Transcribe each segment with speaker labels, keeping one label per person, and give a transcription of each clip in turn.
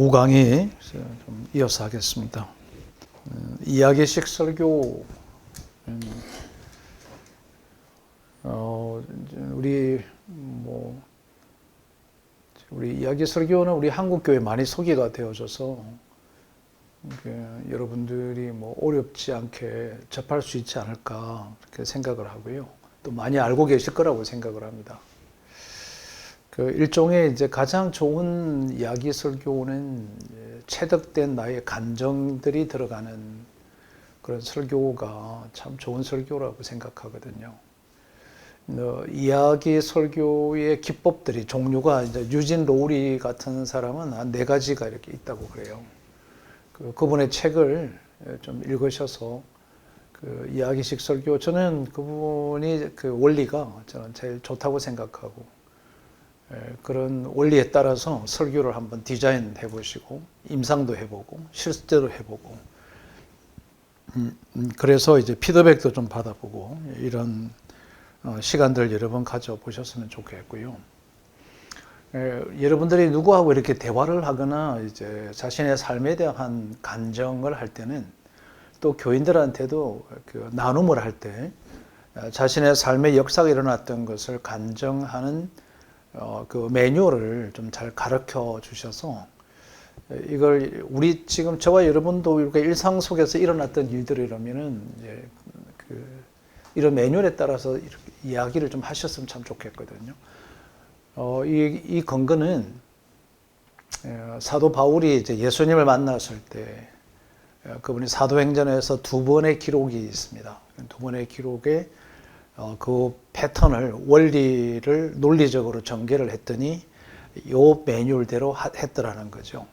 Speaker 1: 5강의 좀 이어서 하겠습니다. 이야기식 설교, 우리 이야기 설교는 우리 한국 교회 많이 소개가 되어져서 여러분들이 어렵지 않게 접할 수 있지 않을까 그렇게 생각을 하고요. 또 많이 알고 계실 거라고 생각을 합니다. 일종의 이제 가장 좋은 이야기 설교는 체득된 나의 감정들이 들어가는 그런 설교가 참 좋은 설교라고 생각하거든요. 이야기 설교의 기법들이 종류가 이제 유진 로우리 같은 사람은 한 4가지가 이렇게 있다고 그래요. 그분의 책을 좀 읽으셔서 이야기식 설교, 저는 그분이 원리가 저는 제일 좋다고 생각하고, 그런 원리에 따라서 설교를 한번 디자인해 보시고 임상도 해보고 실제로 해보고 그래서 이제 피드백도 좀 받아보고 이런 시간들 여러 번 가져보셨으면 좋겠고요. 여러분들이 누구하고 이렇게 대화를 하거나 이제 자신의 삶에 대한 간정을 할 때는 또 교인들한테도 나눔을 할 때 자신의 삶의 역사가 일어났던 것을 간정하는 그 매뉴얼을 좀 잘 가르쳐 주셔서 이걸 우리 지금 저와 여러분도 이렇게 일상 속에서 일어났던 일들이라면은 이제 이런 매뉴얼에 따라서 이렇게 이야기를 좀 하셨으면 참 좋겠거든요. 이 근거는 사도 바울이 이제 예수님을 만났을 때 그분이 사도행전에서 2번의 기록이 있습니다. 2번의 기록에 그 패턴을, 원리를 논리적으로 전개를 했더니 요 매뉴얼대로 했더라는 거죠.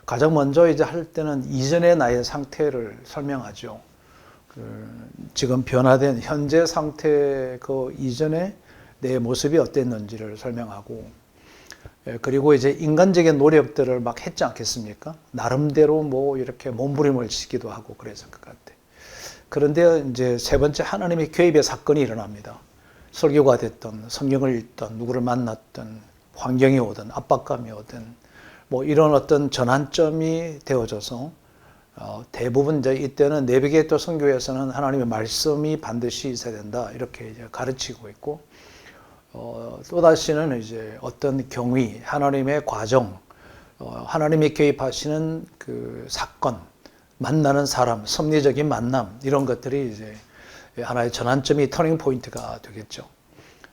Speaker 1: 가장 먼저 이제 할 때는 이전의 나의 상태를 설명하죠. 지금 변화된 현재 상태, 그 이전에 내 모습이 어땠는지를 설명하고, 그리고 이제 인간적인 노력들을 막 했지 않겠습니까? 나름대로 이렇게 몸부림을 치기도 하고 그랬을 것 같아요. 그런데 이제 3번째, 하나님의 개입의 사건이 일어납니다. 설교가 됐든 성경을 읽든 누구를 만났든 환경이 오든 압박감이 오든 이런 어떤 전환점이 되어져서 대부분 이제 이때는 내비게이터 선교에서는 하나님의 말씀이 반드시 있어야 된다 이렇게 이제 가르치고 있고, 또다시는 이제 어떤 경위, 하나님의 과정, 하나님이 개입하시는 그 사건, 만나는 사람, 섭리적인 만남, 이런 것들이 이제 하나의 전환점이 터닝 포인트가 되겠죠.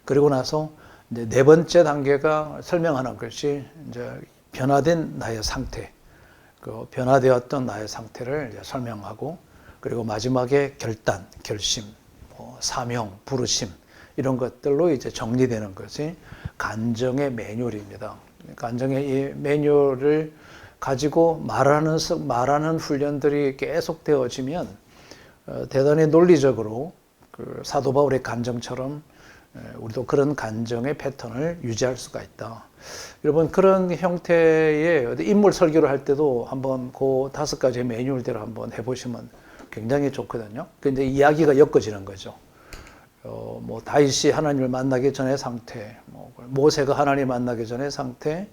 Speaker 1: 그리고 나서 이제 4번째 단계가 설명하는 것이 이제 변화된 나의 상태, 그 변화되었던 나의 상태를 이제 설명하고, 그리고 마지막에 결단, 결심, 사명, 부르심, 이런 것들로 이제 정리되는 것이 간정의 매뉴얼입니다. 간정의 이 매뉴얼을 가지고 말하는 훈련들이 계속 되어지면 대단히 논리적으로 사도 바울의 간정처럼 우리도 그런 간정의 패턴을 유지할 수가 있다. 여러분, 그런 형태의 인물 설교를 할 때도 한번 그 5가지의 매뉴얼대로 한번 해보시면 굉장히 좋거든요. 근데 이야기가 엮어지는 거죠. 다윗이 하나님을 만나기 전의 상태, 모세가 하나님을 만나기 전의 상태,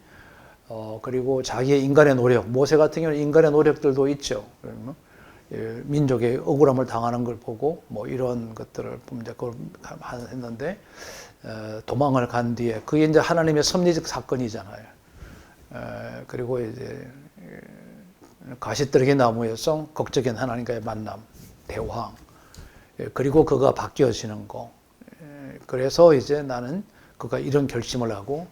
Speaker 1: 그리고 자기의 인간의 노력, 모세 같은 경우는 인간의 노력들도 있죠. 민족의 억울함을 당하는 걸 보고 이런 것들을 이제 그걸 했는데, 도망을 간 뒤에 그게 이제 하나님의 섭리적 사건이잖아요. 그리고 이제 가시떨기 나무에서 극적인 하나님과의 만남, 대화, 그리고 그가 바뀌어지는 거. 그래서 이제 나는 그가 이런 결심을 하고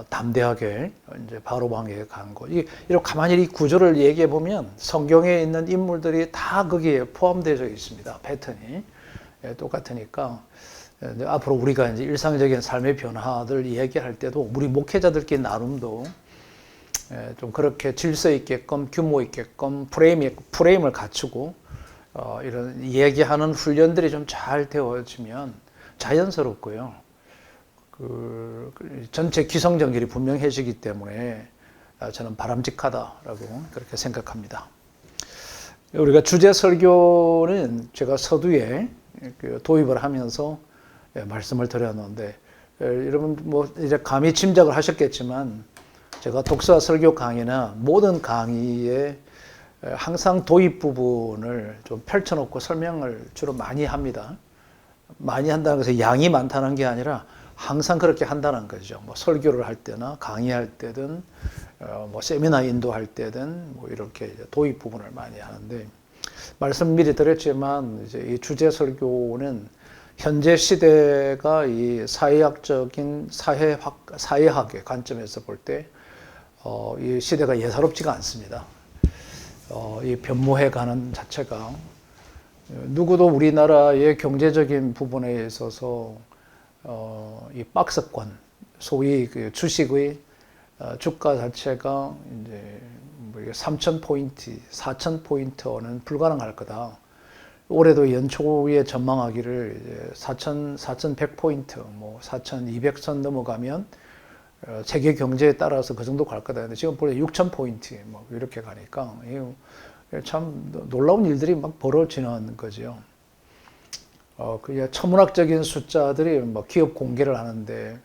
Speaker 1: 담대하게 이제 바로 방에 간 거. 이렇게 가만히 이 구조를 얘기해 보면 성경에 있는 인물들이 다 거기에 포함되어 있습니다. 패턴이 똑같으니까 앞으로 우리가 이제 일상적인 삶의 변화들 얘기할 때도 우리 목회자들끼리 나름도 좀 그렇게 질서 있게끔 규모 있게끔 프레임을 갖추고 이런 얘기하는 훈련들이 좀 잘 되어지면 자연스럽고요. 전체 기성정결이 분명해지기 때문에 저는 바람직하다라고 그렇게 생각합니다. 우리가 주제 설교는 제가 서두에 도입을 하면서 말씀을 드렸는데, 여러분 이제 감히 짐작을 하셨겠지만 제가 독서 설교 강의나 모든 강의에 항상 도입 부분을 좀 펼쳐놓고 설명을 주로 많이 합니다. 많이 한다는 것은 양이 많다는 게 아니라 항상 그렇게 한다는 거죠. 뭐 설교를 할 때나 강의할 때든 뭐 세미나 인도할 때든 뭐 이렇게 도입 부분을 많이 하는데, 말씀 미리 드렸지만 이제 이 주제 설교는 현재 시대가 이 사회학적인 사회학의 관점에서 볼 때 이 시대가 예사롭지가 않습니다. 이 변모해 가는 자체가 누구도 우리나라의 경제적인 부분에 있어서 이 박스권, 소위 그 주식의 주가 자체가 이제 3,000포인트, 4,000포인트는 불가능할 거다. 올해도 연초에 전망하기를 이제 4,100포인트, 뭐 4,200선 넘어가면 세계 경제에 따라서 그 정도 갈 거다. 근데 지금 보니까 6,000포인트 뭐 이렇게 가니까 참 놀라운 일들이 막 벌어지는 거죠. 그 천문학적인 숫자들이 뭐 기업 공개를 하는데,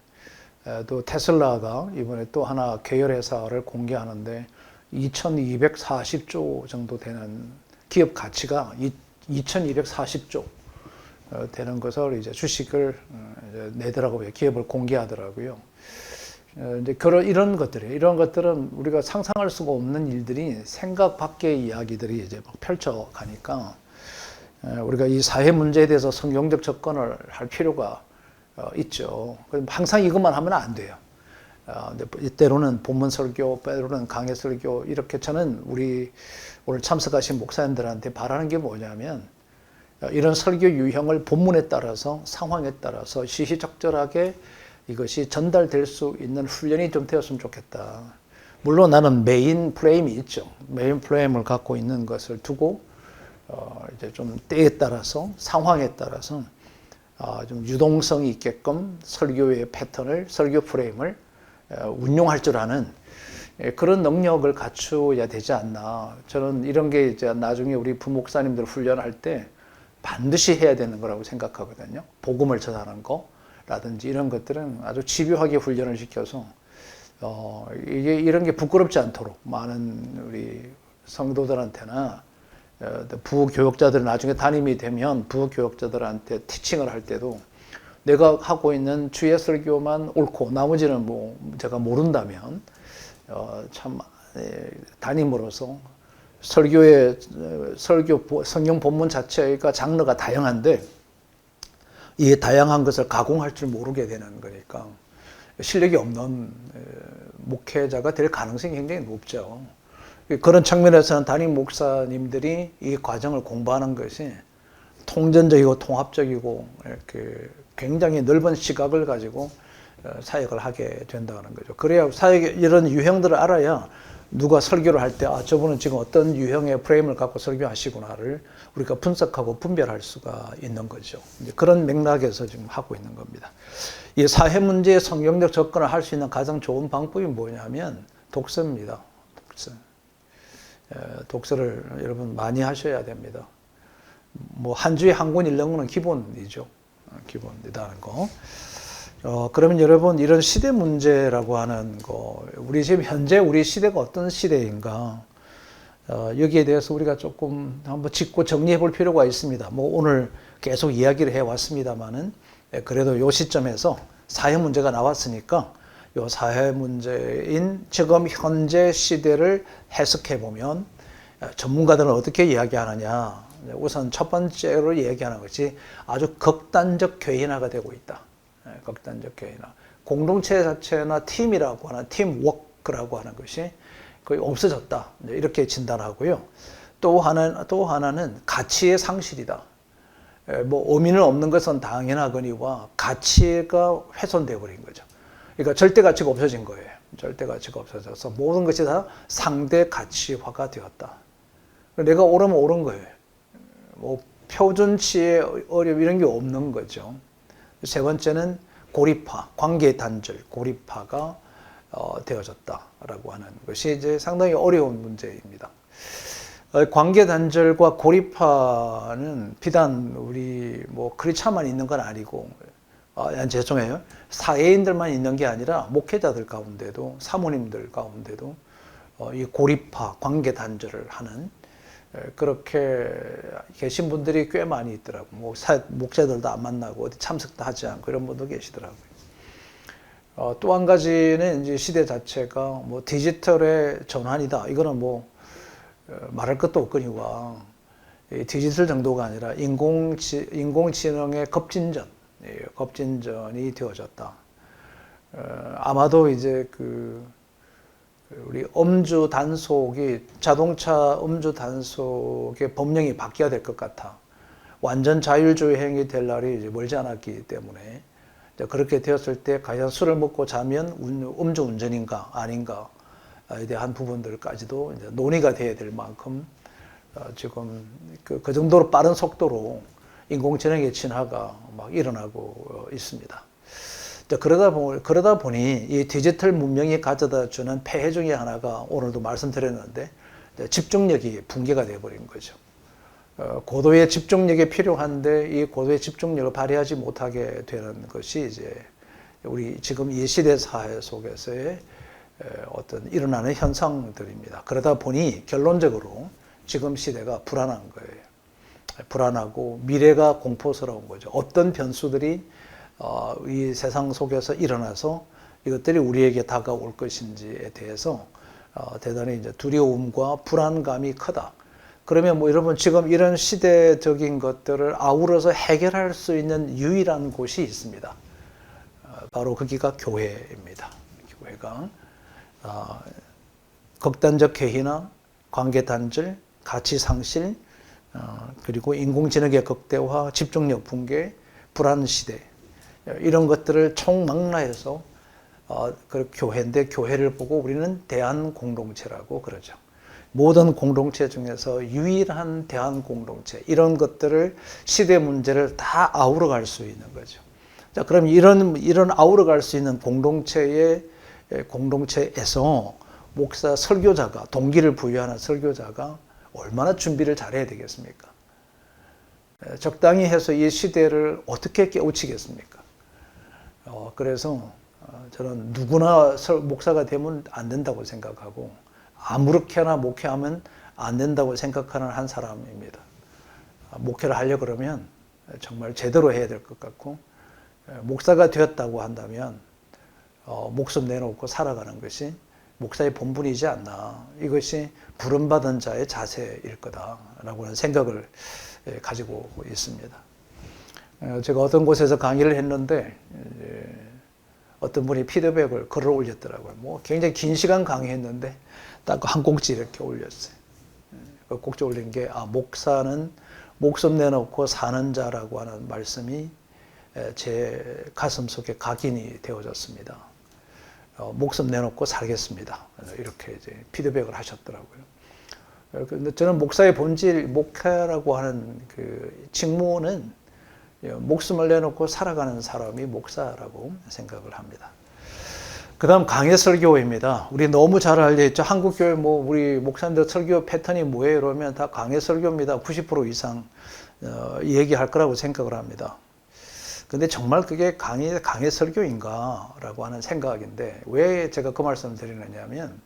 Speaker 1: 또 테슬라가 이번에 또 하나 계열회사를 공개하는데 2,240조 정도 되는 기업 가치가 2,240조 되는 것을 이제 주식을 이제 내더라고요. 기업을 공개하더라고요. 이제 이런 것들은 우리가 상상할 수가 없는 일들이 생각 밖의 이야기들이 이제 막 펼쳐가니까 우리가 이 사회 문제에 대해서 성경적 접근을 할 필요가 있죠. 항상 이것만 하면 안 돼요. 때로는 본문 설교, 때로는 강해 설교, 이렇게 저는 우리 오늘 참석하신 목사님들한테 바라는 게 뭐냐면, 이런 설교 유형을 본문에 따라서 상황에 따라서 시시적절하게 이것이 전달될 수 있는 훈련이 좀 되었으면 좋겠다. 물론 나는 메인 프레임이 있죠. 메인 프레임을 갖고 있는 것을 두고 이제 좀 때에 따라서 상황에 따라서 좀 유동성이 있게끔 설교의 패턴을, 설교 프레임을 운용할 줄 아는 그런 능력을 갖추어야 되지 않나. 저는 이런 게 이제 나중에 우리 부목사님들 훈련할 때 반드시 해야 되는 거라고 생각하거든요. 복음을 전하는 거라든지 이런 것들은 아주 집요하게 훈련을 시켜서 이런 게 부끄럽지 않도록 많은 우리 성도들한테나 부교역자들, 나중에 담임이 되면 부교역자들한테 티칭을 할 때도 내가 하고 있는 주의 설교만 옳고 나머지는 뭐 제가 모른다면 참 담임으로서 설교 성경 본문 자체가 장르가 다양한데 이 다양한 것을 가공할 줄 모르게 되는 거니까 실력이 없는 목회자가 될 가능성이 굉장히 높죠. 그런 측면에서는 담임 목사님들이 이 과정을 공부하는 것이 통전적이고 통합적이고 이렇게 굉장히 넓은 시각을 가지고 사역을 하게 된다는 거죠. 그래야 사역의 이런 유형들을 알아야 누가 설교를 할 때 저분은 지금 어떤 유형의 프레임을 갖고 설교하시구나를 우리가 분석하고 분별할 수가 있는 거죠. 이제 그런 맥락에서 지금 하고 있는 겁니다. 이 사회 문제에 성경적 접근을 할 수 있는 가장 좋은 방법이 뭐냐면 독서입니다. 독서를 여러분 많이 하셔야 됩니다. 뭐 한 주에 한 권 읽는 거는 기본이죠. 기본이다는 거. 그러면 여러분 이런 시대 문제라고 하는 거, 우리 지금 현재 우리 시대가 어떤 시대인가, 여기에 대해서 우리가 조금 한번 짚고 정리해 볼 필요가 있습니다. 뭐 오늘 계속 이야기를 해 왔습니다만은 그래도 이 시점에서 사회 문제가 나왔으니까 이 사회 문제인 지금 현재 시대를 해석해 보면 전문가들은 어떻게 이야기하느냐. 우선 첫 번째로 얘기하는 것이 아주 극단적 괴인화가 되고 있다. 극단적 괴인화. 공동체 자체나 팀이라고 하는 팀워크라고 하는 것이 거의 없어졌다. 이렇게 진단하고요. 또 하나는 가치의 상실이다. 뭐 의미는 없는 것은 당연하거니와 가치가 훼손되어 버린 거죠. 그러니까 절대 가치가 없어진 거예요. 절대 가치가 없어져서 모든 것이 다 상대 가치화가 되었다. 내가 옳으면 옳은 거예요. 뭐 표준치의 어려움 이런 게 없는 거죠. 세 번째는 고립화, 관계 단절, 고립화가 되어졌다라고 하는 것이 이제 상당히 어려운 문제입니다. 관계 단절과 고립화는 비단 우리 뭐 크리스찬만 있는 건 아니고 죄송해요. 사회인들만 있는 게 아니라 목회자들 가운데도, 사모님들 가운데도 이 고립화, 관계 단절을 하는 그렇게 계신 분들이 꽤 많이 있더라고요. 목사들도 안 만나고 어디 참석도 하지 않고 이런 분도 계시더라고요. 또 한 가지는 이제 시대 자체가 뭐 디지털의 전환이다. 이거는 뭐 말할 것도 없거니와 디지털 정도가 아니라 인공지능의 급진전이 되어졌다. 아마도 이제 우리 음주 단속이 자동차 음주 단속의 법령이 바뀌어야 될 것 같아. 완전 자율주행이 될 날이 이제 멀지 않았기 때문에 그렇게 되었을 때 과연 술을 먹고 자면 음주운전인가 아닌가에 대한 부분들까지도 이제 논의가 돼야 될 만큼 지금 그 정도로 빠른 속도로 인공지능의 진화가 막 일어나고 있습니다. 그러다 보니 이 디지털 문명이 가져다 주는 폐해 중에 하나가 오늘도 말씀드렸는데 집중력이 붕괴가 되어버린 거죠. 고도의 집중력이 필요한데 이 고도의 집중력을 발휘하지 못하게 되는 것이 이제 우리 지금 이 시대 사회 속에서의 어떤 일어나는 현상들입니다. 그러다 보니 결론적으로 지금 시대가 불안한 거예요. 불안하고 미래가 공포스러운 거죠. 어떤 변수들이 이 세상 속에서 일어나서 이것들이 우리에게 다가올 것인지에 대해서 대단히 이제 두려움과 불안감이 크다. 그러면 뭐 여러분 지금 이런 시대적인 것들을 아우러서 해결할 수 있는 유일한 곳이 있습니다. 바로 거기가 교회입니다. 교회가 극단적 회의나 관계 단절, 가치 상실, 그리고 인공지능의 극대화, 집중력 붕괴, 불안 시대 이런 것들을 총망라해서 그 교회인데 교회를 보고 우리는 대한 공동체라고 그러죠. 모든 공동체 중에서 유일한 대한 공동체 이런 것들을 시대 문제를 다 아우러 갈 수 있는 거죠. 자, 그럼 이런 아우러 갈 수 있는 공동체에서 목사 설교자가 동기를 부여하는 설교자가 얼마나 준비를 잘해야 되겠습니까? 적당히 해서 이 시대를 어떻게 깨우치겠습니까? 그래서 저는 누구나 목사가 되면 안 된다고 생각하고 아무렇게나 목회하면 안 된다고 생각하는 한 사람입니다. 목회를 하려고 그러면 정말 제대로 해야 될 것 같고 목사가 되었다고 한다면 목숨 내놓고 살아가는 것이 목사의 본분이지 않나. 이것이 부름받은 자의 자세일 거다라고 하는 생각을 가지고 있습니다. 제가 어떤 곳에서 강의를 했는데 어떤 분이 피드백을 글을 올렸더라고요. 뭐 굉장히 긴 시간 강의했는데 딱 한 꼭지 이렇게 올렸어요. 그 꼭지 올린 게 목사는 목숨 내놓고 사는 자라고 하는 말씀이 제 가슴 속에 각인이 되어졌습니다. 목숨 내놓고 살겠습니다. 이렇게 이제 피드백을 하셨더라고요. 그런데 저는 목사의 본질, 목회라고 하는 그 직무는 목숨을 내놓고 살아가는 사람이 목사라고 생각을 합니다. 그 다음 강해 설교입니다. 우리 너무 잘 알려있죠. 한국교회 우리 목사님들 설교 패턴이 뭐예요? 이러면 다 강해 설교입니다. 90% 이상 얘기할 거라고 생각을 합니다. 근데 정말 그게 강해 설교인가? 라고 하는 생각인데 왜 제가 그 말씀을 드리느냐면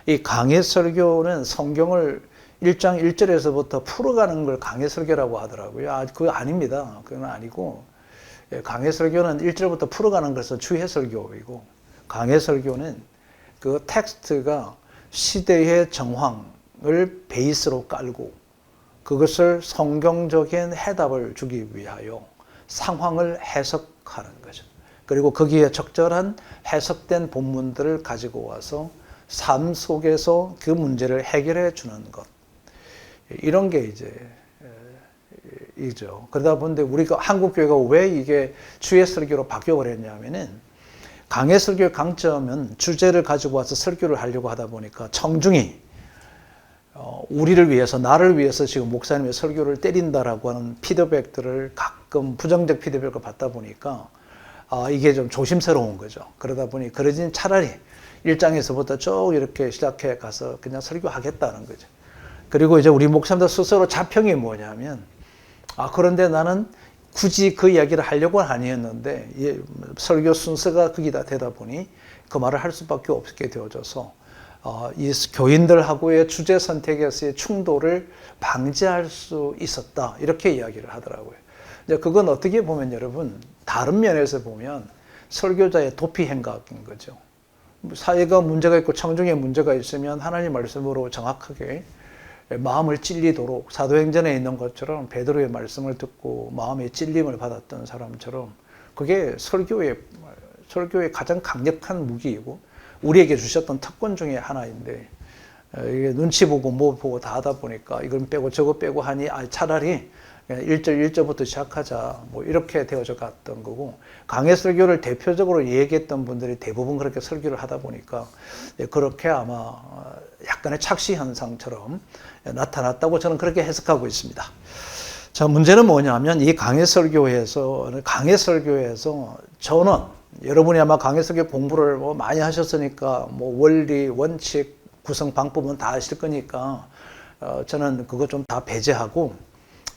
Speaker 1: 이 강해 설교는 성경을 1장 1절에서부터 풀어가는 걸 강해 설교라고 하더라고요. 그거 아닙니다. 그건 아니고 강해 설교는 1절부터 풀어가는 것은 추해 설교이고 강해 설교는 그 텍스트가 시대의 정황을 베이스로 깔고 그것을 성경적인 해답을 주기 위하여 상황을 해석하는 거죠. 그리고 거기에 적절한 해석된 본문들을 가지고 와서 삶 속에서 그 문제를 해결해 주는 것. 이런 게 이죠. 그러다 보니 우리가 한국교회가 왜 이게 추해 설교로 바뀌어버렸냐면은 강해 설교의 강점은 주제를 가지고 와서 설교를 하려고 하다 보니까 청중이 우리를 위해서, 나를 위해서 지금 목사님의 설교를 때린다라고 하는 피드백들을 가끔 부정적 피드백을 받다 보니까 이게 좀 조심스러운 거죠. 그러다 보니 그러진 차라리 1장에서부터 쭉 이렇게 시작해 가서 그냥 설교하겠다는 거죠. 그리고 이제 우리 목사님들 스스로 자평이 뭐냐면 그런데 나는 굳이 그 이야기를 하려고는 아니었는데 설교 순서가 거기다 되다 보니 그 말을 할 수밖에 없게 되어져서 이 교인들하고의 주제 선택에서의 충돌을 방지할 수 있었다 이렇게 이야기를 하더라고요. 이제 그건 어떻게 보면 여러분 다른 면에서 보면 설교자의 도피 행각인 거죠. 사회가 문제가 있고 청중에 문제가 있으면 하나님 말씀으로 정확하게 마음을 찔리도록 사도행전에 있는 것처럼 베드로의 말씀을 듣고 마음의 찔림을 받았던 사람처럼 그게 설교의 가장 강력한 무기이고 우리에게 주셨던 특권 중에 하나인데 이게 눈치 보고 뭐 보고 다 하다 보니까 이건 빼고 저거 빼고 하니 차라리 1절 1절부터 시작하자 뭐 이렇게 되어져 갔던 거고 강해 설교를 대표적으로 얘기했던 분들이 대부분 그렇게 설교를 하다 보니까 그렇게 아마 약간의 착시 현상처럼 나타났다고 저는 그렇게 해석하고 있습니다. 자, 문제는 뭐냐면 이 강해 설교에서 저는 여러분이 아마 강해 설교 공부를 뭐 많이 하셨으니까 뭐 원리, 원칙, 구성 방법은 다 아실 거니까 저는 그거 좀 다 배제하고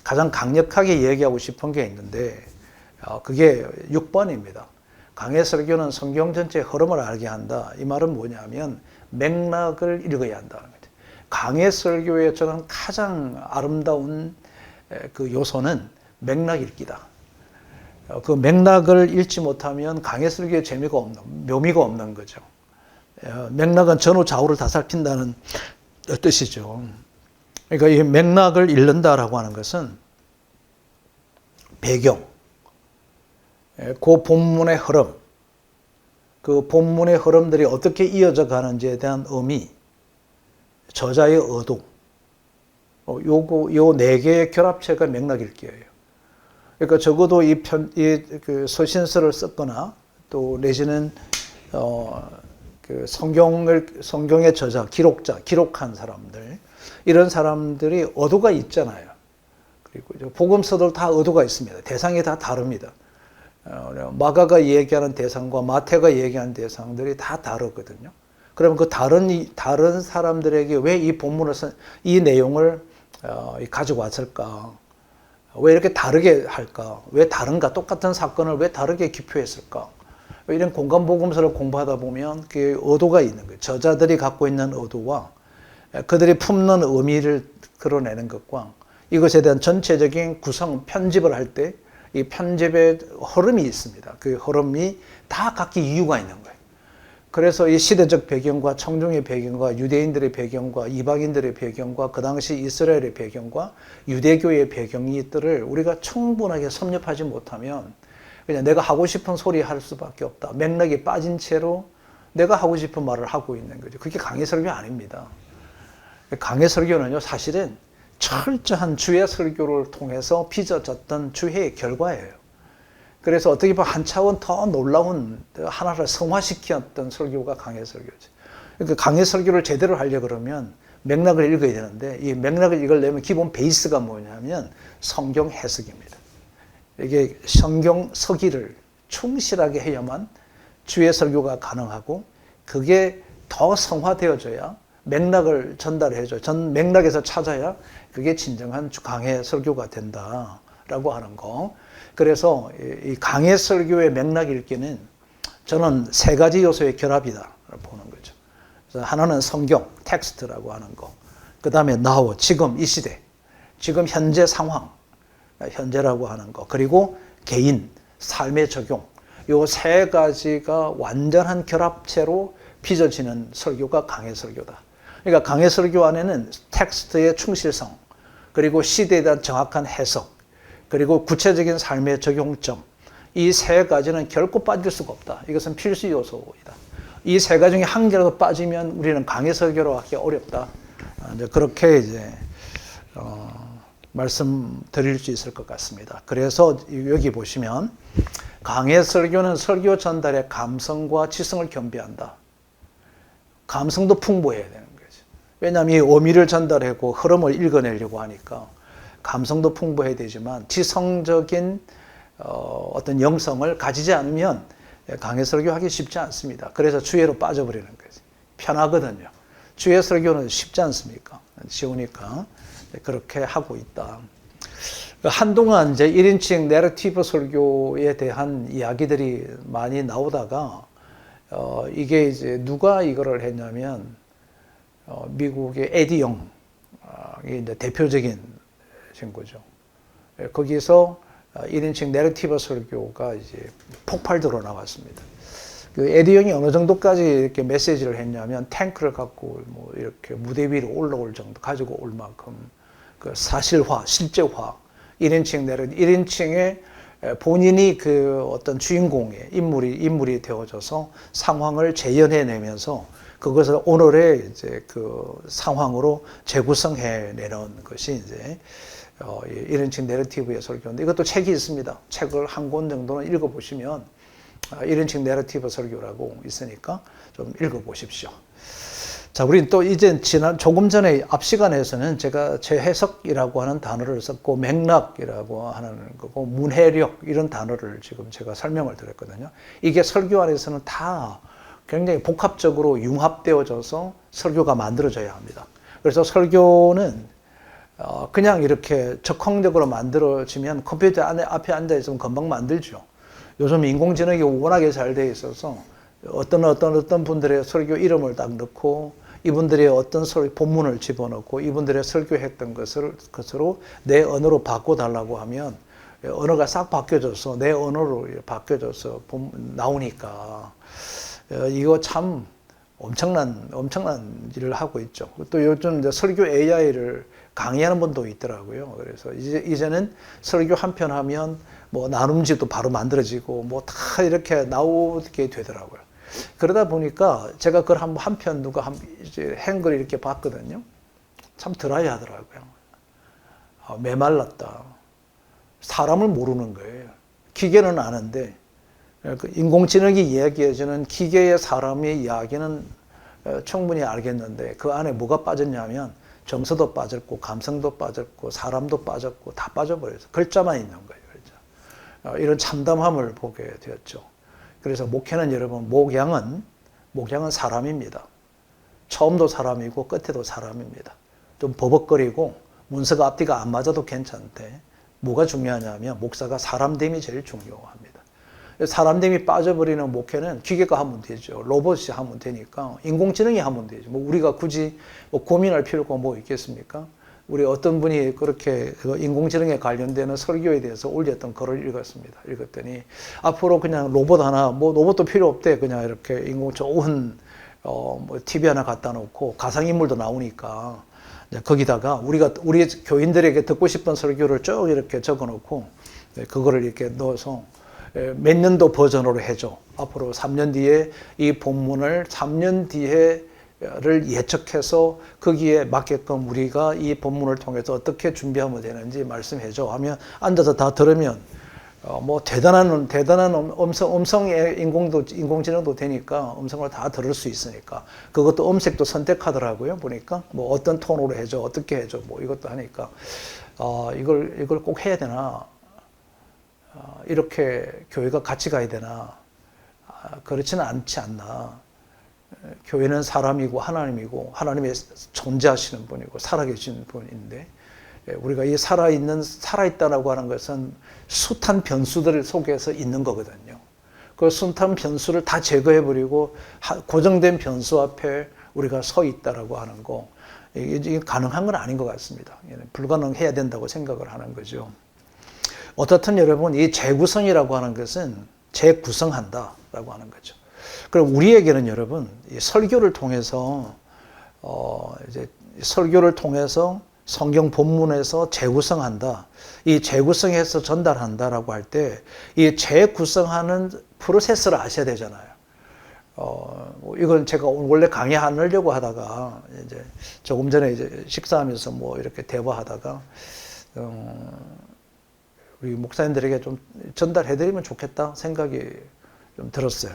Speaker 1: 가장 강력하게 얘기하고 싶은 게 있는데 그게 6번입니다. 강해 설교는 성경 전체의 흐름을 알게 한다. 이 말은 뭐냐면 맥락을 읽어야 한다는 거죠. 강해 설교의 저는 가장 아름다운 그 요소는 맥락 읽기다. 그 맥락을 읽지 못하면 강해 설교의 재미가 없는, 묘미가 없는 거죠. 맥락은 전후 좌우를 다 살핀다는 뜻이죠. 그러니까 이 맥락을 읽는다라고 하는 것은 배경, 그 본문의 흐름, 그 본문의 흐름들이 어떻게 이어져 가는지에 대한 의미, 저자의 의도, 요 네 개의 결합체가 맥락 읽기예요. 그러니까 적어도 그 서신서를 썼거나 또 내지는 그 성경의 저자, 기록한 사람들, 이런 사람들이 의도가 있잖아요. 그리고 복음서도 다 의도가 있습니다. 대상이 다 다릅니다. 마가가 얘기하는 대상과 마태가 얘기하는 대상들이 다 다르거든요. 그러면 그 다른 사람들에게 왜 이 본문을 이 내용을 가지고 왔을까? 왜 이렇게 다르게 할까? 왜 다른가? 똑같은 사건을 왜 다르게 기표했을까? 이런 공간 복음서를 공부하다 보면 그 의도가 있는 거예요. 저자들이 갖고 있는 의도와 그들이 품는 의미를 그려내는 것과 이것에 대한 전체적인 구성, 편집을 할 때 이 편집의 흐름이 있습니다. 그 흐름이 다 각기 이유가 있는 거예요. 그래서 이 시대적 배경과 청중의 배경과 유대인들의 배경과 이방인들의 배경과 그 당시 이스라엘의 배경과 유대교의 배경들을 우리가 충분하게 섭렵하지 못하면 그냥 내가 하고 싶은 소리 할 수밖에 없다. 맥락이 빠진 채로 내가 하고 싶은 말을 하고 있는 거죠. 그게 강해 설교 아닙니다. 강해 설교는요, 사실은 철저한 주의 설교를 통해서 빚어졌던 주의 결과예요. 그래서 어떻게 보면 한 차원 더 놀라운 하나를 성화시켰던 설교가 강해 설교죠. 그러니까 강해 설교를 제대로 하려고 그러면 맥락을 읽어야 되는데 이 맥락을 읽으려면 기본 베이스가 뭐냐면 성경 해석입니다. 이게 성경 서기를 충실하게 해야만 주의 설교가 가능하고 그게 더 성화되어져야 맥락을 전달해줘. 전 맥락에서 찾아야 그게 진정한 강해 설교가 된다라고 하는 거. 그래서 이 강해 설교의 맥락 읽기는 저는 세 가지 요소의 결합이다 보는 거죠. 그래서 하나는 성경, 텍스트라고 하는 거. 그 다음에 now, 지금 이 시대, 지금 현재 상황, 현재라고 하는 거. 그리고 개인, 삶의 적용. 요 세 가지가 완전한 결합체로 빚어지는 설교가 강해 설교다. 그러니까 강해 설교 안에는 텍스트의 충실성, 그리고 시대에 대한 정확한 해석, 그리고 구체적인 삶의 적용점, 이 세 가지는 결코 빠질 수가 없다. 이것은 필수 요소이다. 이 세 가지 중에 한 개라도 빠지면 우리는 강해 설교로 하기 어렵다. 이제 그렇게 이제 말씀드릴 수 있을 것 같습니다. 그래서 여기 보시면 강해 설교는 설교 전달의 감성과 지성을 겸비한다. 감성도 풍부해야 되는 거죠. 왜냐하면 이 의미를 전달하고 흐름을 읽어내려고 하니까 감성도 풍부해야 되지만 지성적인 어떤 영성을 가지지 않으면 강해 설교하기 쉽지 않습니다. 그래서 주예로 빠져버리는 거죠. 편하거든요. 주예 설교는 쉽지 않습니까? 쉬우니까 그렇게 하고 있다. 한동안 이제 1인칭 내러티브 설교에 대한 이야기들이 많이 나오다가 이게 이제 누가 이거를 했냐면 미국의 에디 영, 이게 이제 대표적인 친구죠. 거기서 1인칭 내러티브 설교가 이제 폭발적으로 나왔습니다. 그 에디 영이 어느 정도까지 이렇게 메시지를 했냐면 탱크를 갖고 뭐 이렇게 무대 위로 올라올 정도 가지고 올 만큼 그 사실화, 실제화, 1인칭에 본인이 그 어떤 주인공의 인물이 되어져서 상황을 재현해내면서 그것을 오늘의 이제 그 상황으로 재구성해 내는 것이 이제 1인칭 내러티브의 설교인데 이것도 책이 있습니다. 책을 한 권 정도는 읽어보시면 1인칭 내러티브 설교라고 있으니까 좀 읽어보십시오. 자, 우리는 또 이제 조금 전에 앞 시간에서는 제가 재해석이라고 하는 단어를 썼고 맥락이라고 하는 거고 문해력 이런 단어를 지금 제가 설명을 드렸거든요. 이게 설교 안에서는 다 굉장히 복합적으로 융합되어져서 설교가 만들어져야 합니다. 그래서 설교는 그냥 이렇게 적극적으로 만들어지면 컴퓨터 앞에 앉아 있으면 금방 만들죠. 요즘 인공지능이 워낙에 잘 돼 있어서 어떤 분들의 설교 이름을 딱 넣고 이분들의 어떤 본문을 집어넣고 이분들의 설교했던 것으로 내 언어로 바꿔달라고 하면 언어가 싹 바뀌어져서 내 언어로 바뀌어져서 나오니까 이거 참 엄청난 일을 하고 있죠. 또 요즘 이제 설교 AI를 강의하는 분도 있더라고요. 그래서 이제는 설교 한 편 하면 뭐 나눔지도 바로 만들어지고 뭐 다 이렇게 나오게 되더라고요. 그러다 보니까 제가 그걸 한 편 누가 이제 한글 이렇게 봤거든요. 참 드라이 하더라고요. 메말랐다. 사람을 모르는 거예요. 기계는 아는데 인공지능이 이야기해주는 기계의 사람의 이야기는 충분히 알겠는데 그 안에 뭐가 빠졌냐면 정서도 빠졌고 감성도 빠졌고 사람도 빠졌고 다 빠져버려서 글자만 있는 거예요. 글자. 이런 참담함을 보게 되었죠. 그래서 목회는 여러분 목양은 사람입니다. 처음도 사람이고 끝에도 사람입니다. 좀 버벅거리고 문서가 앞뒤가 안 맞아도 괜찮은데 뭐가 중요하냐면 목사가 사람됨이 제일 중요합니다. 사람됨이 빠져버리는 목회는 기계가 하면 되죠. 로봇이 하면 되니까 인공지능이 하면 되죠. 뭐 우리가 굳이 뭐 고민할 필요가 뭐 있겠습니까? 우리 어떤 분이 그렇게 인공지능에 관련되는 설교에 대해서 올렸던 글을 읽었더니 앞으로 그냥 로봇 하나, 뭐 로봇도 필요 없대. 그냥 이렇게 좋은 뭐 TV 하나 갖다 놓고 가상인물도 나오니까 거기다가 우리 교인들에게 듣고 싶은 설교를 쭉 이렇게 적어 놓고 그거를 이렇게 넣어서 몇 년도 버전으로 해줘. 앞으로 3년 뒤에 이 본문을 3년 뒤에를 예측해서 거기에 맞게끔 우리가 이 본문을 통해서 어떻게 준비하면 되는지 말씀해줘 하면 앉아서 다 들으면 뭐 대단한 음성의 인공지능도 되니까 음성을 다 들을 수 있으니까 그것도 음색도 선택하더라고요. 보니까 뭐 어떤 톤으로 해줘, 어떻게 해줘, 뭐 이것도 하니까 이걸 꼭 해야 되나? 이렇게 교회가 같이 가야 되나? 그렇지는 않지 않나? 교회는 사람이고 하나님이고 하나님의 존재하시는 분이고 살아계신 분인데 우리가 이 살아있다라고 하는 것은 숱한 변수들 속에서 있는 거거든요. 그 숱한 변수를 다 제거해버리고 고정된 변수 앞에 우리가 서 있다라고 하는 거 이게 가능한 건 아닌 것 같습니다. 불가능해야 된다고 생각을 하는 거죠. 어떻든 여러분 이 재구성이라고 하는 것은 재구성한다라고 하는 거죠. 그럼 우리에게는 여러분 이 설교를 통해서 이제 설교를 통해서 성경 본문에서 재구성한다. 이 재구성해서 전달한다라고 할 때 이 재구성하는 프로세스를 아셔야 되잖아요. 이건 제가 원래 강의 안 하려고 하다가 이제 조금 전에 이제 식사하면서 뭐 이렇게 대화하다가 우리 목사님들에게 좀 전달해드리면 좋겠다 생각이 좀 들었어요.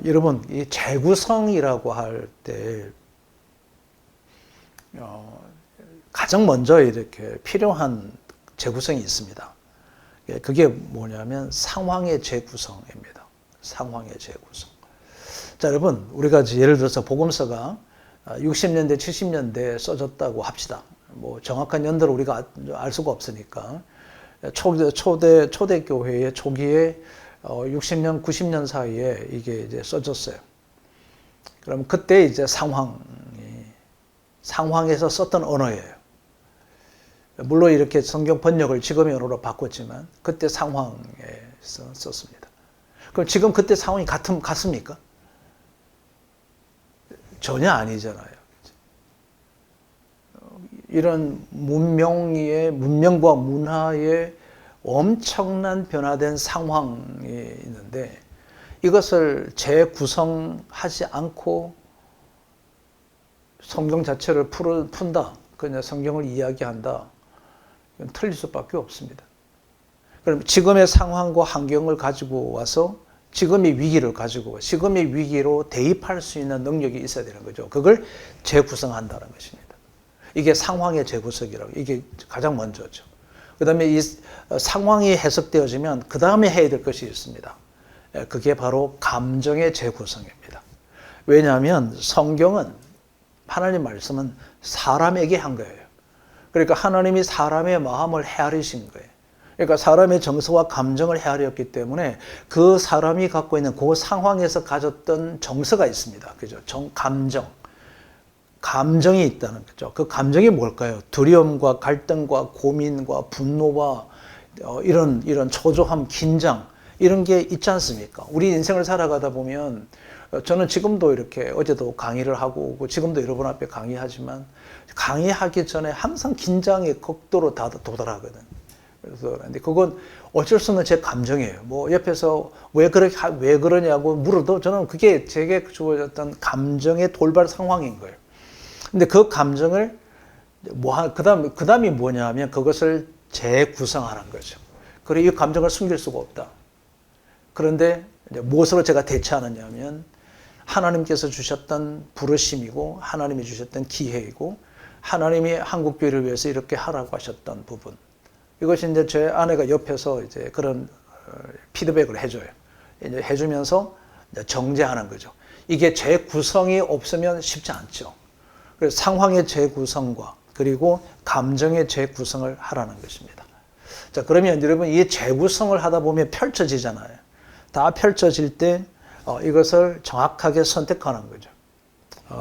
Speaker 1: 여러분, 이 재구성이라고 할 때, 가장 먼저 이렇게 필요한 재구성이 있습니다. 그게 뭐냐면 상황의 재구성입니다. 상황의 재구성. 자, 여러분, 우리가 예를 들어서 복음서가 60년대, 70년대에 써졌다고 합시다. 뭐 정확한 연도를 우리가 알 수가 없으니까 초대교회의 초기에 60년, 90년 사이에 이게 이제 써졌어요. 그럼 그때 이제 상황에서 썼던 언어예요. 물론 이렇게 성경 번역을 지금의 언어로 바꿨지만 그때 상황에서 썼습니다. 그럼 지금 그때 상황이 같습니까? 전혀 아니잖아요. 이런 문명과 문화의 엄청난 변화된 상황이 있는데 이것을 재구성하지 않고 성경 자체를 푼다. 그냥 성경을 이야기한다. 이건 틀릴 수밖에 없습니다. 그럼 지금의 상황과 환경을 가지고 와서 지금의 위기를 가지고 지금의 위기로 대입할 수 있는 능력이 있어야 되는 거죠. 그걸 재구성한다는 것입니다. 이게 상황의 재구성이라고. 이게 가장 먼저죠. 그 다음에 이 상황이 해석되어지면 그 다음에 해야 될 것이 있습니다. 그게 바로 감정의 재구성입니다. 왜냐하면 성경은 하나님 말씀은 사람에게 한 거예요. 그러니까 하나님이 사람의 마음을 헤아리신 거예요. 그러니까 사람의 정서와 감정을 헤아렸기 때문에 그 사람이 갖고 있는 그 상황에서 가졌던 정서가 있습니다. 그죠? 감정이 있다는 거죠. 그 감정이 뭘까요? 두려움과 갈등과 고민과 분노와 이런 초조함, 긴장 이런 게 있지 않습니까? 우리 인생을 살아가다 보면 저는 지금도 이렇게 어제도 강의를 하고 오고 지금도 여러분 앞에 강의하지만 강의하기 전에 항상 긴장의 극도로 도달하거든. 그래서 근데 그건 어쩔 수 없는 제 감정이에요. 뭐 옆에서 왜 그러냐고 물어도 저는 그게 제게 주어졌던 감정의 돌발 상황인 거예요. 근데 그 감정을 그다음이 뭐냐면 그것을 재구성하는 거죠. 그리고 이 감정을 숨길 수가 없다. 그런데 무엇으로 제가 대처하느냐면 하나님께서 주셨던 부르심이고 하나님이 주셨던 기회이고 하나님이 한국교회를 위해서 이렇게 하라고 하셨던 부분. 이것이 이제 제 아내가 옆에서 이제 그런 피드백을 해줘요. 이제 해주면서 이제 정제하는 거죠. 이게 재구성이 없으면 쉽지 않죠. 그래서 상황의 재구성과 그리고 감정의 재구성을 하라는 것입니다. 자, 그러면 여러분 이 재구성을 하다 보면 펼쳐지잖아요. 다 펼쳐질 때 이것을 정확하게 선택하는 거죠.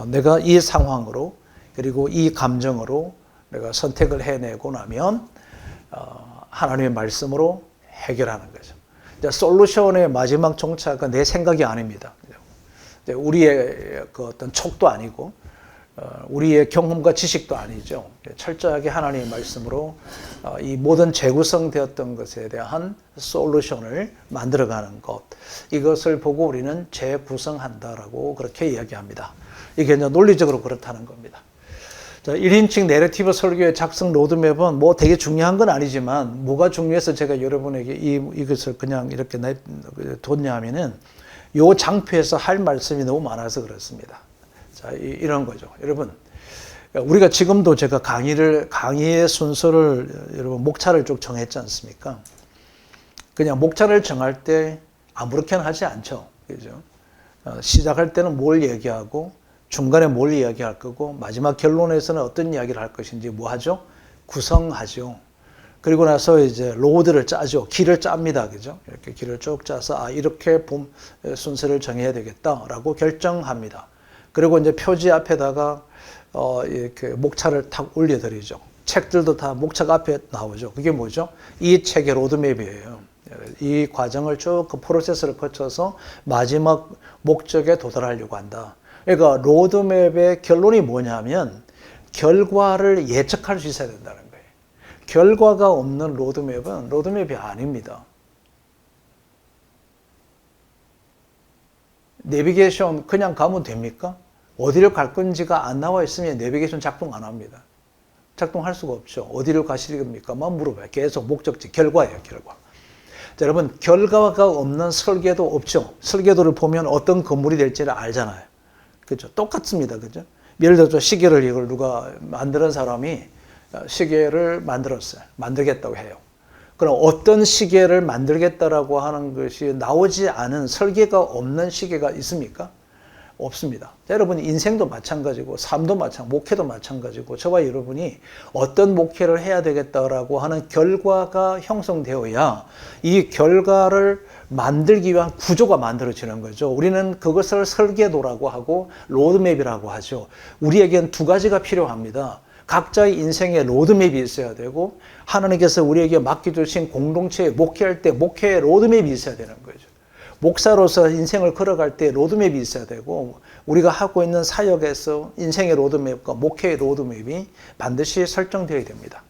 Speaker 1: 내가 이 상황으로 그리고 이 감정으로 내가 선택을 해내고 나면 하나님의 말씀으로 해결하는 거죠. 솔루션의 마지막 종착은 내 생각이 아닙니다. 우리의 그 어떤 촉도 아니고 우리의 경험과 지식도 아니죠. 철저하게 하나님의 말씀으로 이 모든 재구성되었던 것에 대한 솔루션을 만들어가는 것. 이것을 보고 우리는 재구성한다라고 그렇게 이야기합니다. 이게 이제 논리적으로 그렇다는 겁니다. 자, 1인칭 내러티브 설교의 작성 로드맵은 뭐 되게 중요한 건 아니지만 뭐가 중요해서 제가 여러분에게 이것을 그냥 이렇게 뒀냐 하면은 요 장표에서 할 말씀이 너무 많아서 그렇습니다. 자, 이런 거죠. 여러분, 우리가 지금도 제가 강의의 순서를 여러분 목차를 쭉 정했지 않습니까? 그냥 목차를 정할 때 아무렇게나 하지 않죠. 그죠? 시작할 때는 뭘 얘기하고 중간에 뭘 이야기할 거고 마지막 결론에서는 어떤 이야기를 할 것인지 뭐 하죠? 구성하죠. 그리고 나서 이제 로드를 짜죠. 길을 짭니다. 그죠? 이렇게 길을 쭉 짜서 이렇게 순서를 정해야 되겠다라고 결정합니다. 그리고 이제 표지 앞에다가 이렇게 목차를 탁 올려드리죠. 책들도 다 목차가 앞에 나오죠. 그게 뭐죠? 이 책의 로드맵이에요. 이 과정을 쭉 그 프로세스를 거쳐서 마지막 목적에 도달하려고 한다. 그러니까 로드맵의 결론이 뭐냐면 결과를 예측할 수 있어야 된다는 거예요. 결과가 없는 로드맵은 로드맵이 아닙니다. 내비게이션 그냥 가면 됩니까? 어디를 갈 건지가 안 나와 있으면 내비게이션 작동 안 합니다. 작동할 수가 없죠. 어디를 가실 겁니까?만 물어봐요. 계속 목적지, 결과예요, 결과. 자, 여러분, 결과가 없는 설계도 없죠. 설계도를 보면 어떤 건물이 될지를 알잖아요. 그죠? 똑같습니다. 그죠? 예를 들어서 시계를 이걸 누가 만드는 사람이 시계를 만들었어요. 만들겠다고 해요. 그럼 어떤 시계를 만들겠다라고 하는 것이 나오지 않은 설계가 없는 시계가 있습니까? 없습니다. 여러분 인생도 마찬가지고 삶도 마찬가지고 목회도 마찬가지고 저와 여러분이 어떤 목회를 해야 되겠다라고 하는 결과가 형성되어야 이 결과를 만들기 위한 구조가 만들어지는 거죠. 우리는 그것을 설계도라고 하고 로드맵이라고 하죠. 우리에겐 두 가지가 필요합니다. 각자의 인생에 로드맵이 있어야 되고 하나님께서 우리에게 맡겨주신 공동체에 목회할 때 목회의 로드맵이 있어야 되는 거죠. 목사로서 인생을 걸어갈 때 로드맵이 있어야 되고 우리가 하고 있는 사역에서 인생의 로드맵과 목회의 로드맵이 반드시 설정되어야 됩니다.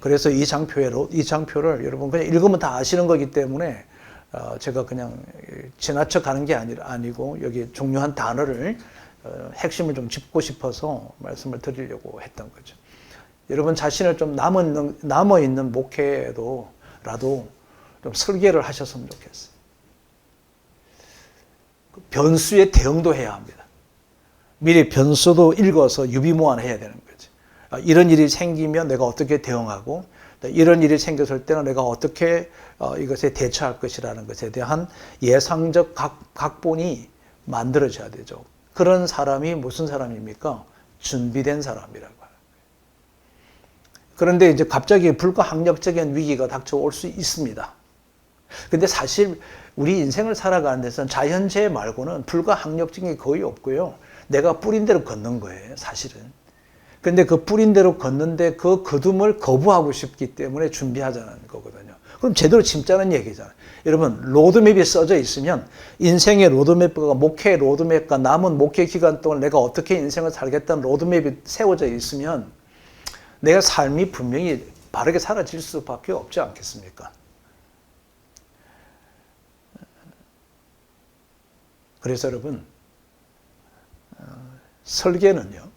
Speaker 1: 그래서 이 장표를 여러분 그냥 읽으면 다 아시는 거기 때문에 제가 그냥 지나쳐 가는 게 아니고 여기 중요한 단어를 핵심을 좀 짚고 싶어서 말씀을 드리려고 했던 거죠. 여러분 자신을 좀 남아있는 목회에도라도 좀 설계를 하셨으면 좋겠어요. 변수에 대응도 해야 합니다. 미리 변수도 읽어서 유비무환해야 되는 거죠. 이런 일이 생기면 내가 어떻게 대응하고 이런 일이 생겼을 때는 내가 어떻게 이것에 대처할 것이라는 것에 대한 예상적 각본이 만들어져야 되죠. 그런 사람이 무슨 사람입니까? 준비된 사람이라고 하는 거예요. 그런데 이제 갑자기 불가항력적인 위기가 닥쳐올 수 있습니다. 근데 사실 우리 인생을 살아가는 데서는 자연재해 말고는 불가항력적인 게 거의 없고요. 내가 뿌린 대로 걷는 거예요, 사실은. 근데 그 뿌린 대로 걷는데 그 거둠을 거부하고 싶기 때문에 준비하자는 거거든요. 그럼 제대로 심자는 얘기잖아요. 여러분, 로드맵이 써져 있으면 인생의 로드맵과 목회의 로드맵과 남은 목회 기간 동안 내가 어떻게 인생을 살겠다는 로드맵이 세워져 있으면 내가 삶이 분명히 바르게 사라질 수밖에 없지 않겠습니까? 그래서 여러분, 설계는요,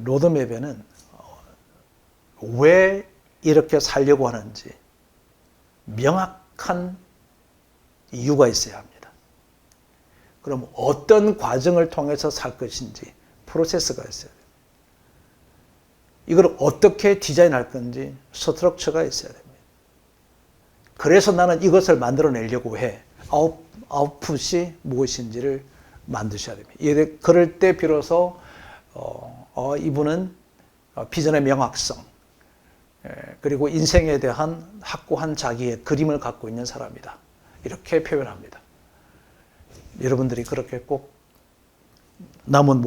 Speaker 1: 로드맵에는 왜 이렇게 살려고 하는지 명확한 이유가 있어야 합니다. 그럼 어떤 과정을 통해서 살 것인지 프로세스가 있어야 돼요. 이걸 어떻게 디자인할 건지 스트럭처가 있어야 됩니다. 그래서 나는 이것을 만들어내려고 해. 아웃풋이 무엇인지를 만드셔야 됩니다. 그럴 때 비로소 이분은 비전의 명확성 그리고 인생에 대한 확고한 자기의 그림을 갖고 있는 사람이다. 이렇게 표현합니다. 여러분들이 그렇게 꼭 남은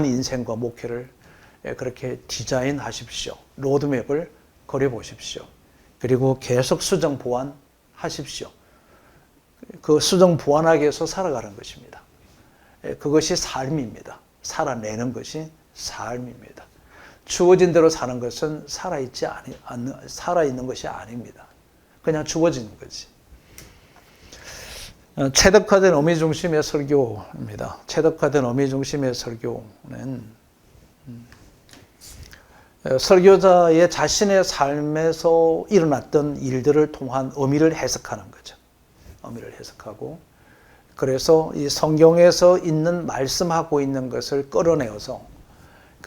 Speaker 1: 인생과 목회를 그렇게 디자인하십시오. 로드맵을 그려보십시오. 그리고 계속 수정 보완하십시오. 그 수정 보완하기 위해서 살아가는 것입니다. 그것이 삶입니다. 살아내는 것이 삶입니다. 주어진 대로 사는 것은 살아있는 것이 아닙니다. 그냥 주어지는 거지. 체득화된 어미 중심의 설교입니다. 체득화된 어미 중심의 설교는 설교자의 자신의 삶에서 일어났던 일들을 통한 의미를 해석하는 거죠. 의미를 해석하고 그래서 이 성경에서 있는 말씀하고 있는 것을 끌어내어서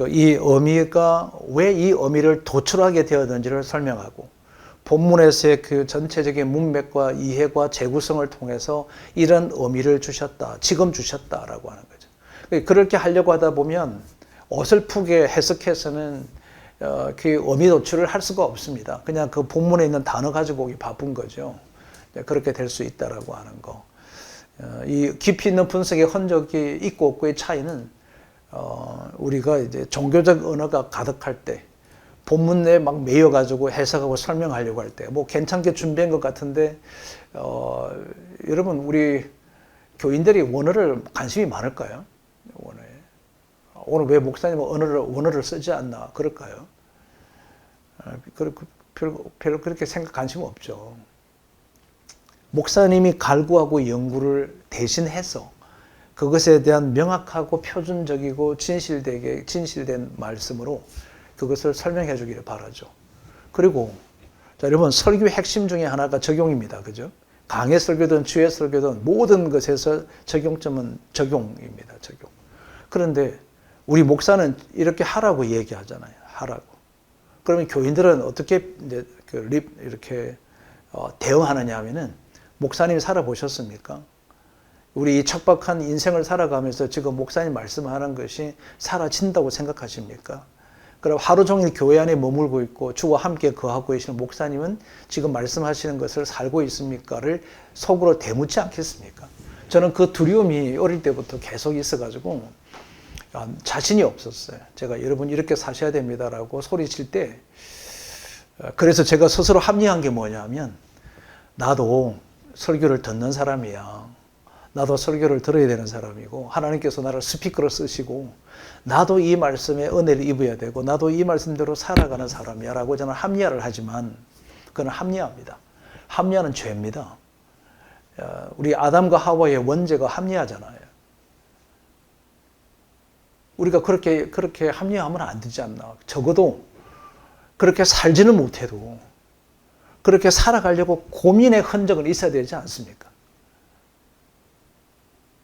Speaker 1: 이 의미가 왜 이 의미를 도출하게 되었는지를 설명하고 본문에서의 그 전체적인 문맥과 이해과 재구성을 통해서 이런 의미를 주셨다. 지금 주셨다라고 하는 거죠. 그렇게 하려고 하다 보면 어설프게 해석해서는 그 의미 도출을 할 수가 없습니다. 그냥 그 본문에 있는 단어 가지고 오기 바쁜 거죠. 그렇게 될 수 있다라고 하는 거. 이 깊이 있는 분석의 흔적이 있고 없고의 차이는 우리가 이제 종교적 언어가 가득할 때 본문에 막 매여가지고 해석하고 설명하려고 할 때 뭐 괜찮게 준비한 것 같은데 여러분 우리 교인들이 원어를 관심이 많을까요? 원어에. 오늘 왜 목사님은 원어를 쓰지 않나 그럴까요? 별로 그렇게 관심 없죠. 목사님이 갈구하고 연구를 대신해서 그것에 대한 명확하고 표준적이고 진실된 말씀으로 그것을 설명해 주기를 바라죠. 그리고 자, 여러분 설교의 핵심 중에 하나가 적용입니다. 그죠? 강의 설교든 주의 설교든 모든 것에서 적용점은 적용입니다. 적용. 그런데 우리 목사는 이렇게 하라고 얘기하잖아요. 하라고. 그러면 교인들은 어떻게 이제 이렇게 대응하느냐 하면은 목사님 살아보셨습니까? 우리 이 척박한 인생을 살아가면서 지금 목사님 말씀하는 것이 사라진다고 생각하십니까? 그럼 하루 종일 교회 안에 머물고 있고 주와 함께 거하고 계시는 목사님은 지금 말씀하시는 것을 살고 있습니까?를 속으로 되묻지 않겠습니까? 저는 그 두려움이 어릴 때부터 계속 있어가지고 자신이 없었어요. 제가 여러분 이렇게 사셔야 됩니다라고 소리칠 때, 그래서 제가 스스로 합리화한 게 뭐냐면, 나도 설교를 듣는 사람이야. 나도 설교를 들어야 되는 사람이고, 하나님께서 나를 스피커로 쓰시고, 나도 이 말씀에 은혜를 입어야 되고, 나도 이 말씀대로 살아가는 사람이야 라고 저는 합리화를 하지만, 그건 합리화입니다. 합리화는 죄입니다. 우리 아담과 하와의 원죄가 합리화잖아요. 우리가 그렇게 합리화하면 안 되지 않나. 적어도 그렇게 살지는 못해도 그렇게 살아가려고 고민의 흔적은 있어야 되지 않습니까?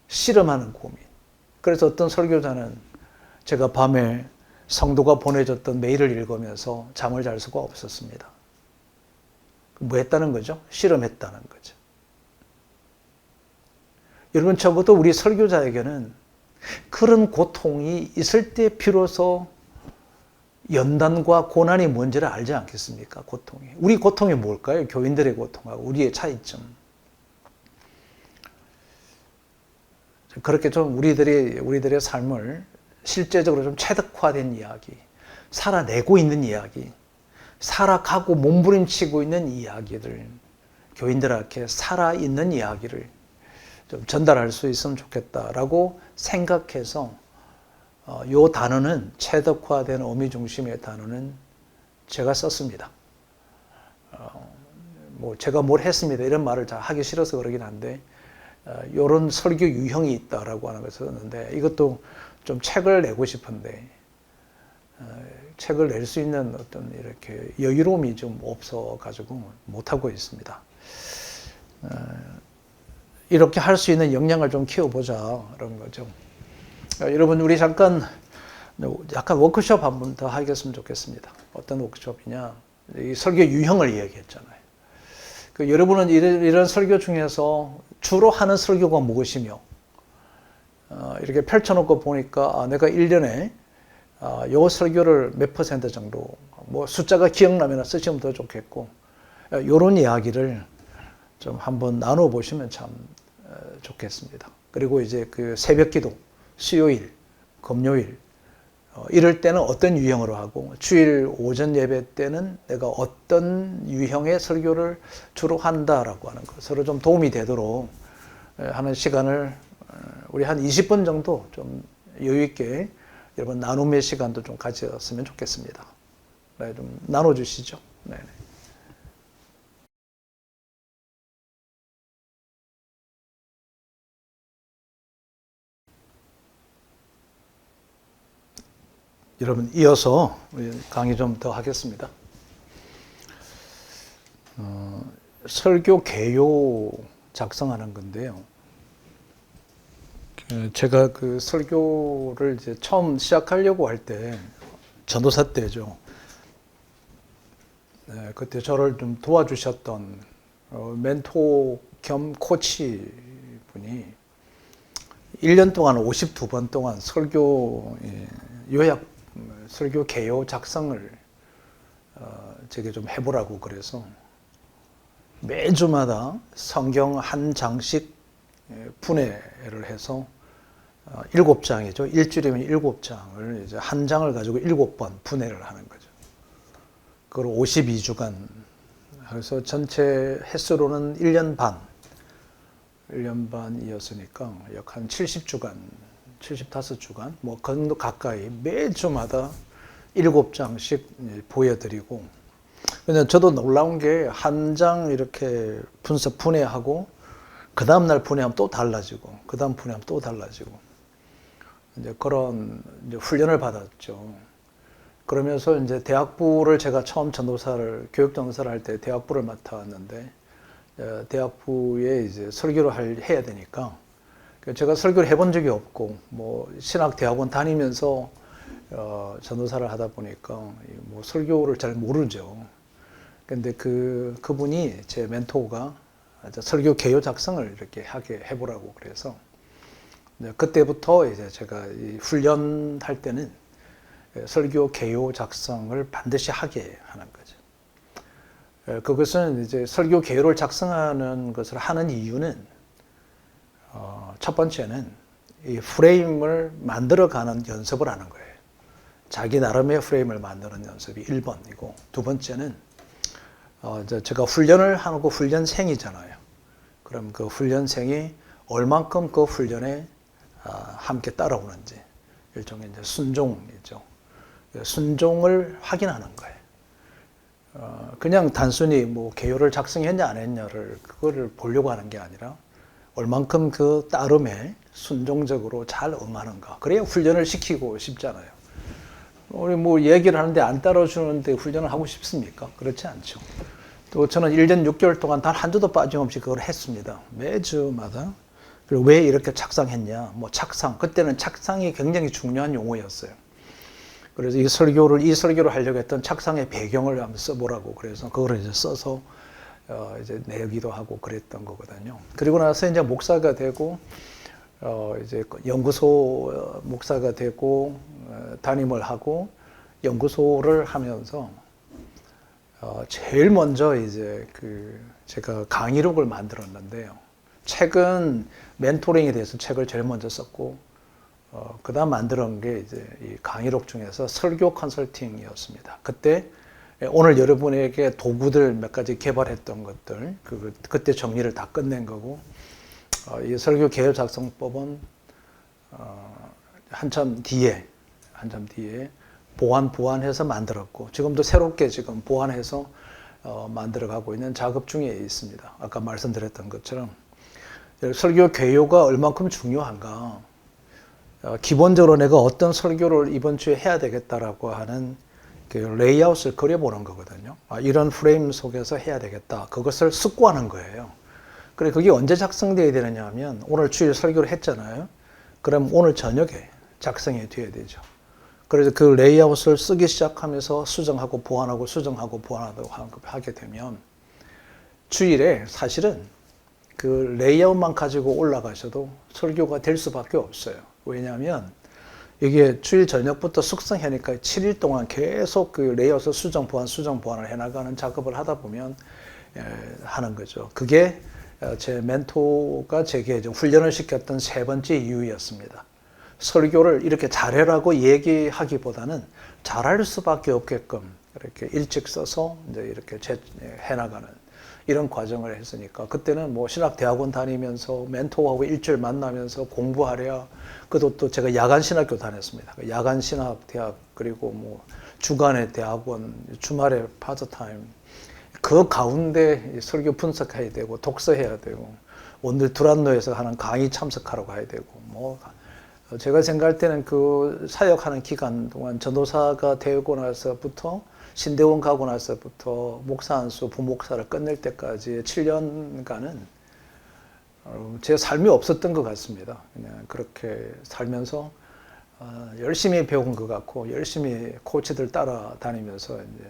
Speaker 1: 실험하는 고민. 그래서 어떤 설교자는 제가 밤에 성도가 보내줬던 메일을 읽으면서 잠을 잘 수가 없었습니다. 뭐 했다는 거죠? 실험했다는 거죠. 여러분, 적어도 우리 설교자에게는 그런 고통이 있을 때 비로소 연단과 고난이 뭔지를 알지 않겠습니까? 고통이. 우리 고통이 뭘까요? 교인들의 고통하고 우리의 차이점. 그렇게 좀 우리들의 삶을 실제적으로 좀 체득화된 이야기, 살아내고 있는 이야기, 살아가고 몸부림치고 있는 이야기들, 교인들에게 살아있는 이야기를 좀 전달할 수 있으면 좋겠다라고 생각해서 이 단어는, 체득화된 의미 중심의 단어는 제가 썼습니다. 뭐 제가 뭘 했습니다 이런 말을 잘 하기 싫어서 그러긴 한데, 이런 설교 유형이 있다라고 하는 것을 썼는데, 이것도 좀 책을 내고 싶은데 책을 낼 수 있는 어떤 이렇게 여유로움이 좀 없어가지고 못하고 있습니다. 이렇게 할 수 있는 역량을 좀 키워보자 그런 거죠. 여러분, 우리 약간 워크숍 한 번 더 하겠으면 좋겠습니다. 어떤 워크숍이냐, 이 설교 유형을 이야기했잖아요. 여러분은 이런 설교 중에서 주로 하는 설교가 무엇이며, 이렇게 펼쳐놓고 보니까 내가 1년에 요 설교를 몇 % 정도, 뭐 숫자가 기억나면 쓰시면 더 좋겠고, 이런 이야기를 좀 한번 나눠보시면 참 좋겠습니다. 그리고 이제 그 새벽 기도, 수요일, 금요일, 이럴 때는 어떤 유형으로 하고, 주일 오전 예배 때는 내가 어떤 유형의 설교를 주로 한다라고 하는 것, 서로 좀 도움이 되도록 하는 시간을 우리 한 20분 정도 좀 여유 있게 여러분 나눔의 시간도 좀 가졌으면 좋겠습니다. 네, 좀 나눠주시죠. 네. 여러분, 이어서 강의 좀 더 하겠습니다. 설교 개요 작성하는 건데요. 제가 그 설교를 이제 처음 시작하려고 할 때, 전도사 때죠. 그때 저를 좀 도와주셨던 멘토 겸 코치 분이 1년 동안 52번 동안 설교 요약, 설교 개요 작성을 제게 좀 해보라고 그래서 매주마다 성경 한 장씩 분해를 해서 7장이죠. 일주일이면 7장을 이제 한 장을 가지고 7번 분해를 하는 거죠. 그걸 52주간. 그래서 전체 횟수로는 1년 반이었으니까 약 한 70주간, 75주간, 뭐 그 정도 가까이 매주마다 7장씩 보여드리고, 근데 저도 놀라운 게 한 장 이렇게 분해하고 그 다음날 분해하면 또 달라지고, 그 다음 분해하면 또 달라지고, 이제 그런 이제 훈련을 받았죠. 그러면서 이제 대학부를 제가 처음 교육 전도사를 할 때 대학부를 맡아왔는데, 대학부에 이제 설교를 해야 되니까, 제가 설교를 해본 적이 없고, 뭐 신학대학원 다니면서 전도사를 하다 보니까 뭐 설교를 잘 모르죠. 근데 그분이 제 멘토가 설교 개요 작성을 이렇게 하게 해보라고 그래서 그때부터 이제 제가 이 훈련할 때는 설교 개요 작성을 반드시 하게 하는 거죠. 그것은 이제 설교 개요를 작성하는 것을 하는 이유는 첫 번째는 이 프레임을 만들어가는 연습을 하는 거예요. 자기 나름의 프레임을 만드는 연습이 1번이고 두 번째는 제가 훈련을 하고 훈련생이잖아요. 그럼 그 훈련생이 얼만큼 그 훈련에 함께 따라오는지 일종의 이제 순종이죠. 순종을 확인하는 거예요. 그냥 단순히 뭐 개요를 작성했냐 안 했냐를 그거를 보려고 하는 게 아니라 얼만큼 그 따름에 순종적으로 잘 응하는가. 그래야 훈련을 시키고 싶잖아요. 우리 뭐 얘기를 하는데 안 따라주는데 훈련을 하고 싶습니까? 그렇지 않죠. 또 저는 1년 6개월 동안 단 한 주도 빠짐없이 그걸 했습니다. 매주마다. 그리고 왜 이렇게 착상했냐? 뭐 착상. 그때는 착상이 굉장히 중요한 용어였어요. 그래서 이 설교를 하려고 했던 착상의 배경을 한번 써보라고 그래서 그걸 이제 써서 이제 내기도 하고 그랬던 거거든요. 그리고 나서 이제 목사가 되고 이제 연구소 목사가 되고 담임을 하고 연구소를 하면서 제일 먼저 이제 제가 강의록을 만들었는데요. 책은 멘토링에 대해서 책을 제일 먼저 썼고 그다음 만들었던 게 이제 이 강의록 중에서 설교 컨설팅이었습니다. 그때 오늘 여러분에게 도구들 몇 가지 개발했던 것들 그때 정리를 다 끝낸 거고 이 설교 개요 작성법은 한참 뒤에 보완해서 만들었고 지금도 새롭게 지금 보완해서 만들어가고 있는 작업 중에 있습니다. 아까 말씀드렸던 것처럼 설교 개요가 얼만큼 중요한가. 기본적으로 내가 어떤 설교를 이번 주에 해야 되겠다라고 하는 그 레이아웃을 그려보는 거거든요. 이런 프레임 속에서 해야 되겠다. 그것을 숙고하는 거예요. 그래 그게 언제 작성되어야 되느냐 하면 오늘 주일 설교를 했잖아요. 그럼 오늘 저녁에 작성이 돼야 되죠. 그래서 그 레이아웃을 쓰기 시작하면서 수정하고 보완하고 수정하고 보완하고 하게 되면 주일에 사실은 그 레이아웃만 가지고 올라가셔도 설교가 될 수밖에 없어요. 왜냐하면 이게 주일 저녁부터 숙성하니까 7일 동안 계속 그 레이아웃을 수정 보완을 해나가는 작업을 하다 보면 하는 거죠. 그게 제 멘토가 제게 훈련을 시켰던 세 번째 이유였습니다. 설교를 이렇게 잘해라고 얘기하기보다는 잘할 수밖에 없게끔 이렇게 일찍 써서 이제 이렇게 해나가는 이런 과정을 했으니까 그때는 뭐 신학대학원 다니면서 멘토하고 일주일 만나면서 공부하랴. 그것도 또 제가 야간 신학교 다녔습니다. 야간 신학대학 그리고 뭐 주간에 대학원 주말에 파트타임 그 가운데 설교 분석해야 되고 독서해야 되고 오늘 두란노에서 하는 강의 참석하러 가야 되고 뭐 제가 생각할 때는 그 사역하는 기간 동안 전도사가 되고 나서부터 신대원 가고 나서부터 목사 안수 부목사를 끝낼 때까지 7년간은 제 삶이 없었던 것 같습니다. 그냥 그렇게 살면서 열심히 배운 것 같고 열심히 코치들 따라다니면서 이제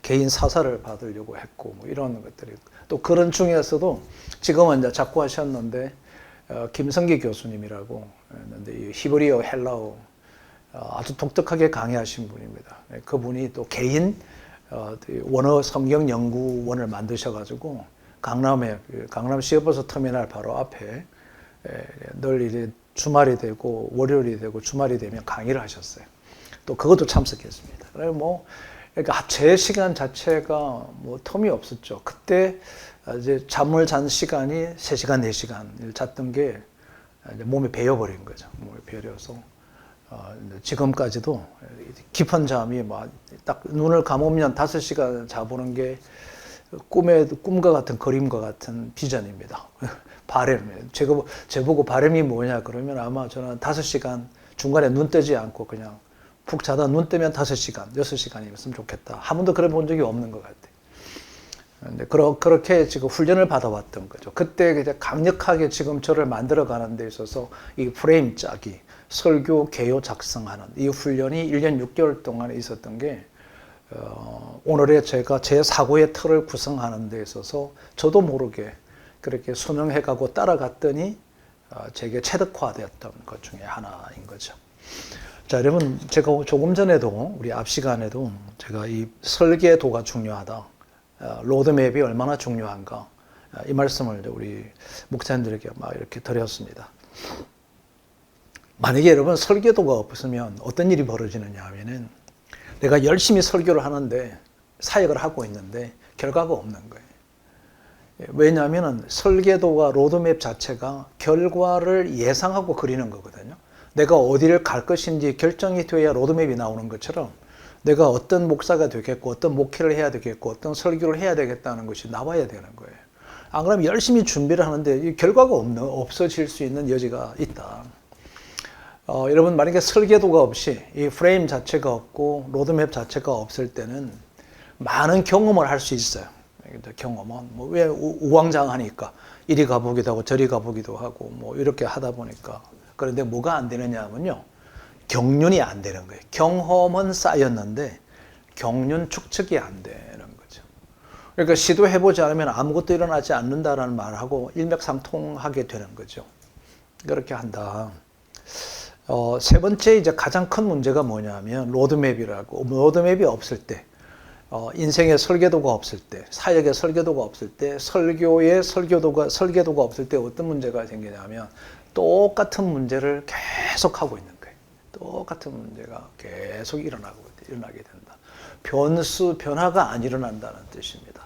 Speaker 1: 개인 사사를 받으려고 했고 뭐 이런 것들이 또 그런 중에서도 지금은 이제 자꾸 하셨는데 김성기 교수님이라고 했는데 이 히브리어 헬라어 아주 독특하게 강의하신 분입니다. 그분이 또 개인 원어 성경 연구원을 만드셔가지고 강남 시외버스 터미널 바로 앞에 늘 이제 주말이 되고 월요일이 되고 주말이 되면 강의를 하셨어요. 또 그것도 참석했습니다. 그러니까 제 시간 자체가 뭐 텀이 없었죠. 그때 이제 잠을 잔 시간이 3시간, 4시간 잤던 게 이제 몸에 배어버린 거죠. 몸에 배려서 지금까지도 깊은 잠이 딱 눈을 감으면 5시간 자보는 게 꿈과 같은 그림과 같은 비전입니다. 바램. 제보고 바램이 뭐냐 그러면 아마 저는 5시간 중간에 눈 뜨지 않고 그냥 푹 자다 눈 뜨면 5시간, 6시간이었으면 좋겠다. 한 번도 그래 본 적이 없는 것 같아요. 근데 그렇게 지금 훈련을 받아왔던 거죠. 그때 이제 강력하게 지금 저를 만들어가는 데 있어서 이 프레임 짜기, 설교 개요 작성하는 이 훈련이 1년 6개월 동안 있었던 게 오늘의 제가 제 사고의 틀을 구성하는 데 있어서 저도 모르게 그렇게 순응해가고 따라갔더니 제게 체득화되었던 것 중에 하나인 거죠. 자, 여러분, 제가 조금 전에도 우리 앞 시간에도 제가 이 설계도가 중요하다, 로드맵이 얼마나 중요한가, 이 말씀을 우리 목사님들에게 막 이렇게 드렸습니다. 만약에 여러분 설계도가 없으면 어떤 일이 벌어지느냐 하면은 내가 열심히 설교를 하는데 사역을 하고 있는데 결과가 없는 거예요. 왜냐하면 설계도와 로드맵 자체가 결과를 예상하고 그리는 거거든요. 내가 어디를 갈 것인지 결정이 되어야 로드맵이 나오는 것처럼 내가 어떤 목사가 되겠고 어떤 목회를 해야 되겠고 어떤 설교를 해야 되겠다는 것이 나와야 되는 거예요. 안 그러면 열심히 준비를 하는데 결과가 없어질 수 있는 여지가 있다. 여러분, 만약에 설계도가 없이 이 프레임 자체가 없고 로드맵 자체가 없을 때는 많은 경험을 할 수 있어요. 경험은 뭐 왜 우왕좌왕하니까 이리 가보기도 하고 저리 가보기도 하고 뭐 이렇게 하다 보니까. 그런데 뭐가 안 되느냐 하면요, 경륜이 안 되는 거예요. 경험은 쌓였는데 경륜 축적이 안 되는 거죠. 그러니까 시도해보지 않으면 아무것도 일어나지 않는다라는 말하고 일맥상통하게 되는 거죠. 그렇게 한다. 세 번째 이제 가장 큰 문제가 뭐냐면 로드맵이라고. 로드맵이 없을 때, 인생의 설계도가 없을 때, 사역의 설계도가 없을 때, 설교의 설계도가 없을 때 어떤 문제가 생기냐면 똑같은 문제를 계속 하고 있는 거예요. 똑같은 문제가 계속 일어나게 된다. 변화가 안 일어난다는 뜻입니다.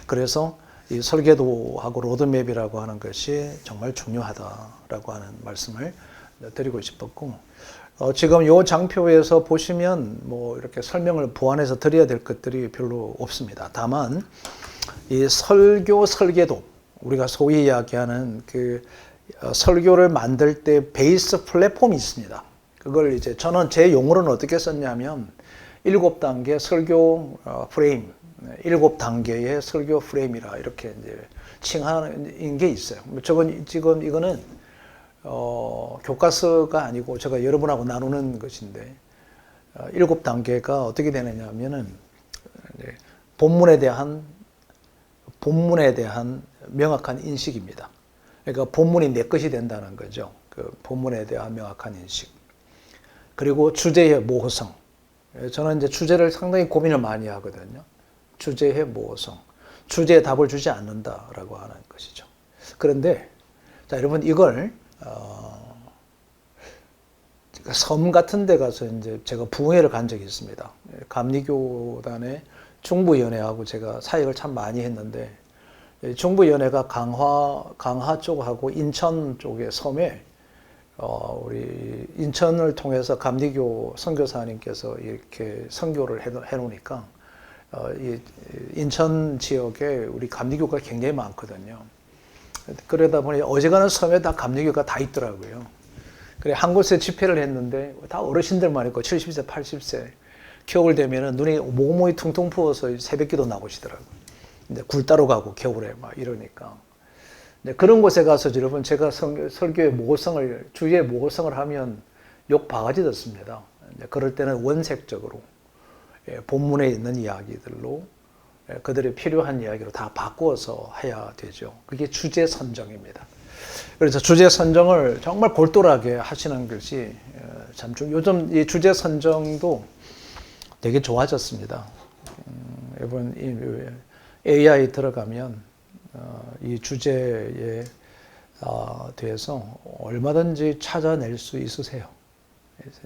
Speaker 1: 그래서 이 설계도하고 로드맵이라고 하는 것이 정말 중요하다라고 하는 말씀을 드리고 싶었고, 지금 이 장표에서 보시면 뭐 이렇게 설명을 보완해서 드려야 될 것들이 별로 없습니다. 다만 이 설교 설계도, 우리가 소위 이야기하는 그 설교를 만들 때 베이스 플랫폼이 있습니다. 그걸 이제 저는 제 용어로는 어떻게 썼냐면 7단계 설교 프레임, 7단계의 설교 프레임이라 이렇게 이제 칭하는 게 있어요. 지금 이거는 교과서가 아니고 제가 여러분하고 나누는 것인데, 7단계가 어떻게 되느냐 하면은 본문에 대한 명확한 인식입니다. 그러니까 본문이 내 것이 된다는 거죠. 그 본문에 대한 명확한 인식. 그리고 주제의 모호성. 저는 이제 주제를 상당히 고민을 많이 하거든요. 주제의 모호성. 주제에 답을 주지 않는다라고 하는 것이죠. 그런데 자, 여러분, 이걸 섬 같은 데 가서 이제 제가 부흥회를 간 적이 있습니다. 감리교단의 중부연회하고 제가 사역을 참 많이 했는데, 중부연회가 강화 쪽하고 인천 쪽의 섬에 우리 인천을 통해서 감리교 선교사님께서 이렇게 선교를 해놓으니까 이 인천 지역에 우리 감리교가 굉장히 많거든요. 그러다 보니 어지간한 섬에 다 감리교가 다 있더라고요. 그래, 한 곳에 집회를 했는데 다 어르신들만 있고 70세, 80세. 겨울 되면은 눈이 모모이 퉁퉁 부어서 새벽기도 나오시더라고요. 근데 굴 따러 가고 겨울에 막 이러니까. 그런 곳에 가서 여러분, 제가 설교의 모호성을, 주의 모호성을 하면 욕 바가지 듣습니다. 그럴 때는 원색적으로 본문에 있는 이야기들로 그들이 필요한 이야기로 다 바꾸어서 해야 되죠. 그게 주제 선정입니다. 그래서 주제 선정을 정말 골똘하게 하시는 것이 참 요즘 이 주제 선정도 되게 좋아졌습니다. 이번 AI 들어가면 이 주제에 대해서 얼마든지 찾아낼 수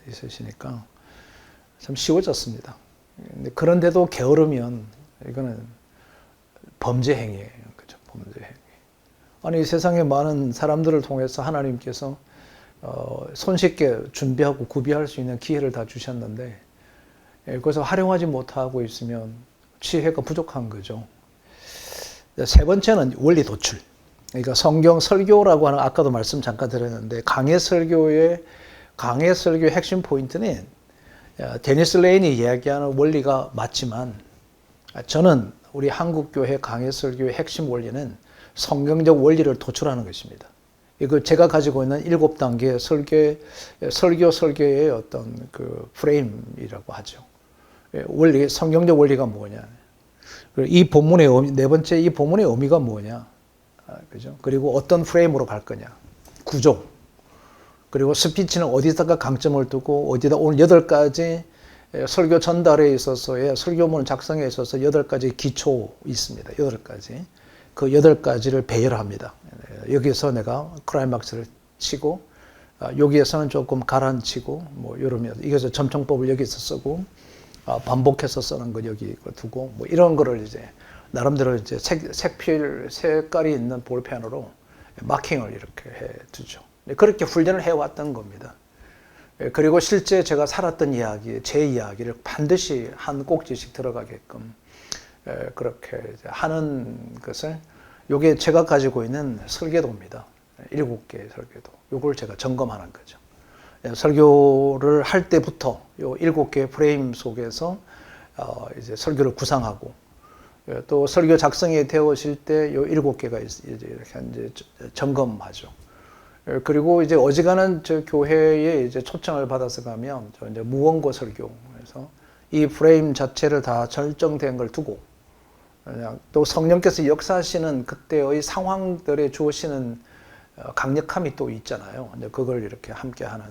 Speaker 1: 있으시니까 참 쉬워졌습니다. 그런데도 게으르면 이거는 범죄 행위예요. 그죠? 범죄 행위. 아니, 세상에 많은 사람들을 통해서 하나님께서 손쉽게 준비하고 구비할 수 있는 기회를 다 주셨는데, 그래서 활용하지 못하고 있으면 지혜가 부족한 거죠. 세 번째는 원리 도출. 그러니까 성경 설교라고 하는, 아까도 말씀 잠깐 드렸는데, 강해 설교의 핵심 포인트는 데니스 레인이 이야기하는 원리가 맞지만, 저는 우리 한국교회 강해 설교의 핵심 원리는 성경적 원리를 도출하는 것입니다. 이거 제가 가지고 있는 7단계 설교의 어떤 그 프레임이라고 하죠. 원리, 성경적 원리가 뭐냐. 이 본문의 의미, 네 번째, 이 본문의 의미가 뭐냐. 그죠? 그리고 어떤 프레임으로 갈 거냐, 구조, 그리고 스피치는 어디다가 강점을 두고 어디다 오늘 8가지 설교 전달에 있어서의 설교문 작성에 있어서 8가지 기초 있습니다. 8가지. 그 8가지를 배열합니다. 여기서 내가 클라이막스를 치고 여기에서는 조금 가라앉히고 뭐 이러면 이게서 점청법을 여기서 쓰고 반복해서 쓰는 거 여기 두고 뭐 이런 거를 이제 나름대로 이제 색필 색깔이 있는 볼펜으로 마킹을 이렇게 해 두죠. 그렇게 훈련을 해왔던 겁니다. 그리고 실제 제가 살았던 이야기, 제 이야기를 반드시 한 꼭지씩 들어가게끔 그렇게 하는 것을, 요게 제가 가지고 있는 설계도입니다. 7개의 설계도. 요걸 제가 점검하는 거죠. 설교를 할 때부터 요 7개의 프레임 속에서 이제 설교를 구상하고, 또 설교 작성이 되어질 때 요 7개가 이제 이렇게 이제 점검하죠. 그리고 이제 어지간한 저 교회에 이제 초청을 받아서 가면 저 이제 무원고 설교에서 이 프레임 자체를 다 결정된 걸 두고, 그냥 또 성령께서 역사하시는 그때의 상황들에 주시는 강력함이 또 있잖아요. 이제 그걸 이렇게 함께 하는,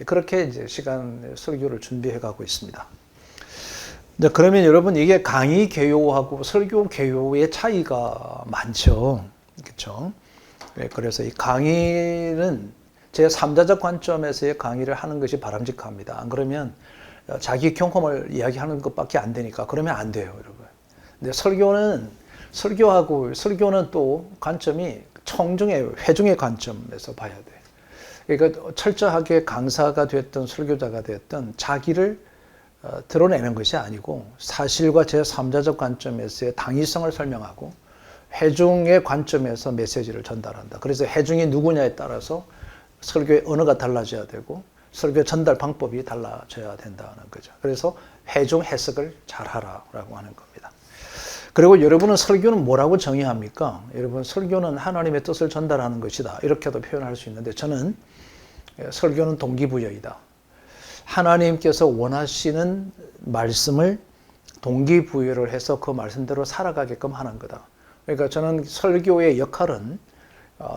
Speaker 1: 그렇게 이제 시간 설교를 준비해 가고 있습니다. 이제 그러면 여러분, 이게 강의 개요하고 설교 개요의 차이가 많죠. 그렇죠? 그래서 이 강의는 제 3자적 관점에서의 강의를 하는 것이 바람직합니다. 안 그러면 자기 경험을 이야기하는 것밖에 안 되니까 그러면 안 돼요, 여러분. 근데 설교는 또 관점이 청중의, 회중의 관점에서 봐야 돼. 그러니까 철저하게 강사가 됐든 설교자가 됐든 자기를 드러내는 것이 아니고 사실과 제 3자적 관점에서의 당위성을 설명하고 회중의 관점에서 메시지를 전달한다. 그래서 회중이 누구냐에 따라서 설교의 언어가 달라져야 되고 설교 전달 방법이 달라져야 된다는 거죠. 그래서 회중 해석을 잘하라라고 하는 겁니다. 그리고 여러분은 설교는 뭐라고 정의합니까? 여러분, 설교는 하나님의 뜻을 전달하는 것이다, 이렇게도 표현할 수 있는데, 저는 설교는 동기부여이다. 하나님께서 원하시는 말씀을 동기부여를 해서 그 말씀대로 살아가게끔 하는 거다. 그러니까 저는 설교의 역할은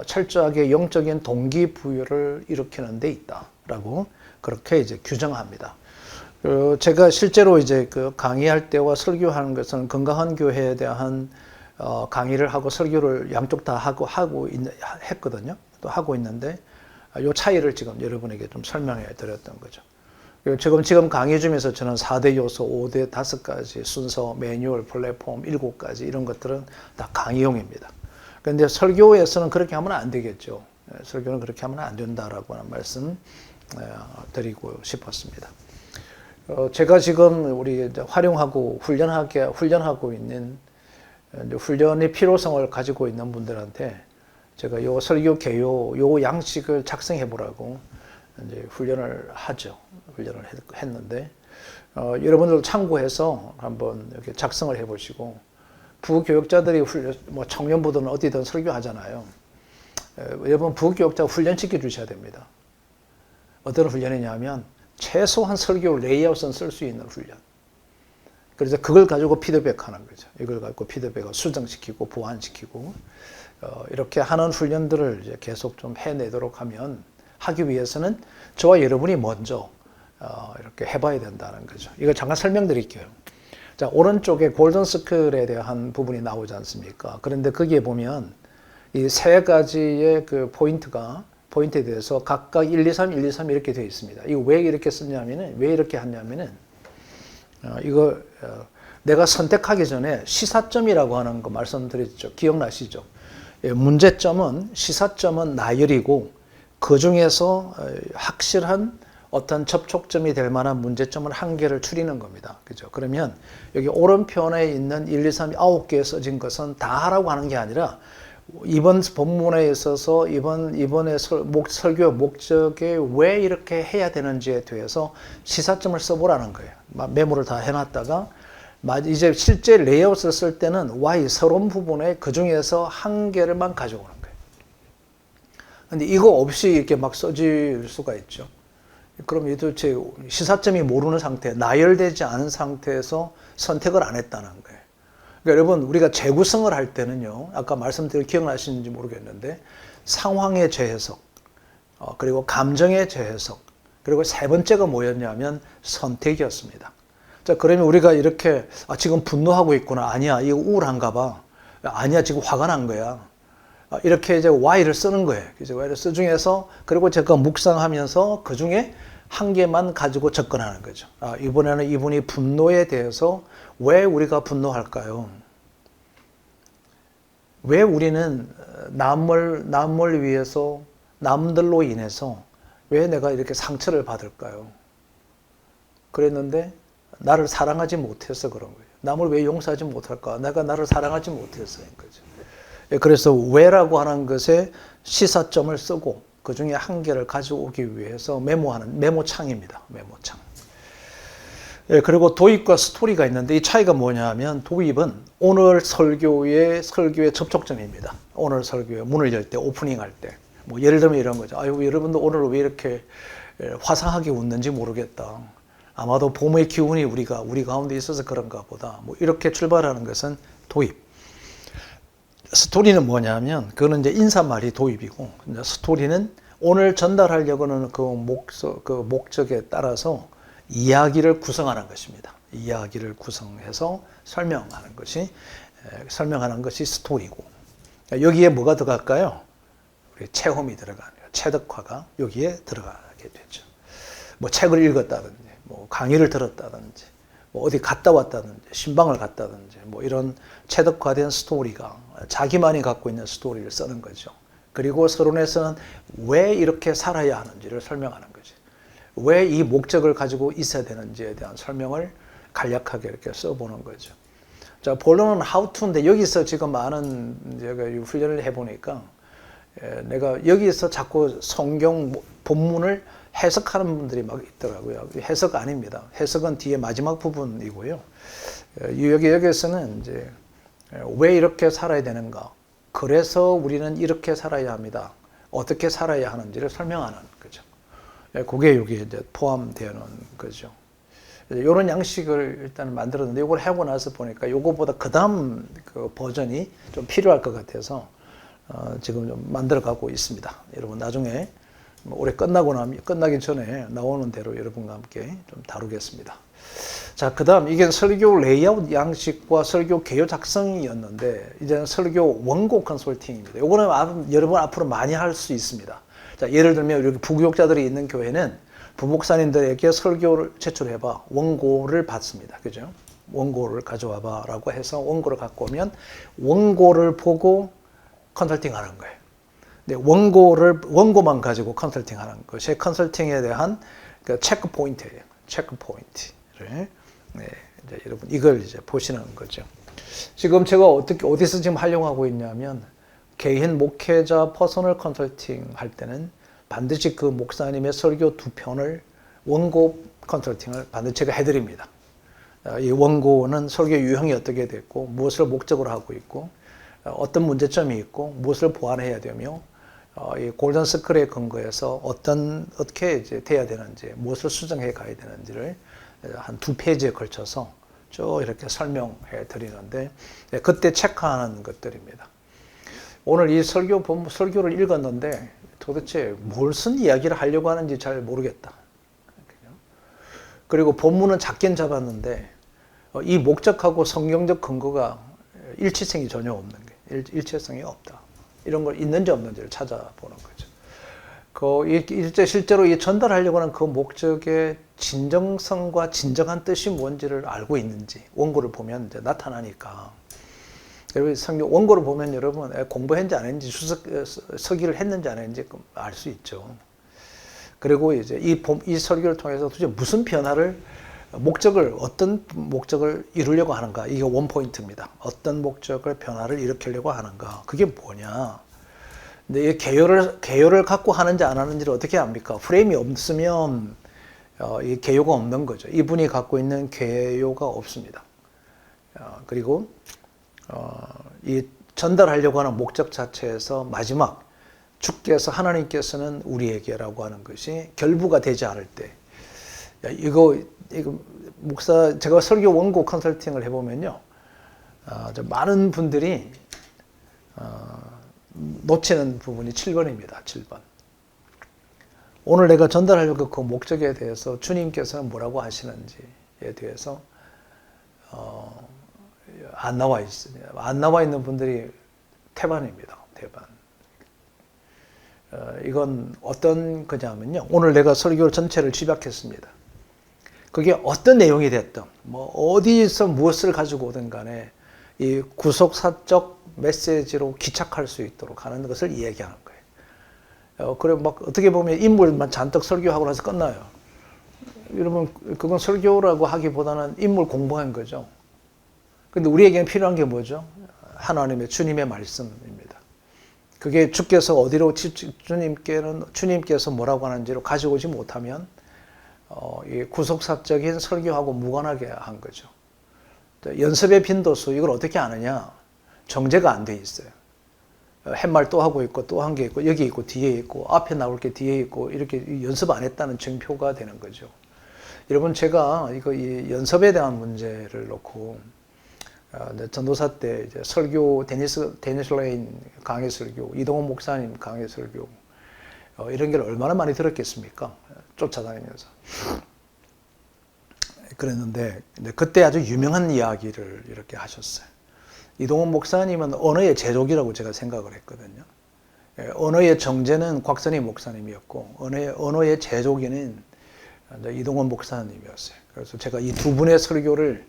Speaker 1: 철저하게 영적인 동기부여를 일으키는 데 있다라고 그렇게 이제 규정합니다. 제가 실제로 이제 그 강의할 때와 설교하는 것은 건강한 교회에 대한 강의를 하고 설교를 양쪽 다 했거든요. 또 하고 있는데 이 차이를 지금 여러분에게 좀 설명해 드렸던 거죠. 지금 강의 중에서 저는 4대 요소, 5대 5가지 순서, 매뉴얼, 플랫폼 7가지 이런 것들은 다 강의용입니다. 그런데 설교에서는 그렇게 하면 안 되겠죠. 설교는 그렇게 하면 안 된다라고 하는 말씀 드리고 싶었습니다. 제가 지금 우리 활용하고 훈련하고 있는 훈련의 필요성을 가지고 있는 분들한테 제가 요 설교 개요, 요 양식을 작성해 보라고 이제 훈련을 했는데, 여러분들 참고해서 한번 이렇게 작성을 해 보시고, 부교육자들이 뭐 청년부들은 어디든 설교하잖아요. 여러분, 부교육자 훈련시켜 주셔야 됩니다. 어떤 훈련이냐면 최소한 설교 레이아웃은 쓸 수 있는 훈련. 그래서 그걸 가지고 피드백하는 거죠. 이걸 가지고 피드백을 수정시키고 보완시키고 이렇게 하는 훈련들을 이제 계속 좀 해내도록 하기 위해서는 저와 여러분이 먼저 이렇게 해봐야 된다는 거죠. 이거 잠깐 설명드릴게요. 자, 오른쪽에 골든 스클에 대한 부분이 나오지 않습니까? 그런데 거기에 보면 이 3가지의 그 포인트에 대해서 각각 1, 2, 3, 1, 2, 3 이렇게 되어 있습니다. 이거 왜 이렇게 했냐면은, 이거 내가 선택하기 전에 시사점이라고 하는 거 말씀드렸죠. 기억나시죠? 문제점은, 시사점은 나열이고, 그 중에서 확실한 어떤 접촉점이 될 만한 문제점은 1개를 추리는 겁니다. 그죠? 그러면 여기 오른편에 있는 1, 2, 3, 9개 써진 것은 다 하라고 하는 게 아니라 이번 본문에 있어서 이번에 설교 목적에 왜 이렇게 해야 되는지에 대해서 시사점을 써보라는 거예요. 메모를 다 해놨다가 이제 실제 레이아웃을 쓸 때는 Y 서론 부분에 그 중에서 1개를만 가져오는 거예요. 근데 이거 없이 이렇게 막 써질 수가 있죠. 그럼 이 도대체 시사점이 모르는 상태, 나열되지 않은 상태에서 선택을 안 했다는 거예요. 그러니까 여러분 우리가 재구성을 할 때는요. 아까 말씀드린 기억나시는지 모르겠는데 상황의 재해석, 그리고 감정의 재해석, 그리고 세 번째가 뭐였냐면 선택이었습니다. 자, 그러면 우리가 이렇게 지금 분노하고 있구나. 아니야, 이거 우울한가 봐. 아니야, 지금 화가 난 거야. 이렇게 이제 Y를 쓰는 거예요. 이제 Y를 쓰 중에서 그리고 제가 묵상하면서 그 중에 한 개만 가지고 접근하는 거죠. 이번에는 이분이 분노에 대해서 왜 우리가 분노할까요? 왜 우리는 남을 위해서 남들로 인해서 왜 내가 이렇게 상처를 받을까요? 그랬는데 나를 사랑하지 못해서 그런 거예요. 남을 왜 용서하지 못할까? 내가 나를 사랑하지 못해서인 거죠. 그래서 왜라고 하는 것에 시사점을 쓰고 그 중에 한 개를 가져오기 위해서 메모하는 메모창입니다. 메모창. 그리고 도입과 스토리가 있는데 이 차이가 뭐냐 하면 도입은 오늘 설교의 접촉점입니다. 오늘 설교의 문을 열 때, 오프닝 할 때. 뭐 예를 들면 이런 거죠. 아유, 여러분도 오늘 왜 이렇게 화사하게 웃는지 모르겠다. 아마도 봄의 기운이 우리 가운데 있어서 그런가 보다. 뭐 이렇게 출발하는 것은 도입. 스토리는 뭐냐면 그거는 이제 인사말이 도입이고 스토리는 오늘 전달하려고 하는 그 목적에 따라서 이야기를 구성하는 것입니다. 이야기를 구성해서 설명하는 것이 스토리고 여기에 뭐가 들어갈까요? 우리 체험이 들어가는 체득화가 여기에 들어가게 되죠. 뭐 책을 읽었다든지, 뭐 강의를 들었다든지, 뭐 어디 갔다 왔다든지, 신방을 갔다든지, 뭐 이런 체득화된 스토리가 자기만이 갖고 있는 스토리를 쓰는 거죠. 그리고 서론에서는 왜 이렇게 살아야 하는지를 설명하는 거죠. 왜 이 목적을 가지고 있어야 되는지에 대한 설명을 간략하게 이렇게 써보는 거죠. 자, 본론은 how to인데 여기서 지금 많은 제가 훈련을 해보니까 내가 여기서 자꾸 성경 본문을 해석하는 분들이 막 있더라고요. 해석 아닙니다. 해석은 뒤에 마지막 부분이고요. 여기에서는 이제 왜 이렇게 살아야 되는가? 그래서 우리는 이렇게 살아야 합니다. 어떻게 살아야 하는지를 설명하는 거죠. 그게 여기에 이제 포함되는 거죠. 이런 양식을 일단 만들었는데 이걸 하고 나서 보니까 이거보다 그 다음 그 버전이 좀 필요할 것 같아서 지금 좀 만들어 가고 있습니다. 여러분 나중에 올해 끝나기 전에 나오는 대로 여러분과 함께 좀 다루겠습니다. 자, 그 다음 이게 설교 레이아웃 양식과 설교 개요 작성이었는데 이제는 설교 원고 컨설팅입니다. 이거는 여러분 앞으로 많이 할 수 있습니다. 자, 예를 들면 이렇게 부교육자들이 있는 교회는 부목사님들에게 설교를 제출해봐 원고를 받습니다. 그죠? 원고를 가져와봐 라고 해서 원고를 갖고 오면 원고를 보고 컨설팅 하는 거예요. 근데 원고만 가지고 컨설팅 하는 것이 컨설팅에 대한 그 체크 포인트예요. 체크 포인트를. 네, 이제 여러분 이걸 이제 보시는 거죠. 지금 제가 어디서 지금 하려고 하고 있냐면 개인 목회자 퍼서널 컨설팅 할 때는 반드시 그 목사님의 설교 2편을 원고 컨설팅을 반드시 제가 해드립니다. 이 원고는 설교 유형이 어떻게 됐고 무엇을 목적으로 하고 있고 어떤 문제점이 있고 무엇을 보완해야 되며 이 골든 서클에 근거해서 어떻게 이제 돼야 되는지 무엇을 수정해 가야 되는지를 한 2페이지에 걸쳐서 쭉 이렇게 설명해 드리는데 그때 체크하는 것들입니다. 오늘 이 설교를 읽었는데 도대체 무슨 이야기를 하려고 하는지 잘 모르겠다. 그리고 본문은 작긴 잡았는데 이 목적하고 성경적 근거가 일치성이 전혀 없는 게 일체성이 없다. 이런 걸 있는지 없는지를 찾아보는 거죠. 실제로 이 전달하려고 하는 그 목적의 진정성과 진정한 뜻이 뭔지를 알고 있는지 원고를 보면 이제 나타나니까. 여러분 성경 원고를 보면 여러분 공부했는지 안 했는지 서기를 했는지 안 했는지 알 수 있죠. 그리고 이제 이 설교를 통해서 도대체 무슨 변화를 어떤 목적을 이루려고 하는가 이게 원포인트입니다. 어떤 목적을 변화를 일으키려고 하는가 그게 뭐냐. 근데 이 개요를 갖고 하는지 안 하는지를 어떻게 압니까? 프레임이 없으면 이 개요가 없는 거죠. 이분이 갖고 있는 개요가 없습니다. 그리고 이 전달하려고 하는 목적 자체에서 마지막 주께서 하나님께서는 우리에게라고 하는 것이 결부가 되지 않을 때 이거 목사 제가 설교 원고 컨설팅을 해보면요 많은 분들이 놓치는 부분이 7번입니다. 7번. 오늘 내가 전달하려고 그 목적에 대해서 주님께서는 뭐라고 하시는지에 대해서 안 나와 있습니다. 안 나와 있는 분들이 태반입니다. 태반. 이건 어떤 거냐면요. 오늘 내가 설교 전체를 집약했습니다. 그게 어떤 내용이 됐든, 뭐 어디서 무엇을 가지고 오든 간에 이 구속사적 메시지로 기착할 수 있도록 하는 것을 이야기하는 거예요. 그래 막 어떻게 보면 인물만 잔뜩 설교하고 나서 끝나요. 여러분 그건 설교라고 하기보다는 인물 공부한 거죠. 근데 우리에게는 필요한 게 뭐죠? 하나님의 주님의 말씀입니다. 그게 주께서 어디로 주님께서 뭐라고 하는지로 가지고 오지 못하면 이 구속사적인 설교하고 무관하게 한 거죠. 연습의 빈도수 이걸 어떻게 아느냐? 정제가 안 돼 있어요. 햇말 또 하고 있고 또 한 게 있고 여기 있고 뒤에 있고 앞에 나올 게 뒤에 있고 이렇게 연습 안 했다는 증표가 되는 거죠. 여러분 제가 이 연습에 대한 문제를 놓고 전도사 때 이제 설교 데니스 레인 강해 설교, 이동원 목사님 강해 설교 이런 걸 얼마나 많이 들었겠습니까? 쫓아다니면서. 그랬는데 그때 아주 유명한 이야기를 이렇게 하셨어요. 이동원 목사님은 언어의 제조기라고 제가 생각을 했거든요. 언어의 정제는 곽선희 목사님이었고 언어의 제조기는 이동원 목사님이었어요. 그래서 제가 이 두 분의 설교를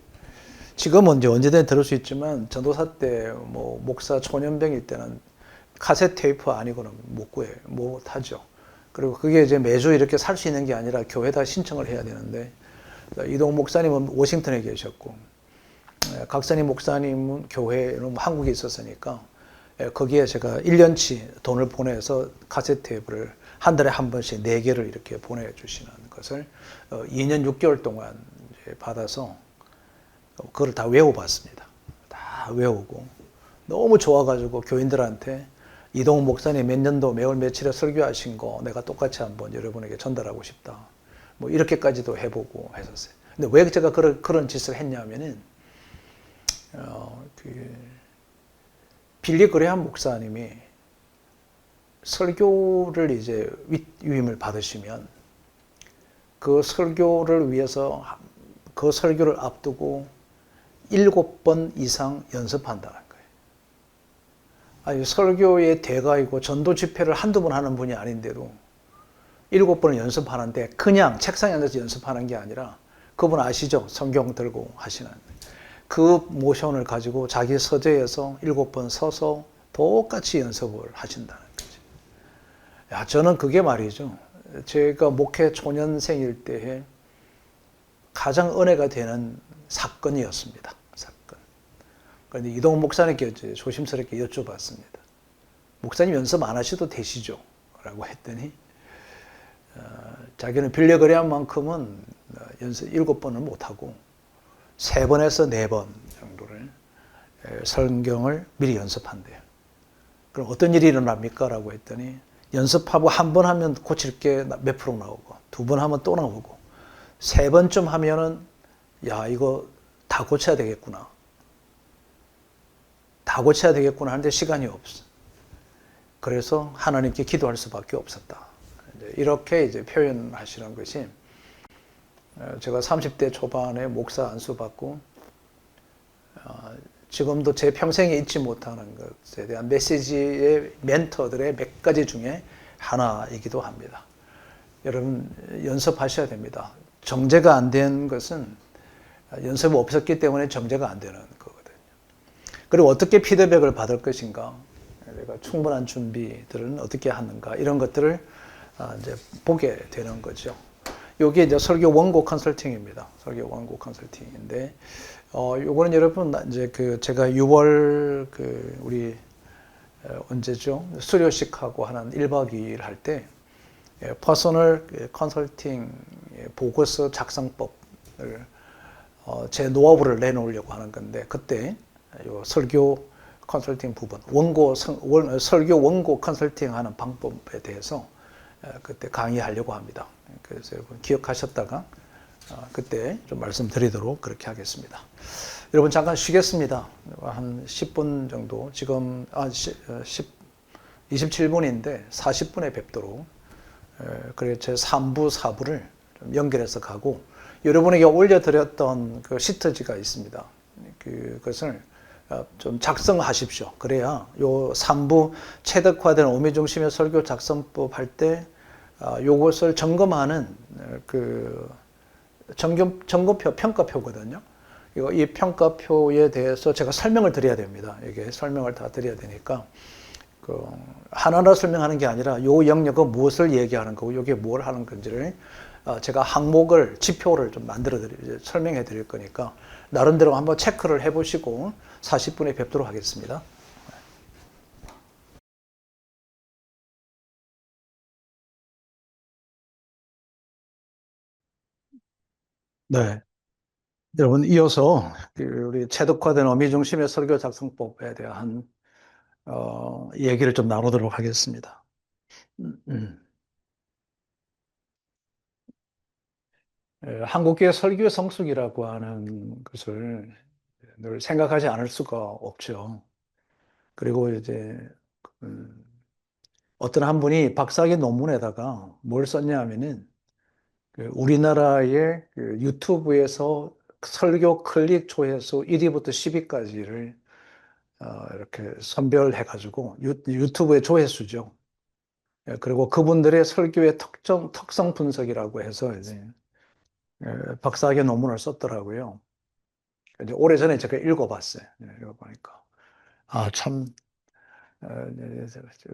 Speaker 1: 지금은 이제 언제든 들을 수 있지만 전도사 때 뭐 목사 초년병일 때는 카세트 테이프 아니고는 못 구해요. 못 하죠. 그리고 그게 이제 매주 이렇게 살 수 있는 게 아니라 교회에다 신청을 해야 되는데 이동원 목사님은 워싱턴에 계셨고 곽선희 목사님은 교회는 한국에 있었으니까 거기에 제가 1년치 돈을 보내서 카세트 테이프를 한 달에 한 번씩 4개를 이렇게 보내주시는 것을 2년 6개월 동안 받아서 그걸 다 외워봤습니다. 다 외우고 너무 좋아가지고 교인들한테 이동훈 목사님 몇 년도 매월 며칠에 설교하신 거 내가 똑같이 한번 여러분에게 전달하고 싶다. 뭐 이렇게까지도 해보고 했었어요. 근데 왜 제가 그런 짓을 했냐면은 빌리 그레함 목사님이 설교를 이제 위임을 받으시면 그 설교를 위해서 그 설교를 앞두고 7번 이상 연습한다는 거예요. 아니, 설교의 대가이고 전도 집회를 한두 번 하는 분이 아닌데도 7번을 연습하는데 그냥 책상에 앉아서 연습하는 게 아니라 그분 아시죠? 성경 들고 하시는 그 모션을 가지고 자기 서재에서 7번 서서 똑같이 연습을 하신다는 거죠. 야, 저는 그게 말이죠. 제가 목회 초년생일 때에 가장 은혜가 되는 사건이었습니다. 사건. 그런데 이동훈 목사님께 조심스럽게 여쭤봤습니다. 목사님 연습 안 하셔도 되시죠? 라고 했더니 자기는 빌려 그레한 만큼은 연습 7번을 못하고 3번에서 4번 정도를 성경을 미리 연습한대요. 그럼 어떤 일이 일어납니까? 라고 했더니 연습하고 한 번 하면 고칠 게 몇 프로 나오고 2번 하면 또 나오고 3번쯤 하면은 야 이거 다 고쳐야 되겠구나. 다 고쳐야 되겠구나 하는데 시간이 없어. 그래서 하나님께 기도할 수밖에 없었다. 이렇게 이제 표현하시는 것이 제가 30대 초반에 목사 안수 받고 지금도 제 평생에 잊지 못하는 것에 대한 메시지의 멘토들의 몇 가지 중에 하나이기도 합니다. 여러분 연습하셔야 됩니다. 정제가 안 된 것은 연습이 없었기 때문에 정제가 안 되는 거거든요. 그리고 어떻게 피드백을 받을 것인가, 내가 충분한 준비들은 어떻게 하는가 이런 것들을 이제 보게 되는 거죠. 이게 이제 설교 원고 컨설팅입니다. 설교 원고 컨설팅인데, 요거는 여러분 이제 제가 6월 우리 언제죠? 수료식하고 하는 1박 2일 할 때 퍼스널 컨설팅 보고서 작성법을 제 노하우를 내놓으려고 하는 건데 그때 요 설교 컨설팅 부분, 설교 원고 컨설팅 하는 방법에 대해서 그때 강의하려고 합니다. 그래서 여러분 기억하셨다가 그때 좀 말씀드리도록 그렇게 하겠습니다. 여러분 잠깐 쉬겠습니다. 한 10분 정도. 지금 27분인데 40분에 뵙도록. 그래 제 3부, 4부를 좀 연결해서 가고 여러분에게 올려드렸던 그 시트지가 있습니다. 그것을 좀 작성하십시오. 그래야 요 3부 체득화된 어미중심의 설교 작성법 할 때 요것을 점검하는 그 점검표, 평가표거든요. 이 평가표에 대해서 제가 설명을 드려야 됩니다. 이게 설명을 다 드려야 되니까 하나하나 설명하는 게 아니라 요 영역은 무엇을 얘기하는 거고 이게 뭘 하는 건지를 제가 항목을 지표를 좀 만들어 설명해 드릴 거니까 나름대로 한번 체크를 해 보시고 40분에 뵙도록 하겠습니다. 네. 여러분 이어서 우리 체득화된 어미 중심의 설교 작성법에 대한 얘기를 좀 나누도록 하겠습니다. 음, 음. 한국교회 설교 성숙이라고 하는 것을 늘 생각하지 않을 수가 없죠. 그리고 이제 음, 어떤 한 분이 박사학위 논문에다가 뭘 썼냐 하면은 우리나라의 유튜브에서 설교 클릭 조회수 1위부터 10위까지를 이렇게 선별해가지고 유튜브의 조회수죠. 그리고 그분들의 설교의 특성 분석이라고 해서 이제 박사학위 논문을 썼더라고요. 이제 오래전에 제가 읽어봤어요. 읽어보니까. 참,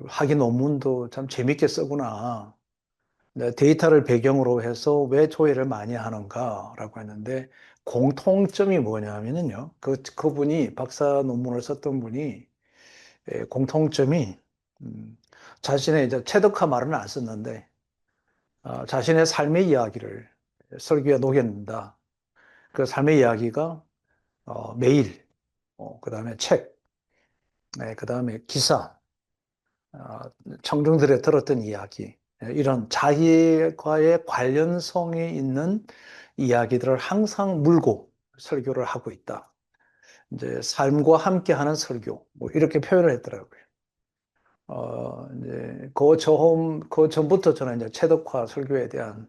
Speaker 1: 학위 논문도 참 재밌게 쓰구나. 데이터를 배경으로 해서 왜 조회를 많이 하는가라고 했는데 공통점이 뭐냐면요. 그분이 박사 논문을 썼던 분이 공통점이 자신의 이제 체득화 말은 안 썼는데 자신의 삶의 이야기를 설교에 녹였는다. 그 삶의 이야기가 메일, 그다음에 책, 네, 그다음에 기사, 어, 청중들의 들었던 이야기, 이런 자기과의 관련성이 있는 이야기들을 항상 물고 설교를 하고 있다. 이제 삶과 함께하는 설교, 뭐 이렇게 표현을 했더라고요. 이제 그 전부터 저는 이제 체독화 설교에 대한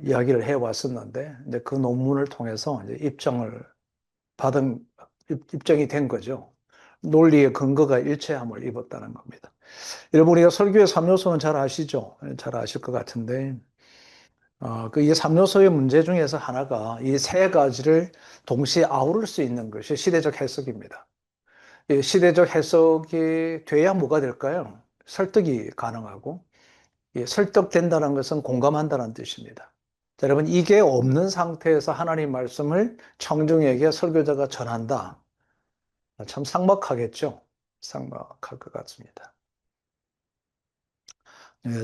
Speaker 1: 이야기를 해왔었는데, 이제 그 논문을 통해서 이제 받은, 입증이 된 거죠. 논리의 근거가 일체함을 입었다는 겁니다. 여러분, 우리가 설교의 3요소는 잘 아시죠? 잘 아실 것 같은데, 이 3요소의 문제 중에서 하나가 이 세 가지를 동시에 아우를 수 있는 것이 시대적 해석입니다. 이 시대적 해석이 돼야 뭐가 될까요? 설득이 가능하고, 설득된다는 것은 공감한다는 뜻입니다. 자, 여러분, 이게 없는 상태에서 하나님 말씀을 청중에게 설교자가 전한다. 참 삭막하겠죠? 삭막할 것 같습니다.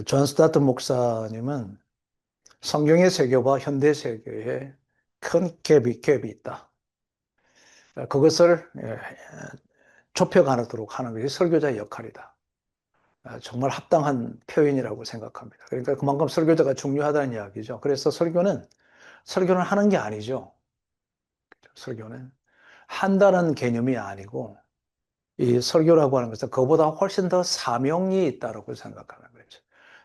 Speaker 1: 존 스타트 목사님은 성경의 세계와 현대 세계에 큰 갭이 있다. 그것을 좁혀가도록 하는 것이 설교자의 역할이다. 정말 합당한 표현이라고 생각합니다. 그러니까 그만큼 설교자가 중요하다는 이야기죠. 그래서 설교는 하는 게 아니죠. 설교는 한다는 개념이 아니고 이 설교라고 하는 것은 그보다 훨씬 더 사명이 있다고 생각하는 거죠.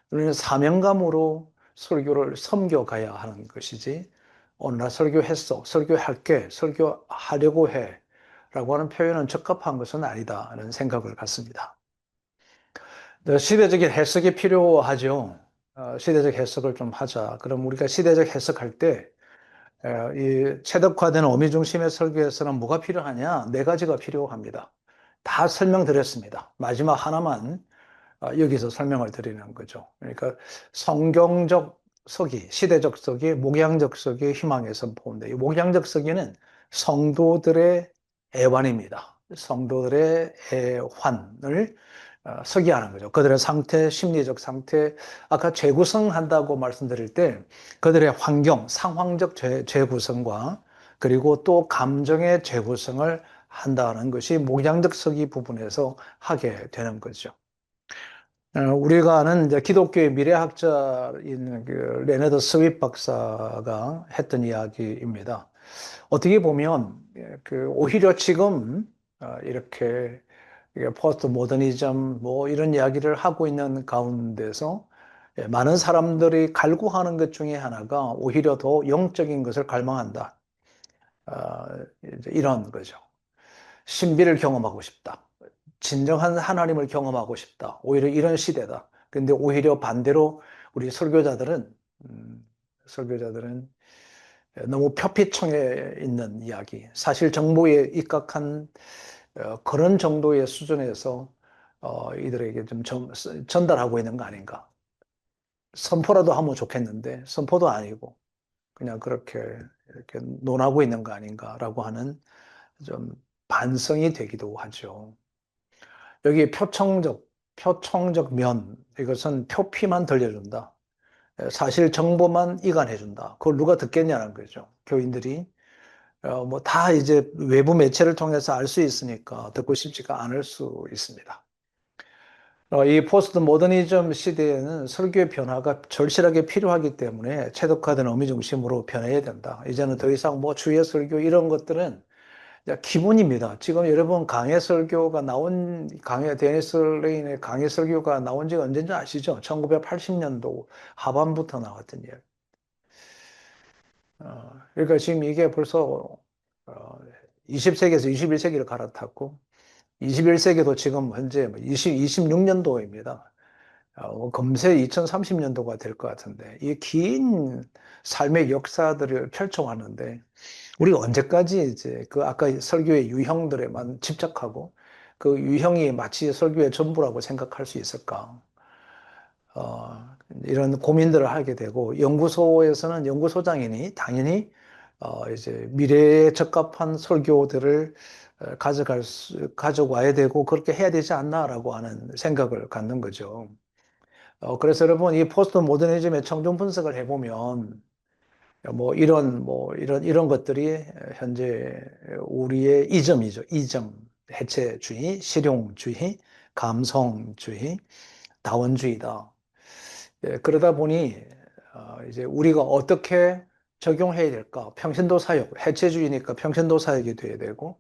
Speaker 1: 우리는 사명감으로 설교를 섬겨가야 하는 것이지 오늘 날 설교했어, 설교할게, 설교하려고 해 라고 하는 표현은 적합한 것은 아니다라는 생각을 갖습니다. 시대적인 해석이 필요하죠. 시대적 해석을 좀 하자. 그럼 우리가 시대적 해석할 때 이 체득화된 어미 중심의 설교에서는 뭐가 필요하냐? 네 가지가 필요합니다. 다 설명드렸습니다. 마지막 하나만 여기서 설명을 드리는 거죠. 그러니까 성경적 서기, 시대적 서기, 목양적 서기, 희망의 선포인데 이 목양적 서기는 성도들의 애환입니다. 성도들의 애환을 서기하는 거죠. 그들의 상태, 심리적 상태, 아까 재구성한다고 말씀드릴 때 그들의 환경, 상황적 재구성과 그리고 또 감정의 재구성을 한다는 것이 목양적 서기 부분에서 하게 되는 거죠. 우리가 아는 이제 기독교의 미래학자인 그 레너드 스윗 박사가 했던 이야기입니다. 어떻게 보면 오히려 지금 이렇게 포스트 모더니즘 뭐 이런 이야기를 하고 있는 가운데서 많은 사람들이 갈구하는 것 중에 하나가 오히려 더 영적인 것을 갈망한다. 어, 이제 이런 거죠. 신비를 경험하고 싶다. 진정한 하나님을 경험하고 싶다. 오히려 이런 시대다. 근데 오히려 반대로 우리 음, 설교자들은 너무 표피청에 있는 이야기, 사실 정보에 입각한 그런 정도의 수준에서 이들에게 좀 전달하고 있는 거 아닌가. 선포라도 하면 좋겠는데 선포도 아니고 그냥 그렇게 이렇게 논하고 있는 거 아닌가라고 하는 좀 반성이 되기도 하죠. 여기 표청적 면, 이것은 표피만 들려준다. 사실 정보만 이관해준다. 그걸 누가 듣겠냐는 거죠. 교인들이. 뭐 다 이제 외부 매체를 통해서 알 수 있으니까 듣고 싶지가 않을 수 있습니다. 이 포스트 모더니즘 시대에는 설교의 변화가 절실하게 필요하기 때문에 최적화된 의미 중심으로 변해야 된다. 이제는 더 이상 뭐 주의 설교 이런 것들은 기본입니다. 지금 여러분 데니스 레인의 강해 설교가 나온 지가 언제인지 아시죠? 1980년도 하반부터 나왔던 일. 그러니까 지금 이게 벌써 20세기에서 21세기를 갈아탔고 21세기도 지금 현재 26년도입니다. 금세 2030년도가 될 것 같은데 이 긴 삶의 역사들을 펼쳐왔는데 우리가 언제까지 이제 그 아까 설교의 유형들에만 집착하고 그 유형이 마치 설교의 전부라고 생각할 수 있을까? 이런 고민들을 하게 되고 연구소에서는 연구소장이니 당연히 이제 미래에 적합한 설교들을 가져와야 되고 그렇게 해야 되지 않나라고 하는 생각을 갖는 거죠. 그래서 여러분 이 포스트 모더니즘의 청중 분석을 해보면 이런 것들이 현재 우리의 이점이죠. 이점, 해체주의, 실용주의, 감성주의, 다원주의다. 그러다 보니 이제 우리가 어떻게 적용해야 될까? 평신도 사역, 해체주의니까 평신도 사역이 돼야 되고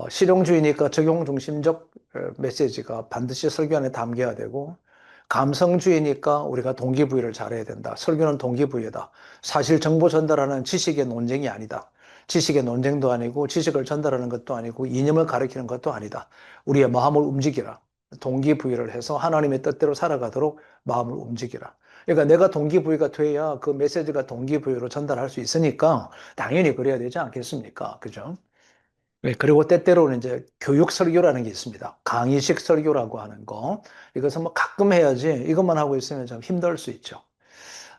Speaker 1: 실용주의니까 적용 중심적 메시지가 반드시 설교 안에 담겨야 되고 감성주의니까 우리가 동기부여를 잘해야 된다. 설교는 동기부여다. 사실 정보 전달하는 지식의 논쟁이 아니다. 지식의 논쟁도 아니고 지식을 전달하는 것도 아니고 이념을 가리키는 것도 아니다. 우리의 마음을 움직이라. 동기부여를 해서 하나님의 뜻대로 살아가도록 마음을 움직이라. 그러니까 내가 동기부여가 돼야 그 메시지가 동기부여로 전달할 수 있으니까 당연히 그래야 되지 않겠습니까? 그죠? 네, 그리고 때때로는 이제 교육 설교라는 게 있습니다. 강의식 설교라고 하는 거. 이것은 뭐 가끔 해야지 이것만 하고 있으면 좀 힘들 수 있죠.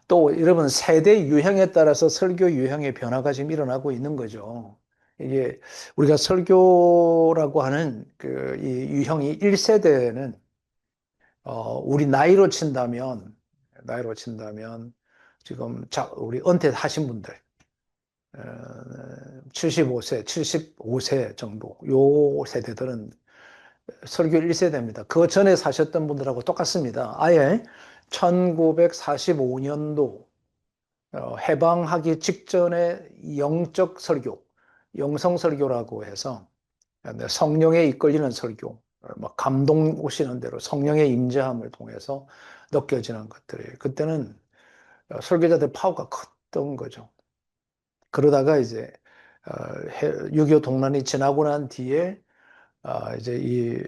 Speaker 1: 또 여러분 세대 유형에 따라서 설교 유형의 변화가 지금 일어나고 있는 거죠. 이게 우리가 설교라고 하는 그 이 유형이 1세대는 우리 나이로 친다면 지금 우리 은퇴하신 분들 75세, 75세 정도, 요 세대들은 설교 1세대입니다. 그 전에 사셨던 분들하고 똑같습니다. 아예 1945년도 해방하기 직전에 영적 설교, 영성 설교라고 해서 성령에 이끌리는 설교, 막 감동 오시는 대로 성령의 임재함을 통해서 느껴지는 것들이 그때는 설교자들 파워가 컸던 거죠. 그러다가 이제 6.25 동란이 지나고 난 뒤에 이제 이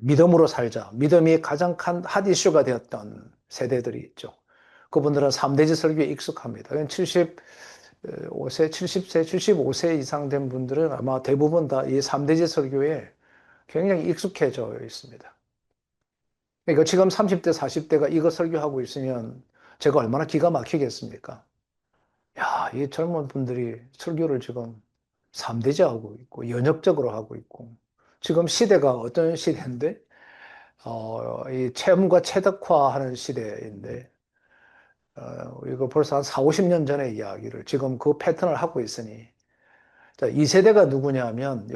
Speaker 1: 믿음으로 살자. 믿음이 가장 핫 이슈가 되었던 세대들이 있죠. 그분들은 3대지 설교에 익숙합니다. 75세, 70세, 75세 이상 된 분들은 아마 대부분 다 이 3대지 설교에 굉장히 익숙해져 있습니다. 그러니까 지금 30대, 40대가 이거 설교하고 있으면 제가 얼마나 기가 막히겠습니까? 야, 이 젊은 분들이 설교를 지금 3대제 하고 있고, 연역적으로 하고 있고, 지금 시대가 어떤 시대인데, 이 체험과 체득화하는 시대인데, 이거 벌써 한 4, 50년 전의 이야기를 지금 그 패턴을 하고 있으니, 자, 이 세대가 누구냐면,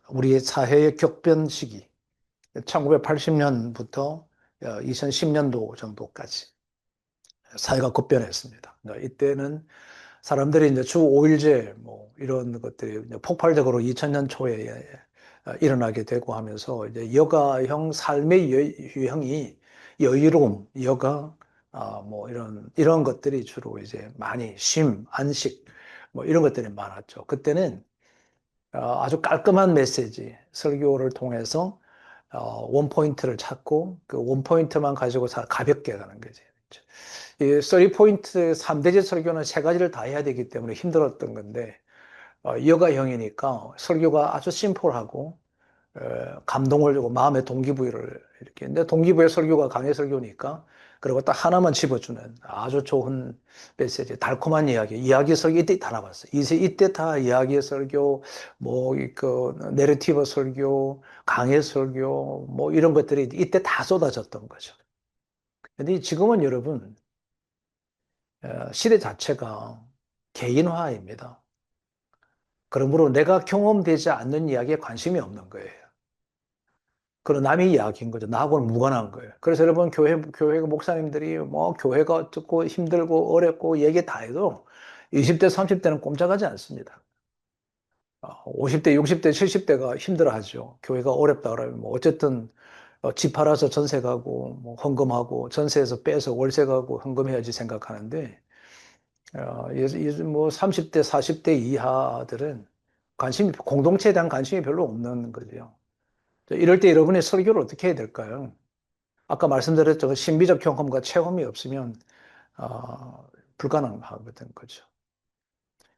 Speaker 1: 우리 사회의 격변 시기, 1980년부터 2010년도 정도까지 사회가 급변했습니다. 이때는 사람들이 이제 주 5일제 뭐 이런 것들이 이제 폭발적으로 2000년 초에 일어나게 되고 하면서 이제 여가형 삶의 유형이 여유로움, 여가, 뭐 이런 것들이 주로 이제 많이 쉼, 안식 뭐 이런 것들이 많았죠. 그때는 아주 깔끔한 메시지, 설교를 통해서 원포인트를 찾고 그 원포인트만 가지고 가볍게 가는 거지. 이 3포인트 3대제 설교는 세 가지를 다 해야 되기 때문에 힘들었던 건데 여가형이니까 설교가 아주 심플하고 감동을 주고 마음의 동기부여를 이렇게. 근데 동기부여 설교가 강해 설교니까 그리고 딱 하나만 집어주는 아주 좋은 메시지, 달콤한 이야기, 이야기 설교 이때 다 나왔어요. 이때 다 이야기 설교, 뭐 그 내러티브 설교, 강해 설교, 뭐 이런 것들이 이때 다 쏟아졌던 거죠. 근데 지금은 여러분 시대 자체가 개인화입니다. 그러므로 내가 경험되지 않는 이야기에 관심이 없는 거예요. 그런 남의 이야기인 거죠. 나하고는 무관한 거예요. 그래서 여러분 교회 목사님들이 뭐 교회가 어떻고 힘들고 어렵고 얘기 다 해도 20대, 30대는 꼼짝하지 않습니다. 50대, 60대, 70대가 힘들어하죠. 교회가 어렵다 그러면 뭐 어쨌든 집 팔아서 전세 가고 뭐 헌금하고 전세에서 빼서 월세 가고 헌금해야지 생각하는데 뭐 30대, 40대 이하들은 공동체에 대한 관심이 별로 없는 거죠. 이럴 때 여러분의 설교를 어떻게 해야 될까요? 아까 말씀드렸죠. 그 신비적 경험과 체험이 없으면 불가능하거든, 거죠.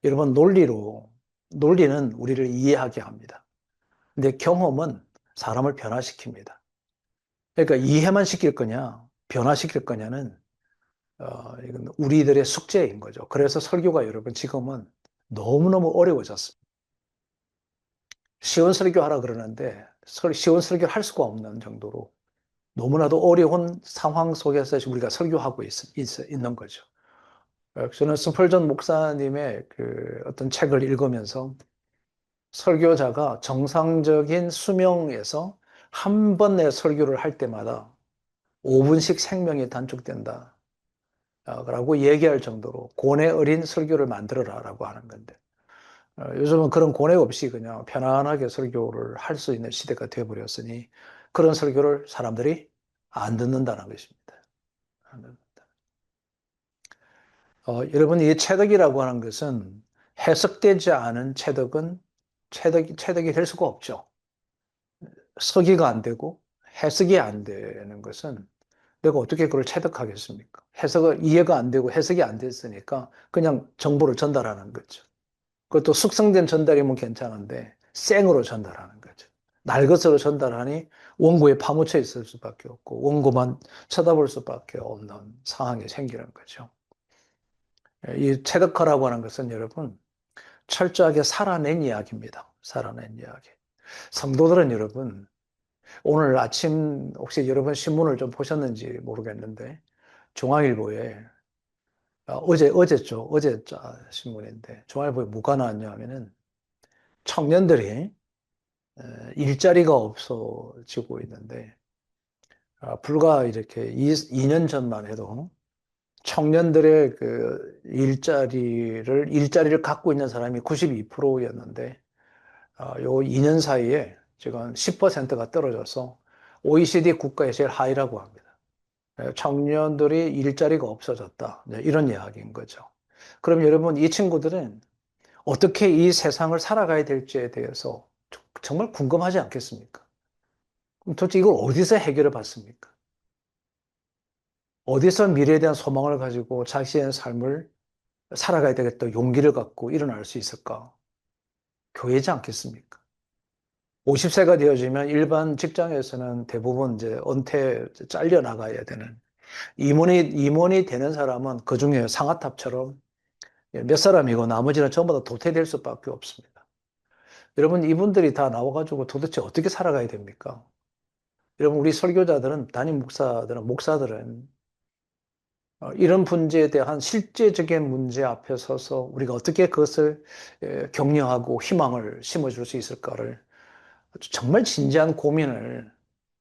Speaker 1: 여러분, 논리는 우리를 이해하게 합니다. 근데 경험은 사람을 변화시킵니다. 그러니까 이해만 시킬 거냐, 변화시킬 거냐는 이건 우리들의 숙제인 거죠. 그래서 설교가 여러분 지금은 너무너무 어려워졌습니다. 쉬운 설교하라 그러는데 쉬운 설교를 할 수가 없는 정도로 너무나도 어려운 상황 속에서 우리가 설교하고 있는 거죠. 저는 스펄전 목사님의 그 어떤 책을 읽으면서 설교자가 정상적인 수명에서 한 번의 설교를 할 때마다 5분씩 생명이 단축된다. 라고 얘기할 정도로 고뇌 어린 설교를 만들어라라고 하는 건데 요즘은 그런 고뇌 없이 그냥 편안하게 설교를 할 수 있는 시대가 되어버렸으니 그런 설교를 사람들이 안 듣는다는 것입니다. 안 듣는다. 여러분, 이 체득이라고 하는 것은 해석되지 않은 체득이 될 수가 없죠. 서기가 안 되고 해석이 안 되는 것은 내가 어떻게 그걸 체득하겠습니까? 이해가 안 되고 해석이 안 됐으니까 그냥 정보를 전달하는 거죠. 그것도 숙성된 전달이면 괜찮은데 생으로 전달하는 거죠. 날것으로 전달하니 원고에 파묻혀 있을 수밖에 없고 원고만 쳐다볼 수밖에 없는 상황이 생기는 거죠. 이 체득화라고 하는 것은 여러분 철저하게 살아낸 이야기입니다. 살아낸 이야기. 성도들은 여러분 오늘 아침 혹시 여러분 신문을 좀 보셨는지 모르겠는데 중앙일보에 어제죠. 어제 신문인데 중앙일보에 뭐가 나왔냐 하면은 청년들이 일자리가 없어지고 있는데 불과 이렇게 2년 전만 해도 청년들의 그 일자리를 갖고 있는 사람이 92%였는데 요 2년 사이에 지금 10%가 떨어져서 OECD 국가의 제일 하위라고 합니다. 청년들이 일자리가 없어졌다. 이런 이야기인 거죠. 그럼 여러분, 이 친구들은 어떻게 이 세상을 살아가야 될지에 대해서 정말 궁금하지 않겠습니까? 그럼 도대체 이걸 어디서 해결을 받습니까? 어디서 미래에 대한 소망을 가지고 자신의 삶을 살아가야 되겠다 용기를 갖고 일어날 수 있을까? 교회지 않겠습니까? 50세가 되어지면 일반 직장에서는 대부분 이제 잘려 나가야 되는 임원이 되는 사람은 그 중에 상아탑처럼 몇 사람이고 나머지는 전부 다 도태될 수밖에 없습니다. 여러분, 이분들이 다 나와가지고 도대체 어떻게 살아가야 됩니까? 여러분, 우리 설교자들은, 담임 목사들은 이런 문제에 대한 실제적인 문제 앞에 서서 우리가 어떻게 그것을 격려하고 희망을 심어줄 수 있을까를 정말 진지한 고민을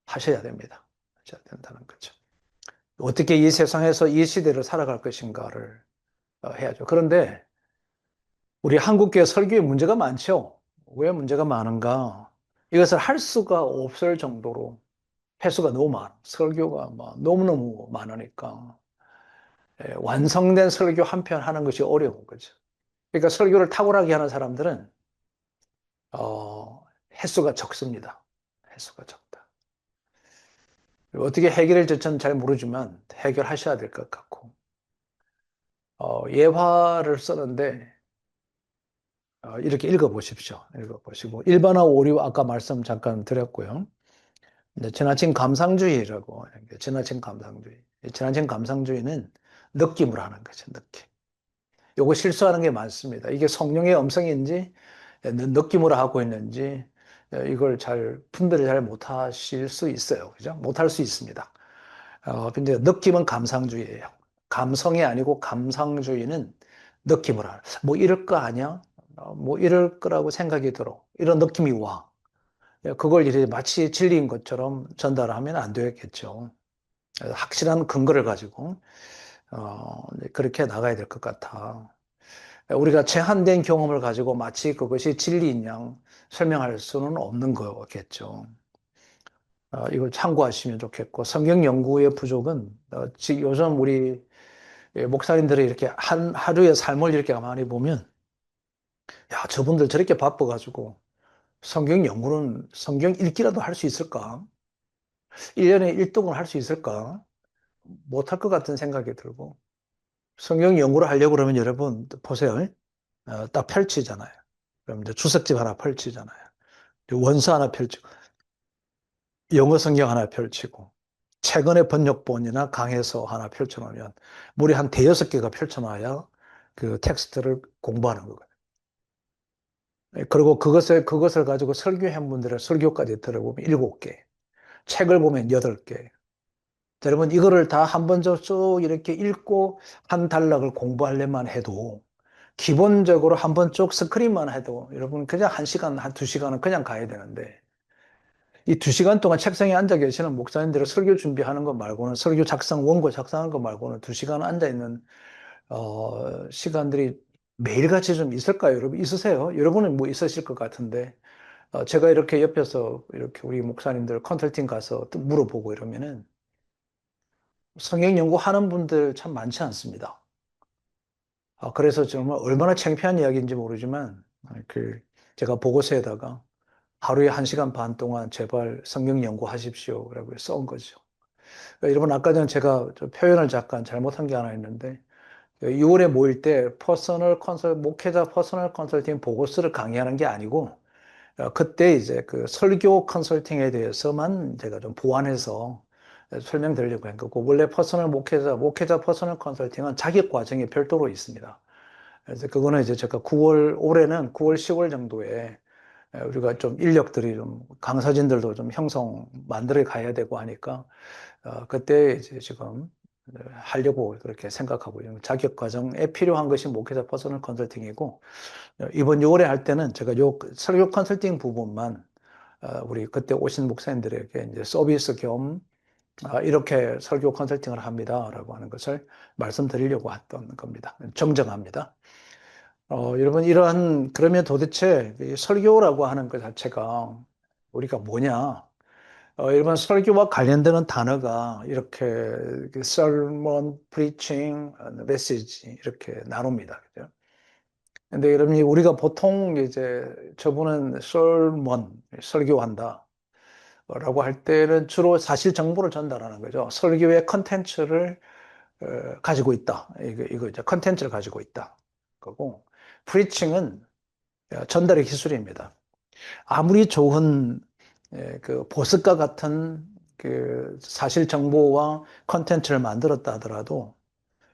Speaker 1: 하셔야 됩니다. 하셔야 된다는 거죠. 어떻게 이 세상에서 이 시대를 살아갈 것인가를 해야죠. 그런데 우리 한국교회 설교에 문제가 많죠. 왜 문제가 많은가? 이것을 할 수가 없을 정도로 횟수가 너무 많아. 설교가 막 너무너무 많으니까 완성된 설교 한 편 하는 것이 어려운 거죠. 그러니까 설교를 탁월하게 하는 사람들은 어, 횟수가 적습니다. 횟수가 적다. 어떻게 해결할지 저는 잘 모르지만 해결하셔야 될 것 같고 예화를 쓰는데 이렇게 읽어보십시오. 읽어보시고 일반화 오류 아까 말씀 잠깐 드렸고요. 이제 지나친 감상주의라고 지나친 감상주의. 지나친 감상주의는 느낌으로 하는 거죠. 느낌. 요거 실수하는 게 많습니다. 이게 성령의 음성인지 느낌으로 하고 있는지 이걸 잘 분별을 잘 못하실 수 있어요. 그죠? 못할 수 있습니다. 근데 느낌은 감상주의예요. 감성이 아니고 감상주의는 느낌으로 하는. 뭐 이럴 거 아니야? 뭐 이럴 거라고 생각이 들어. 이런 느낌이 와. 그걸 이제 마치 진리인 것처럼 전달하면 안 되겠죠. 확실한 근거를 가지고 그렇게 나가야 될 것 같아. 우리가 제한된 경험을 가지고 마치 그것이 진리인 양 설명할 수는 없는 거겠죠. 이걸 참고하시면 좋겠고 성경 연구의 부족은 지금 요즘 우리 목사님들이 이렇게 하루의 삶을 이렇게 가만히 보면 야 저분들 저렇게 바빠가지고 성경 연구는 성경 읽기라도 할 수 있을까? 1년에 1독은 할 수 있을까? 못할 것 같은 생각이 들고 성경 연구를 하려고 그러면 여러분 보세요. 딱 펼치잖아요. 그럼 이제 주석집 하나 펼치잖아요. 원서 하나 펼치고 영어 성경 하나 펼치고 최근의 번역본이나 강해서 하나 펼쳐놓으면 무리 한 대여섯 개가 펼쳐놔야 그 텍스트를 공부하는 거거든요. 그리고 그것을 가지고 설교한 분들의 설교까지 들어보면 일곱 개, 책을 보면 여덟 개. 여러분 이거를 다 한 번 쭉 이렇게 읽고 한 단락을 공부하려면 해도 기본적으로 한 번 쭉 스크린만 해도 여러분 그냥 한 시간, 한 두 시간은 그냥 가야 되는데 이 두 시간 동안 책상에 앉아 계시는 목사님들의 설교 준비하는 것 말고는 설교 작성, 원고 작성하는 것 말고는 두 시간 앉아 있는 시간들이 매일같이 좀 있을까요? 여러분 있으세요? 여러분은 뭐 있으실 것 같은데 제가 이렇게 옆에서 이렇게 우리 목사님들 컨설팅 가서 또 물어보고 이러면은 성경 연구하는 분들 참 많지 않습니다. 그래서 정말 얼마나 창피한 이야기인지 모르지만 그 제가 보고서에다가 하루에 1시간 반 동안 제발 성경 연구하십시오. 라고 써온 거죠. 여러분, 아까 전 제가 표현을 잠깐 잘못한 게 하나 있는데, 6월에 모일 때 목회자 퍼서널 컨설팅 보고서를 강의하는 게 아니고, 그때 이제 그 설교 컨설팅에 대해서만 제가 좀 보완해서 설명드리려고 한 거고, 원래 목회자 퍼서널 컨설팅은 자격 과정이 별도로 있습니다. 그래서 그거는 이제 제가 올해는 9월, 10월 정도에 우리가 좀 인력들이 좀 강사진들도 좀 형성 만들어 가야 되고 하니까 그때 이제 지금 하려고 그렇게 생각하고 있는 자격 과정에 필요한 것이 목회자 퍼스널 컨설팅이고 이번 6월에 할 때는 제가 요 설교 컨설팅 부분만 우리 그때 오신 목사님들에게 이제 서비스 겸 이렇게 설교 컨설팅을 합니다라고 하는 것을 말씀드리려고 했던 겁니다. 정정합니다. 여러분, 그러면 도대체 이 설교라고 하는 것 자체가 우리가 뭐냐? 일반 설교와 관련되는 단어가 이렇게 sermon, preaching, message 이렇게 나눕니다. 그죠? 근데 여러분이 우리가 보통 이제 저분은 sermon, 설교한다. 라고 할 때는 주로 사실 정보를 전달하는 거죠. 설교의 컨텐츠를 가지고 있다. 이거 이제 컨텐츠를 가지고 있다. 거고, 프리칭은 전달의 기술입니다. 아무리 좋은 그 보습과 같은 그 사실 정보와 컨텐츠를 만들었다 하더라도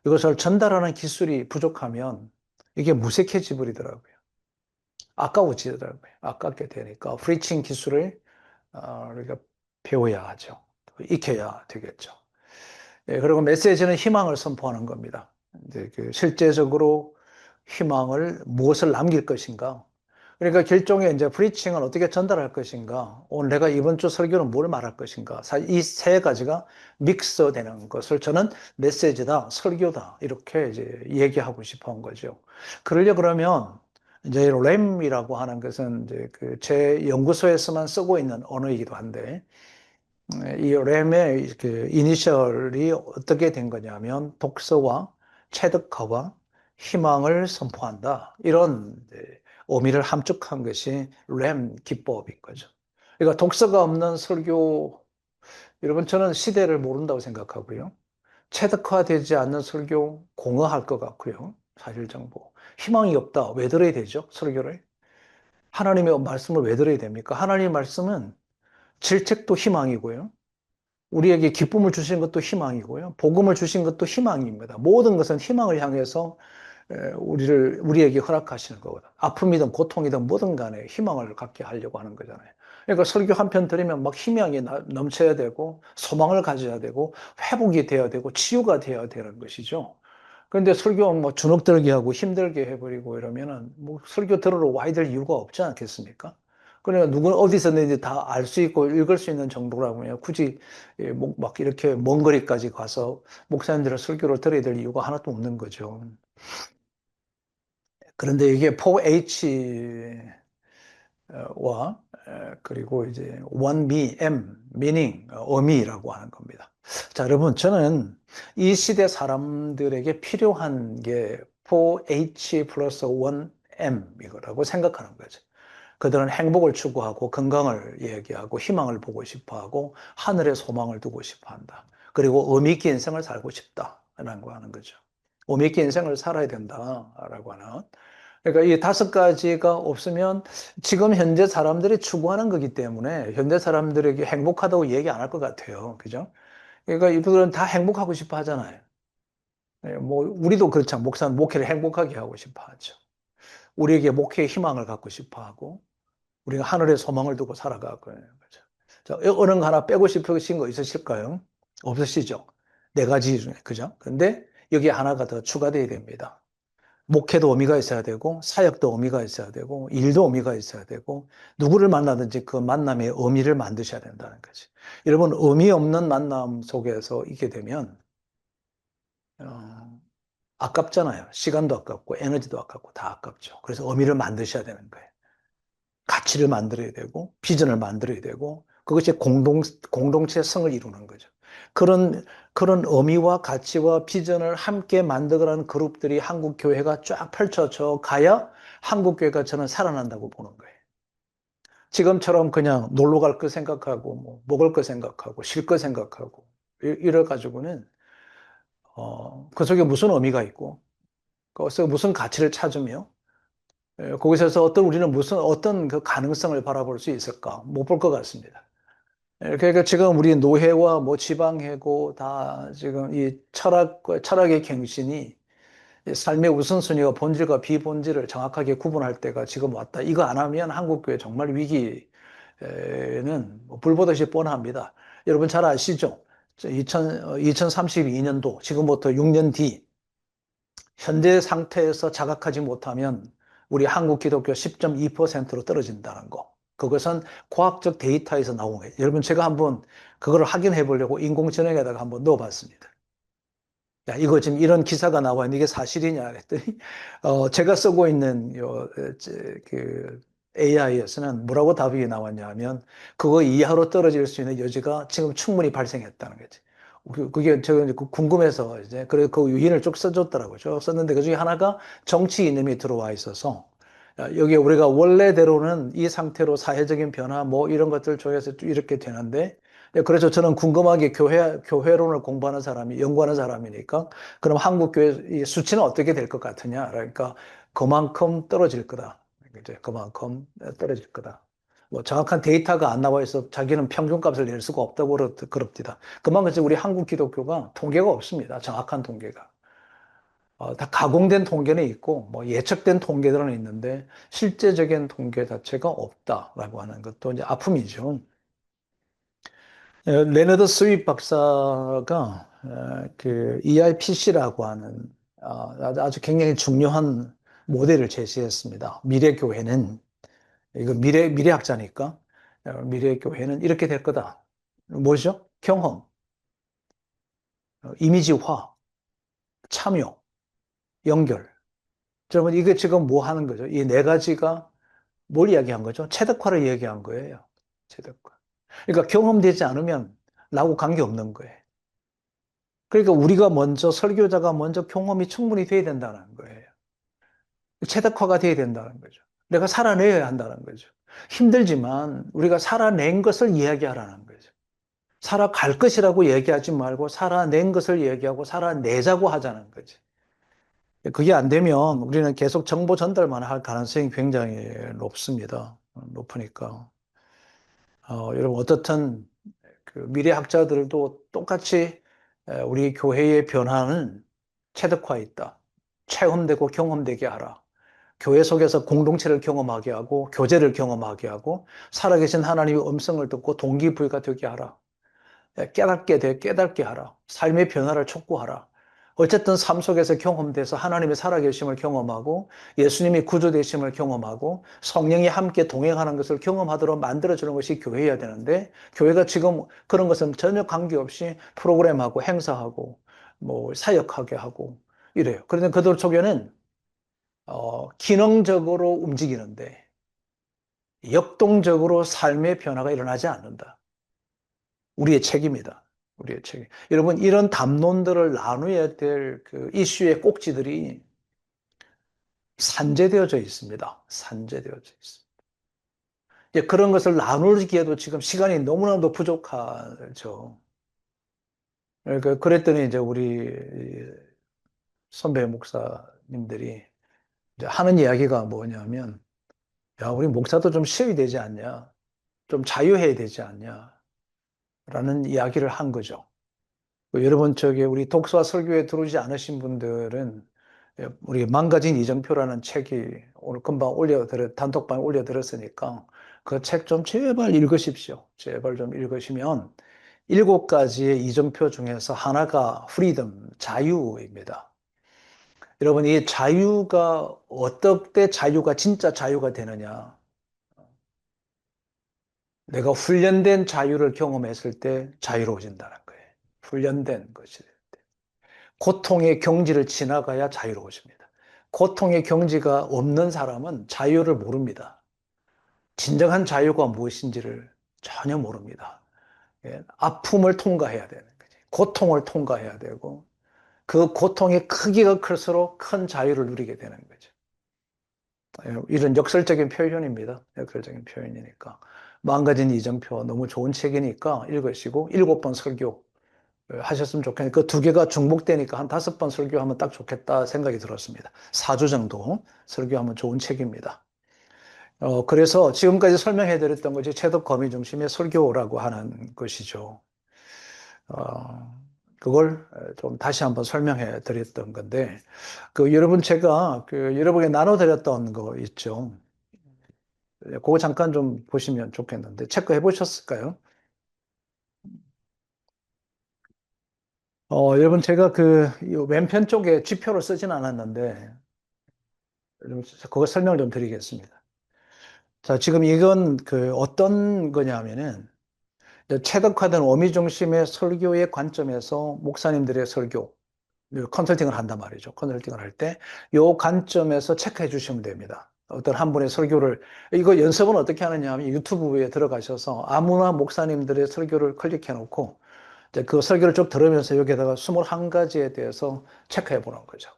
Speaker 1: 이것을 전달하는 기술이 부족하면 이게 무색해지 버리더라고요. 아까워지더라고요. 아깝게 되니까 프리칭 기술을 우리가 배워야 하죠. 익혀야 되겠죠. 그리고 메시지는 희망을 선포하는 겁니다. 이제 그 실제적으로 희망을 무엇을 남길 것인가. 그러니까 결종의 이제 프리칭을 어떻게 전달할 것인가. 오늘 내가 이번 주 설교는 뭘 말할 것인가. 이 세 가지가 믹스되는 것을 저는 메시지다, 설교다 이렇게 이제 얘기하고 싶어 한 거죠. 그러려 그러면 이제 램이라고 하는 것은 이제 그 제 연구소에서만 쓰고 있는 언어이기도 한데, 이 램의 그 이니셜이 어떻게 된 거냐면 독서와 체득화와 희망을 선포한다. 이런 이제 의미를 함축한 것이 램 기법인 거죠. 그러니까 독서가 없는 설교, 여러분 저는 시대를 모른다고 생각하고요. 체득화되지 않는 설교 공허할 것 같고요. 사실 정보. 희망이 없다. 왜 들어야 되죠? 설교를. 하나님의 말씀을 왜 들어야 됩니까? 하나님의 말씀은 질책도 희망이고요. 우리에게 기쁨을 주신 것도 희망이고요. 복음을 주신 것도 희망입니다. 모든 것은 희망을 향해서 우리에게 허락하시는 거거든. 아픔이든 고통이든 뭐든 간에 희망을 갖게 하려고 하는 거잖아요. 그러니까 설교 한 편 들으면 막 희망이 넘쳐야 되고, 소망을 가져야 되고, 회복이 되어야 되고, 치유가 되어야 되는 것이죠. 그런데 설교 뭐 주눅들게 하고 힘들게 해버리고 이러면은 뭐 설교 들으러 와야 될 이유가 없지 않겠습니까? 그러니까 누구는 어디서 든지 다 알 수 있고 읽을 수 있는 정도라면 굳이 막 이렇게 먼 거리까지 가서 목사님들의 설교를 들어야 될 이유가 하나도 없는 거죠. 그런데 이게 4H와 그리고 이제 원미, M, meaning, 의미라고 하는 겁니다. 자, 여러분, 저는 이 시대 사람들에게 필요한 게 4H 플러스 1M 이거라고 생각하는 거죠. 그들은 행복을 추구하고 건강을 얘기하고 희망을 보고 싶어 하고 하늘에 소망을 두고 싶어 한다. 그리고 의미 있게 인생을 살고 싶다라고 하는 거죠. 의미 있게 인생을 살아야 된다라고 하는. 그러니까 이 다섯 가지가 없으면 지금 현재 사람들이 추구하는 거기 때문에 현대 사람들에게 행복하다고 얘기 안 할 것 같아요. 그죠? 그러니까 이분들은 다 행복하고 싶어 하잖아요. 뭐, 우리도 그렇잖아요. 목사는 목회를 행복하게 하고 싶어 하죠. 우리에게 목회의 희망을 갖고 싶어 하고, 우리가 하늘에 소망을 두고 살아가고 있는 거죠. 자, 어느 거 하나 빼고 싶으신 거 있으실까요? 없으시죠? 네 가지 중에, 그죠? 근데 여기 하나가 더 추가되어야 됩니다. 목회도 의미가 있어야 되고, 사역도 의미가 있어야 되고, 일도 의미가 있어야 되고, 누구를 만나든지 그 만남의 의미를 만드셔야 된다는 거지. 여러분, 의미 없는 만남 속에서 있게 되면, 어, 아깝잖아요. 시간도 아깝고, 에너지도 아깝고, 다 아깝죠. 그래서 의미를 만드셔야 되는 거예요. 가치를 만들어야 되고, 비전을 만들어야 되고, 그것이 공동체 성을 이루는 거죠. 그런 의미와 가치와 비전을 함께 만들어가는 그룹들이 한국 교회가 쫙 펼쳐져 가야 한국 교회가 저는 살아난다고 보는 거예요. 지금처럼 그냥 놀러 갈 거 생각하고, 뭐, 먹을 거 생각하고, 쉴 거 생각하고, 이래가지고는, 그 속에 무슨 의미가 있고, 거기서 무슨 가치를 찾으며, 거기서 우리는 어떤 그 가능성을 바라볼 수 있을까? 못 볼 것 같습니다. 그러니까 지금 우리 노회와 뭐 지방해고 다 지금 이 철학의 갱신이 삶의 우선순위와 본질과 비본질을 정확하게 구분할 때가 지금 왔다. 이거 안 하면 한국교회 정말 위기는 뭐 불보듯이 뻔합니다. 여러분 잘 아시죠? 2032년도 지금부터 6년 뒤 현재 상태에서 자각하지 못하면 우리 한국 기독교 10.2%로 떨어진다는 거. 그것은 과학적 데이터에서 나온 거예요. 여러분, 제가 한번 그걸 확인해 보려고 인공지능에다가 한번 넣어봤습니다. 야, 이거 지금 이런 기사가 나와 있는데 이게 사실이냐 했더니, 제가 쓰고 있는 그 AI에서는 뭐라고 답이 나왔냐 하면, 그거 이하로 떨어질 수 있는 여지가 지금 충분히 발생했다는 거지. 그게 제가 이제 궁금해서 이제, 그래, 그 요인을 쭉 써줬더라고요. 쭉 썼는데 그 중에 하나가 정치 이념이 들어와 있어서, 여기 우리가 원래대로는 이 상태로 사회적인 변화 뭐 이런 것들 중에서 이렇게 되는데, 그래서 저는 궁금하게 교회론을 공부하는 사람이, 연구하는 사람이니까, 그럼 한국 교회 수치는 어떻게 될 것 같으냐? 그러니까 그만큼 떨어질 거다. 이제 그만큼 떨어질 거다. 뭐 정확한 데이터가 안 나와 있어 자기는 평균값을 낼 수가 없다고 그럽니다. 그만큼 우리 한국 기독교가 통계가 없습니다. 정확한 통계가. 다 가공된 통계는 있고, 뭐 예측된 통계들은 있는데, 실제적인 통계 자체가 없다라고 하는 것도 이제 아픔이죠. 레너드 스윗 박사가 그 EIPC라고 하는 아주 굉장히 중요한 모델을 제시했습니다. 미래 교회는 이거 미래학자니까 미래 교회는 이렇게 될 거다. 뭐죠? 경험, 이미지화, 참여, 연결. 여러분, 이게 지금 뭐 하는 거죠? 이 네 가지가 뭘 이야기한 거죠? 체득화를 얘기한 거예요. 체득화. 그러니까 경험되지 않으면 나하고 관계없는 거예요. 그러니까 우리가 먼저, 설교자가 먼저 경험이 충분히 돼야 된다는 거예요. 체득화가 돼야 된다는 거죠. 내가 살아내야 한다는 거죠. 힘들지만 우리가 살아낸 것을 이야기하라는 거죠. 살아갈 것이라고 얘기하지 말고 살아낸 것을 얘기하고 살아내자고 하자는 거죠. 그게 안 되면 우리는 계속 정보 전달만 할 가능성이 굉장히 높습니다. 높으니까. 여러분, 어떻든 그 미래학자들도 똑같이 우리 교회의 변화는 체득화에 있다. 체험되고 경험되게 하라. 교회 속에서 공동체를 경험하게 하고 교제를 경험하게 하고 살아계신 하나님의 음성을 듣고 동기부여가 되게 하라. 깨닫게 하라. 삶의 변화를 촉구하라. 어쨌든 삶 속에서 경험돼서 하나님의 살아계심을 경험하고 예수님이 구주되심을 경험하고 성령이 함께 동행하는 것을 경험하도록 만들어주는 것이 교회여야 되는데 교회가 지금 그런 것은 전혀 관계없이 프로그램하고 행사하고 뭐 사역하게 하고 이래요. 그런데 그들 속에는 기능적으로 움직이는데 역동적으로 삶의 변화가 일어나지 않는다. 우리의 책임이다. 우리의 책임. 여러분, 이런 담론들을 나누어야 될 그 이슈의 꼭지들이 산재되어져 있습니다. 산재되어져 있습니다. 이제 그런 것을 나누기에도 지금 시간이 너무나도 부족하죠. 그러니까 그랬더니 이제 우리 선배 목사님들이 이제 하는 이야기가 뭐냐면, 야, 우리 목사도 좀 쉬어야 되지 않냐? 좀 자유해야 되지 않냐? 라는 이야기를 한 거죠. 여러분, 우리 독서와 설교에 들어오지 않으신 분들은 우리 망가진 이정표라는 책이 오늘 금방 단톡방에 올려드렸으니까 그 책 좀 제발 읽으십시오. 제발 좀 읽으시면 7가지의 이정표 중에서 하나가 프리덤, 자유입니다. 여러분, 이 자유가 어떻게 자유가 진짜 자유가 되느냐? 내가 훈련된 자유를 경험했을 때 자유로워진다는 거예요. 훈련된 것이. 고통의 경지를 지나가야 자유로워집니다. 고통의 경지가 없는 사람은 자유를 모릅니다. 진정한 자유가 무엇인지를 전혀 모릅니다. 예, 아픔을 통과해야 되는 거지. 고통을 통과해야 되고 그 고통의 크기가 클수록 큰 자유를 누리게 되는 거죠. 예, 이런 역설적인 표현입니다. 역설적인 표현이니까. 망가진 이정표 너무 좋은 책이니까 읽으시고 7번 설교 하셨으면 좋겠는데 그 두 개가 중복되니까 한 5번 설교하면 딱 좋겠다 생각이 들었습니다. 4주 정도 설교하면 좋은 책입니다. 그래서 지금까지 설명해 드렸던 것이 체독 거미 중심의 설교라고 하는 것이죠. 그걸 좀 다시 한번 설명해 드렸던 건데, 여러분 제가 여러분에게 나눠 드렸던 거 있죠. 그거 잠깐 좀 보시면 좋겠는데, 체크해 보셨을까요? 여러분 제가 이 왼편 쪽에 지표를 쓰진 않았는데, 그거 설명을 좀 드리겠습니다. 자, 지금 이건 어떤 거냐면은, 최적화된 어미 중심의 설교의 관점에서 목사님들의 설교, 컨설팅을 한단 말이죠. 컨설팅을 할 때, 요 관점에서 체크해 주시면 됩니다. 어떤 한 분의 설교를, 이거 연습은 어떻게 하느냐 하면 유튜브에 들어가셔서 아무나 목사님들의 설교를 클릭해 놓고, 이제 그 설교를 쭉 들으면서 여기에다가 21가지에 대해서 체크해 보는 거죠.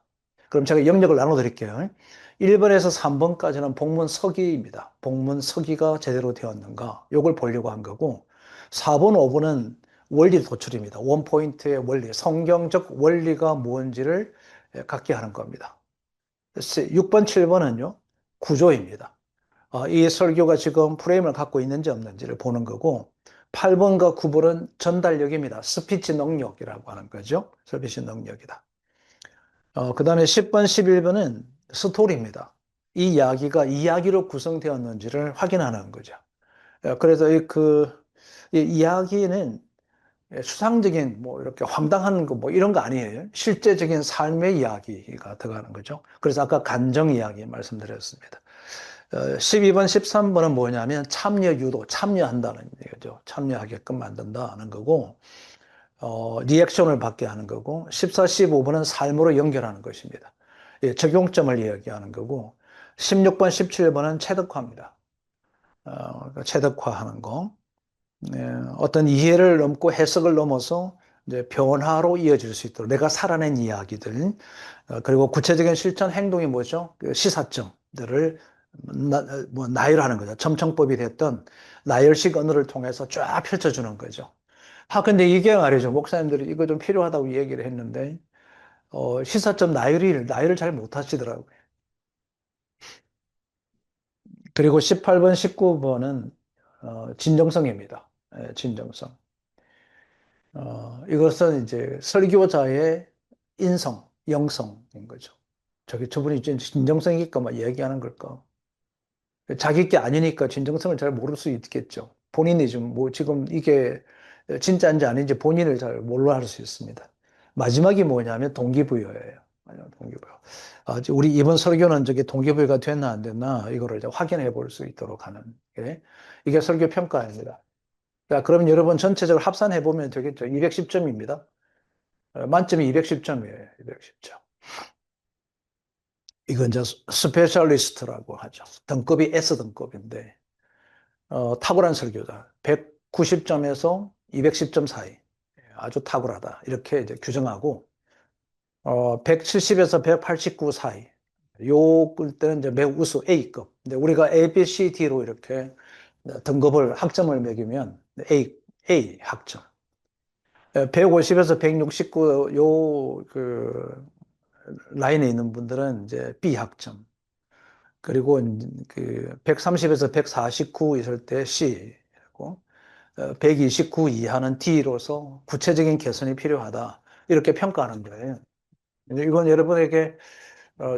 Speaker 1: 그럼 제가 영역을 나눠 드릴게요. 1번에서 3번까지는 복문 서기입니다. 복문 서기가 제대로 되었는가? 요걸 보려고 한 거고, 4번, 5번은 원리 도출입니다. 원포인트의 원리, 성경적 원리가 뭔지를 갖게 하는 겁니다. 6번, 7번은요, 구조입니다. 이 설교가 지금 프레임을 갖고 있는지 없는지를 보는 거고, 8번과 9번은 전달력입니다. 스피치 능력이라고 하는 거죠. 스피치 능력이다. 그 다음에 10번, 11번은 스토리입니다. 이 이야기가 이야기로 구성되었는지를 확인하는 거죠. 그래서 이 이야기는 수상적인 뭐 이렇게 황당한 거 뭐 이런 거 아니에요. 실제적인 삶의 이야기가 들어가는 거죠. 그래서 아까 감정 이야기 말씀드렸습니다. 12번, 13번은 뭐냐면 참여 유도, 참여한다는 얘기죠. 참여하게끔 만든다는 거고, 리액션을 받게 하는 거고, 14, 15번은 삶으로 연결하는 것입니다. 예, 적용점을 이야기하는 거고, 16번, 17번은 체득화입니다. 그러니까 체득화하는 거. 예, 어떤 이해를 넘고 해석을 넘어서 이제 변화로 이어질 수 있도록 내가 살아낸 이야기들, 그리고 구체적인 실천 행동이 뭐죠? 그 시사점들을 뭐 나열하는 거죠. 첨청법이 됐던 나열식 언어를 통해서 쫙 펼쳐주는 거죠. 근데 이게 말이죠. 목사님들이 이거 좀 필요하다고 얘기를 했는데, 시사점 나열을 잘 못하시더라고요. 그리고 18번, 19번은 진정성입니다. 예, 진정성. 이것은 이제 설교자의 인성, 영성인 거죠. 저분이 이제 진정성이니까 막 얘기하는 걸까? 자기 게 아니니까 진정성을 잘 모를 수 있겠죠. 본인이 좀 뭐 지금 이게 진짜인지 아닌지 본인을 잘 몰라 할 수 있습니다. 마지막이 뭐냐면 동기부여예요. 동기부여. 우리 이번 설교는 저게 동기부여가 됐나 안 됐나 이거를 이제 확인해 볼 수 있도록 하는 이게 설교 평가입니다. 자, 그럼 여러분 전체적으로 합산해 보면 되겠죠. 210점입니다. 만점이 210점이에요. 210점. 이건 이제 스페셜리스트라고 하죠. 등급이 S등급인데 탁월한 설교자. 190점에서 210점 사이. 아주 탁월하다. 이렇게 이제 규정하고 170에서 189 사이. 요 때는 이제 매우 우수 A급. 근데 우리가 A, B, C, D로 이렇게 등급을 학점을 매기면 A 학점. 150에서 169 요 그 라인에 있는 분들은 이제 B 학점. 그리고 그 130에서 149 있을 때 C고 129 이하는 D로서 구체적인 개선이 필요하다. 이렇게 평가하는 거예요. 이건 여러분에게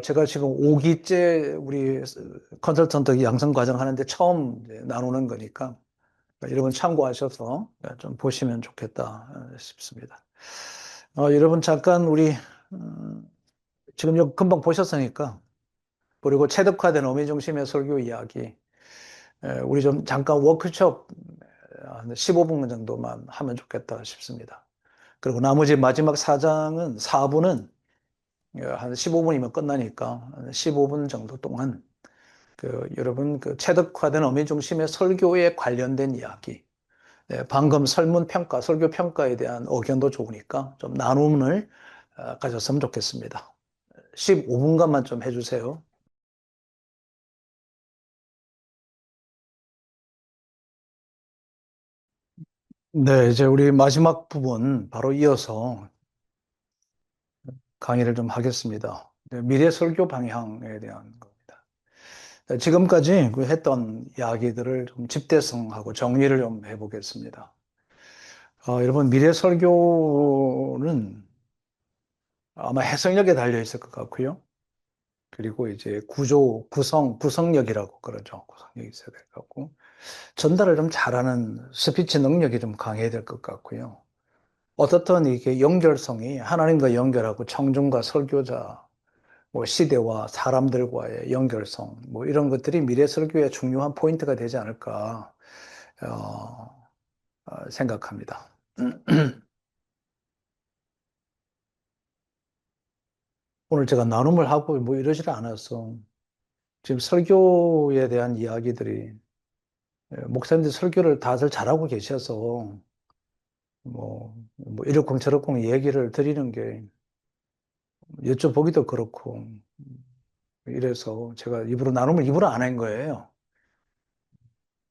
Speaker 1: 제가 지금 5기째 우리 컨설턴트 양성 과정 하는데 처음 나누는 거니까 여러분 참고하셔서 좀 보시면 좋겠다 싶습니다. 여러분 잠깐 우리 지금 요 금방 보셨으니까 그리고 체득화된 어미 중심의 설교 이야기 우리 좀 잠깐 워크숍 한 15분 정도만 하면 좋겠다 싶습니다. 그리고 나머지 마지막 4부는 한 15분이면 끝나니까 15분 정도 동안 여러분 체득화된 어미 중심의 설교에 관련된 이야기 방금 설문 평가, 설교 평가에 대한 의견도 좋으니까 좀 나눔을 가졌으면 좋겠습니다. 15분간만 좀 해주세요. 네, 이제 우리 마지막 부분 바로 이어서 강의를 좀 하겠습니다. 네, 미래 설교 방향에 대한 겁니다. 네, 지금까지 했던 이야기들을 좀 집대성하고 정리를 좀 해보겠습니다. 여러분, 미래 설교는 아마 해석력에 달려 있을 것 같고요. 그리고 이제 구성력이라고 그러죠. 구성력이 있어야 될 것 같고. 전달을 좀 잘하는 스피치 능력이 좀 강해야 될 것 같고요. 어떻든 이게 연결성이 하나님과 연결하고 청중과 설교자, 뭐 시대와 사람들과의 연결성, 뭐 이런 것들이 미래 설교의 중요한 포인트가 되지 않을까 생각합니다. 오늘 제가 나눔을 하고 뭐 이러질 않았어. 지금 설교에 대한 이야기들이 목사님들 설교를 다들 잘하고 계셔서 뭐 이러쿵저러쿵 얘기를 드리는 게 여쭤보기도 그렇고 이래서 제가 나눔을 일부러 안 한 거예요.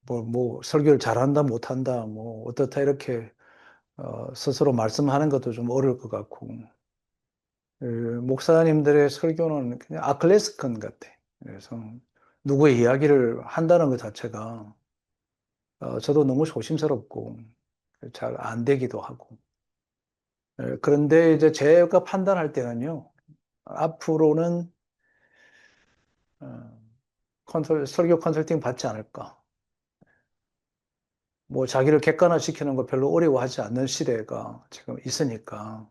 Speaker 1: 뭐 설교를 잘한다 못한다 뭐 어떻다 이렇게 스스로 말씀하는 것도 좀 어려울 것 같고 그 목사님들의 설교는 그냥 아클레스건 같아. 그래서 누구의 이야기를 한다는 것 자체가 저도 너무 조심스럽고 잘 안 되기도 하고 그런데 이제 제가 판단할 때는요 앞으로는 어, 설교 컨설팅 받지 않을까. 뭐 자기를 객관화시키는 거 별로 어려워하지 않는 시대가 지금 있으니까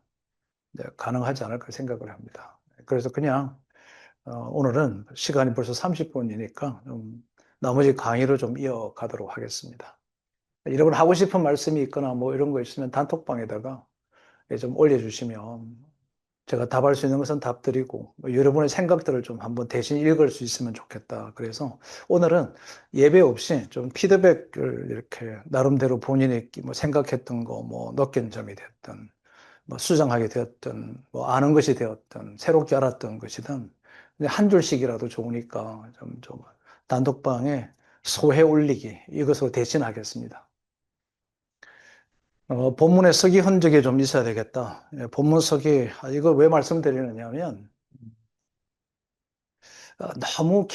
Speaker 1: 네, 가능하지 않을까 생각을 합니다. 그래서 그냥 오늘은 시간이 벌써 30분이니까 나머지 강의를 좀 이어가도록 하겠습니다. 여러분 하고 싶은 말씀이 있거나 뭐 이런 거 있으면 단톡방에다가 좀 올려주시면 제가 답할 수 있는 것은 답드리고 여러분의 생각들을 좀 한번 대신 읽을 수 있으면 좋겠다. 그래서 오늘은 예배 없이 좀 피드백을 이렇게 나름대로 본인이 뭐 생각했던 거, 뭐 느낀 점이 됐든, 뭐 수정하게 되었든, 뭐 아는 것이 되었든, 새롭게 알았던 것이든 한 줄씩이라도 좋으니까 좀 단독방에 소회 올리기 이것으로 대신하겠습니다. 본문의 서기 흔적이 좀 있어야 되겠다. 예, 본문 서기, 이거 왜 말씀드리느냐면, 너무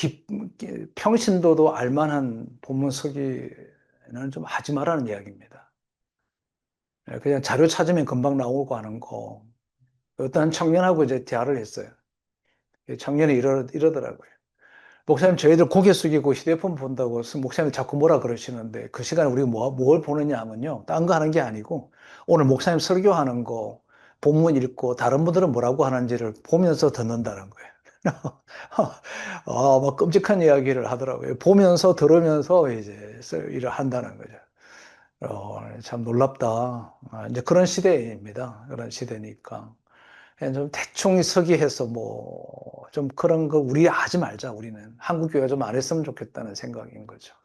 Speaker 1: 평신도도 알만한 본문 서기는 좀 하지 말라는 이야기입니다. 예, 그냥 자료 찾으면 금방 나오고 하는 거. 어떤 청년하고 이제 대화를 했어요. 청년이 이러더라고요. 목사님, 저희들 고개 숙이고 휴대폰 본다고 목사님 자꾸 뭐라 그러시는데 그 시간에 우리가 뭘 보느냐 하면요. 딴 거 하는 게 아니고 오늘 목사님 설교하는 거, 본문 읽고 다른 분들은 뭐라고 하는지를 보면서 듣는다는 거예요. 막 끔찍한 이야기를 하더라고요. 보면서 들으면서 이제 일을 한다는 거죠. 참 놀랍다. 이제 그런 시대입니다. 그런 시대니까. 그냥 좀 대충 서기해서 뭐 좀 그런 거 우리 하지 말자. 우리는 한국 교회가 좀 안 했으면 좋겠다는 생각인 거죠.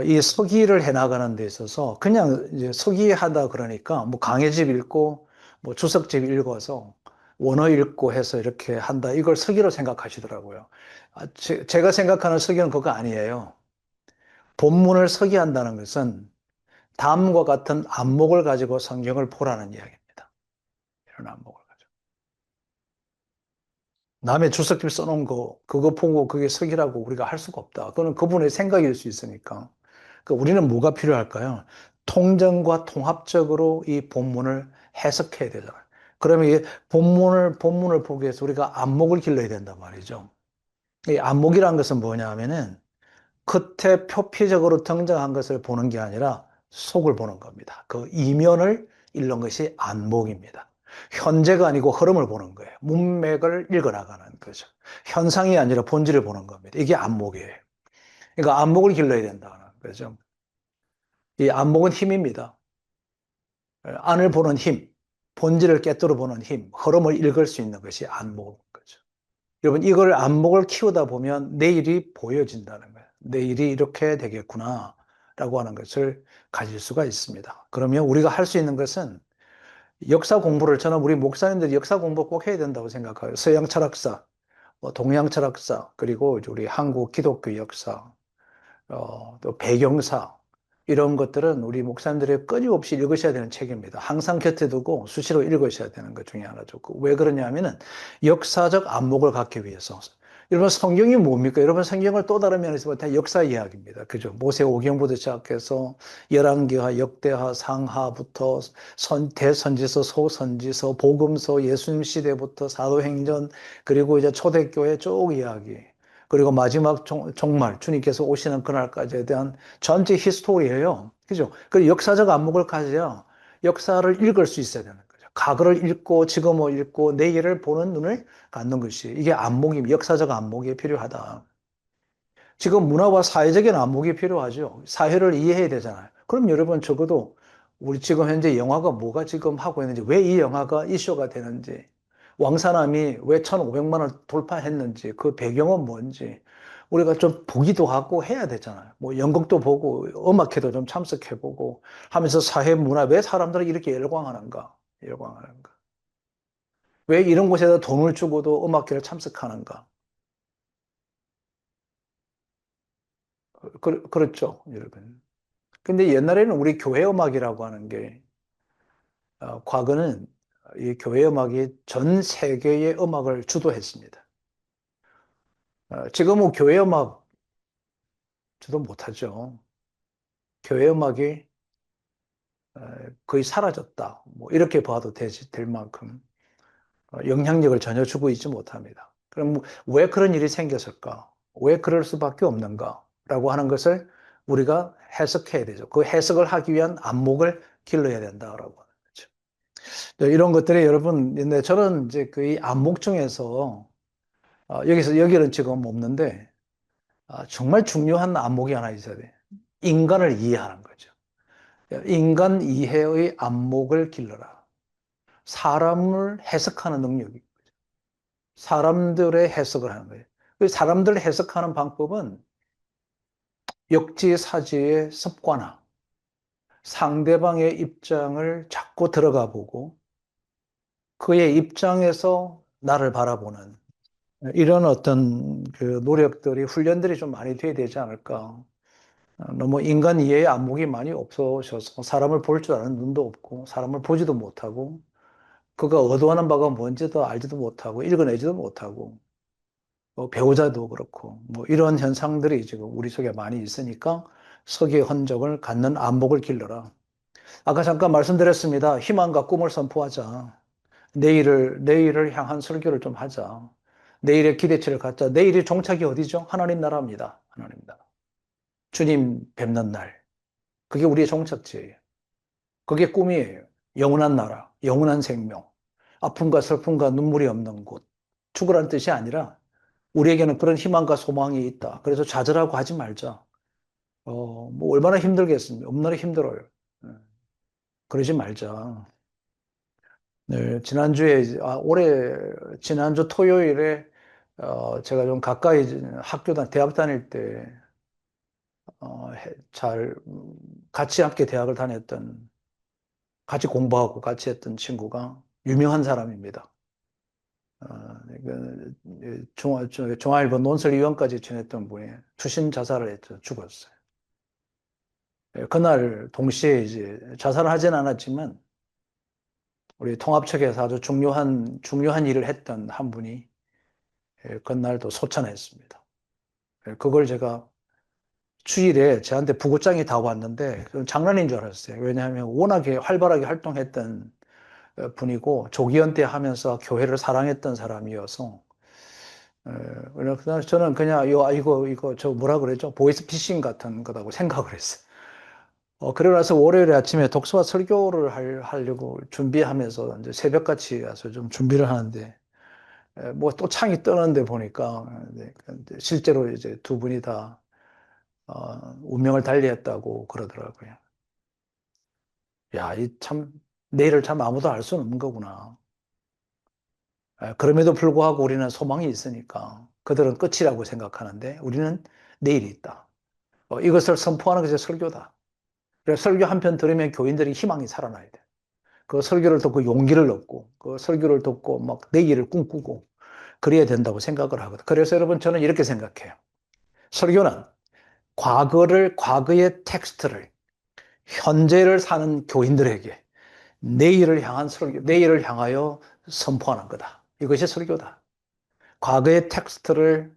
Speaker 1: 이 서기를 해 나가는 데 있어서 그냥 이제 서기하다 그러니까 뭐 강해집 읽고 뭐 주석집 읽어서 원어 읽고 해서 이렇게 한다. 이걸 서기로 생각하시더라고요. 제가 생각하는 서기는 그거 아니에요. 본문을 서기한다는 것은 다음과 같은 안목을 가지고 성경을 보라는 이야기입니다. 이런 안목을 가지고. 남의 주석집 써놓은 거, 그거 보고 그게 석이라고 우리가 할 수가 없다. 그거는 그분의 생각일 수 있으니까. 우리는 뭐가 필요할까요? 통전과 통합적으로 이 본문을 해석해야 되잖아요. 그러면 이 본문을 보기 위해서 우리가 안목을 길러야 된단 말이죠. 이 안목이라는 것은 뭐냐 하면은 끝에 표피적으로 등장한 것을 보는 게 아니라 속을 보는 겁니다. 그 이면을 읽는 것이 안목입니다. 현재가 아니고 흐름을 보는 거예요. 문맥을 읽어나가는 거죠. 현상이 아니라 본질을 보는 겁니다. 이게 안목이에요. 그러니까 안목을 길러야 된다는 거죠. 이 안목은 힘입니다. 안을 보는 힘, 본질을 꿰뚫어 보는 힘, 흐름을 읽을 수 있는 것이 안목인 거죠. 여러분, 이걸 안목을 키우다 보면 내일이 보여진다는 거예요. 내일이 이렇게 되겠구나, 라고 하는 것을 가질 수가 있습니다. 그러면 우리가 할 수 있는 것은 역사 공부를 저는 우리 목사님들이 역사 공부 꼭 해야 된다고 생각해요. 서양 철학사, 뭐 동양 철학사, 그리고 우리 한국 기독교 역사, 또 배경사, 이런 것들은 우리 목사님들이 끊임없이 읽으셔야 되는 책입니다. 항상 곁에 두고 수시로 읽으셔야 되는 것 중에 하나죠. 왜 그러냐면은 역사적 안목을 갖기 위해서. 여러분 성경이 뭡니까? 여러분 성경을 또 다른 면에서 보면 다 역사 이야기입니다. 그죠? 모세오경부터 시작해서 열왕기하, 역대하, 상하부터 대선지서, 소선지서, 복음서, 예수님 시대부터 사도행전, 그리고 이제 초대교회 쭉 이야기. 그리고 마지막 종말, 주님께서 오시는 그날까지에 대한 전체 히스토리예요. 그죠? 그 역사적 안목을 가져야 역사를 읽을 수 있어야 되는 거죠. 과거를 읽고 지금을 읽고 내일을 보는 눈을 갖는 것이 이게 안목이 역사적 안목이 필요하다. 지금 문화와 사회적인 안목이 필요하죠. 사회를 이해해야 되잖아요. 그럼 여러분 적어도 우리 지금 현재 영화가 뭐가 지금 하고 있는지, 왜 이 영화가 이슈가 되는지, 왕사남이 왜 1,500만 원 돌파했는지, 그 배경은 뭔지, 우리가 좀 보기도 하고 해야 되잖아요. 뭐 연극도 보고, 음악회도 좀 참석해보고 하면서 사회 문화, 왜 사람들이 이렇게 열광하는가? 열광하는가? 왜 이런 곳에다 돈을 주고도 음악회를 참석하는가? 그렇죠, 여러분. 근데 옛날에는 우리 교회 음악이라고 하는 게, 과거는 이 교회 음악이 전 세계의 음악을 주도했습니다. 지금은 교회 음악 주도 못하죠. 교회 음악이 거의 사라졌다. 뭐 이렇게 봐도 될 만큼 영향력을 전혀 주고 있지 못합니다. 그럼 왜 그런 일이 생겼을까? 왜 그럴 수밖에 없는가? 라고 하는 것을 우리가 해석해야 되죠. 그 해석을 하기 위한 안목을 길러야 된다라고 하는 거죠. 이런 것들이 여러분, 근데 저는 이제 그 이 안목 중에서 여기는 지금 없는데 정말 중요한 안목이 하나 있어야 돼. 인간을 이해하는 거죠. 인간 이해의 안목을 길러라. 사람을 해석하는 능력이 사람들의 해석을 하는 거예요. 그 사람들 해석하는 방법은 역지사지의 습관화, 상대방의 입장을 자꾸 들어가 보고 그의 입장에서 나를 바라보는 이런 어떤 그 노력들이 훈련들이 좀 많이 돼야 되지 않을까. 너무 인간 이해의 안목이 많이 없어져서 사람을 볼 줄 아는 눈도 없고 사람을 보지도 못하고 그가 의도하는 바가 뭔지도 알지도 못하고 읽어내지도 못하고 배우자도 그렇고 뭐 이런 현상들이 지금 우리 속에 많이 있으니까 석의 흔적을 갖는 안목을 길러라. 아까 잠깐 말씀드렸습니다. 희망과 꿈을 선포하자. 내일을 향한 설교를 좀 하자. 내일의 기대치를 갖자. 내일이 종착이 어디죠? 하나님 나라입니다. 하나님 나라. 주님 뵙는 날. 그게 우리의 종착지예요. 그게 꿈이에요. 영원한 나라, 영원한 생명. 아픔과 슬픔과 눈물이 없는 곳. 죽으라는 뜻이 아니라 우리에게는 그런 희망과 소망이 있다. 그래서 좌절하고 하지 말자. 뭐 얼마나 힘들겠습니까? 얼마나 힘들어요. 네. 그러지 말자. 네, 지난주 토요일에, 제가 좀 가까이 대학 다닐 때, 같이 함께 대학을 다녔던, 같이 공부하고 같이 했던 친구가 유명한 사람입니다. 중앙일보 논설위원까지 지냈던 분이 투신 자살을 했죠. 죽었어요. 그날 동시에 이제 자살을 하진 않았지만, 우리 통합청에서 아주 중요한 일을 했던 한 분이 그날도 소천했습니다. 그걸 제가 주일에 저한테 부고장이 다 왔는데 장난인 줄 알았어요. 왜냐하면 워낙에 활발하게 활동했던 분이고 조기현 때 하면서 교회를 사랑했던 사람이어서 그래서 저는 그냥 이거 저 뭐라 그랬죠? 보이스피싱 같은 거라고 생각을 했어요. 그러고 나서 월요일 아침에 독서와 설교를 하려고 준비하면서 이제 새벽같이 와서 좀 준비를 하는데 뭐 또 창이 뜨는데 보니까 실제로 이제 두 분이 다 운명을 달리했다고 그러더라고요. 야, 이 참 내일을 참 아무도 알 수는 없는 거구나. 그럼에도 불구하고 우리는 소망이 있으니까 그들은 끝이라고 생각하는데 우리는 내일이 있다. 이것을 선포하는 것이 설교다. 그래서 설교 한 편 들으면 교인들이 희망이 살아나야 돼. 그 설교를 듣고 용기를 얻고 그 설교를 듣고 막 내일을 꿈꾸고 그래야 된다고 생각을 하거든. 그래서 여러분 저는 이렇게 생각해요. 설교는 과거의 텍스트를 현재를 사는 교인들에게 내일을 향하여 선포하는 거다. 이것이 설교다. 과거의 텍스트를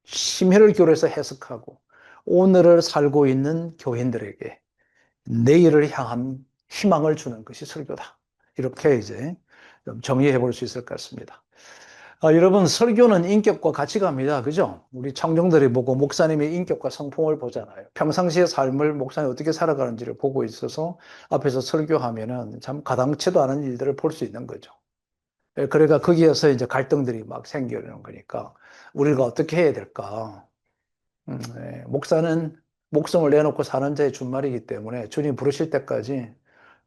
Speaker 1: 심혈을 기울여서 해석하고 오늘을 살고 있는 교인들에게 내일을 향한 희망을 주는 것이 설교다. 이렇게 이제 좀 정리해 볼 수 있을 것 같습니다. 여러분, 설교는 인격과 같이 갑니다. 그죠? 우리 청중들이 보고 목사님의 인격과 성품을 보잖아요. 평상시의 삶을 목사님이 어떻게 살아가는지를 보고 있어서 앞에서 설교하면은 참 가당치도 않은 일들을 볼 수 있는 거죠. 그러니까 거기에서 이제 갈등들이 막 생기는 거니까 우리가 어떻게 해야 될까? 목사는 목숨을 내놓고 사는 자의 준말이기 때문에 주님 부르실 때까지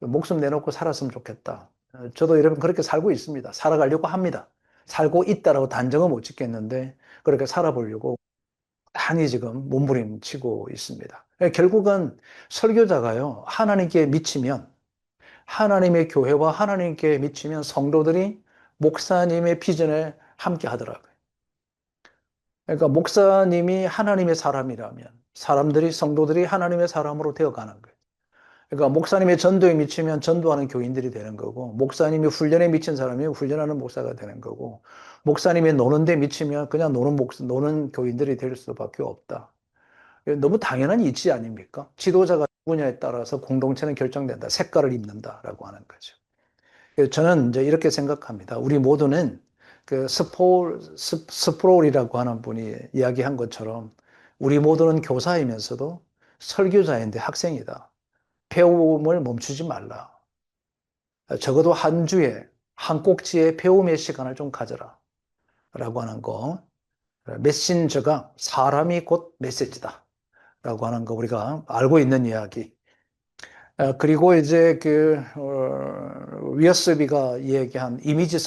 Speaker 1: 목숨 내놓고 살았으면 좋겠다. 저도 여러분 그렇게 살고 있습니다. 살아가려고 합니다. 살고 있다라고 단정은 못 짓겠는데 그렇게 살아보려고 단히 지금 몸부림치고 있습니다. 결국은 설교자가요, 하나님의 교회와 하나님께 미치면 성도들이 목사님의 비전에 함께 하더라고요. 그러니까 목사님이 하나님의 사람이라면 성도들이 하나님의 사람으로 되어가는 거예요. 그러니까 목사님의 전도에 미치면 전도하는 교인들이 되는 거고, 목사님이 훈련에 미친 사람이 훈련하는 목사가 되는 거고, 목사님이 노는 데 미치면 그냥 노는 교인들이 될 수밖에 없다. 너무 당연한 이치 아닙니까? 지도자가 누구냐에 따라서 공동체는 결정된다. 색깔을 입는다라고 하는 거죠. 저는 이제 이렇게 생각합니다. 우리 모두는 스프롤이라고 하는 분이 이야기한 것처럼 우리 모두는 교사이면서도 설교자인데 학생이다. 배움을 멈추지 말라. 적어도 한 주에 한 꼭지의 배움의 시간을 좀 가져라. 라고 하는 거. 메신저가 사람이 곧 메시지다. 라고 하는 거 우리가 알고 있는 이야기. 그리고 이제 위어스비가 얘기한 이미지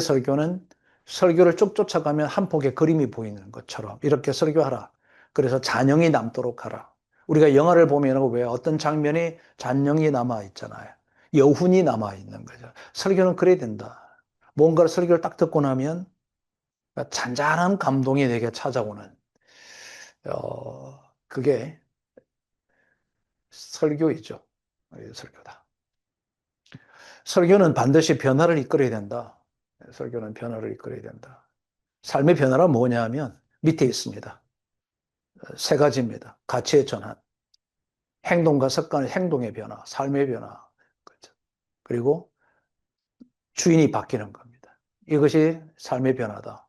Speaker 1: 설교는 설교를 쭉 쫓아가면 한 폭의 그림이 보이는 것처럼 이렇게 설교하라. 그래서 잔영이 남도록 하라. 우리가 영화를 보면 왜 어떤 장면이 잔영이 남아 있잖아요. 여훈이 남아 있는 거죠. 설교는 그래야 된다. 뭔가를 설교를 딱 듣고 나면 잔잔한 감동이 내게 찾아오는 그게 설교이죠. 설교다. 설교는 반드시 변화를 이끌어야 된다. 설교는 변화를 이끌어야 된다. 삶의 변화란 뭐냐 하면 밑에 있습니다. 세 가지입니다. 가치의 전환, 행동과 습관의 행동의 변화, 삶의 변화. 그렇죠. 그리고 주인이 바뀌는 겁니다. 이것이 삶의 변화다.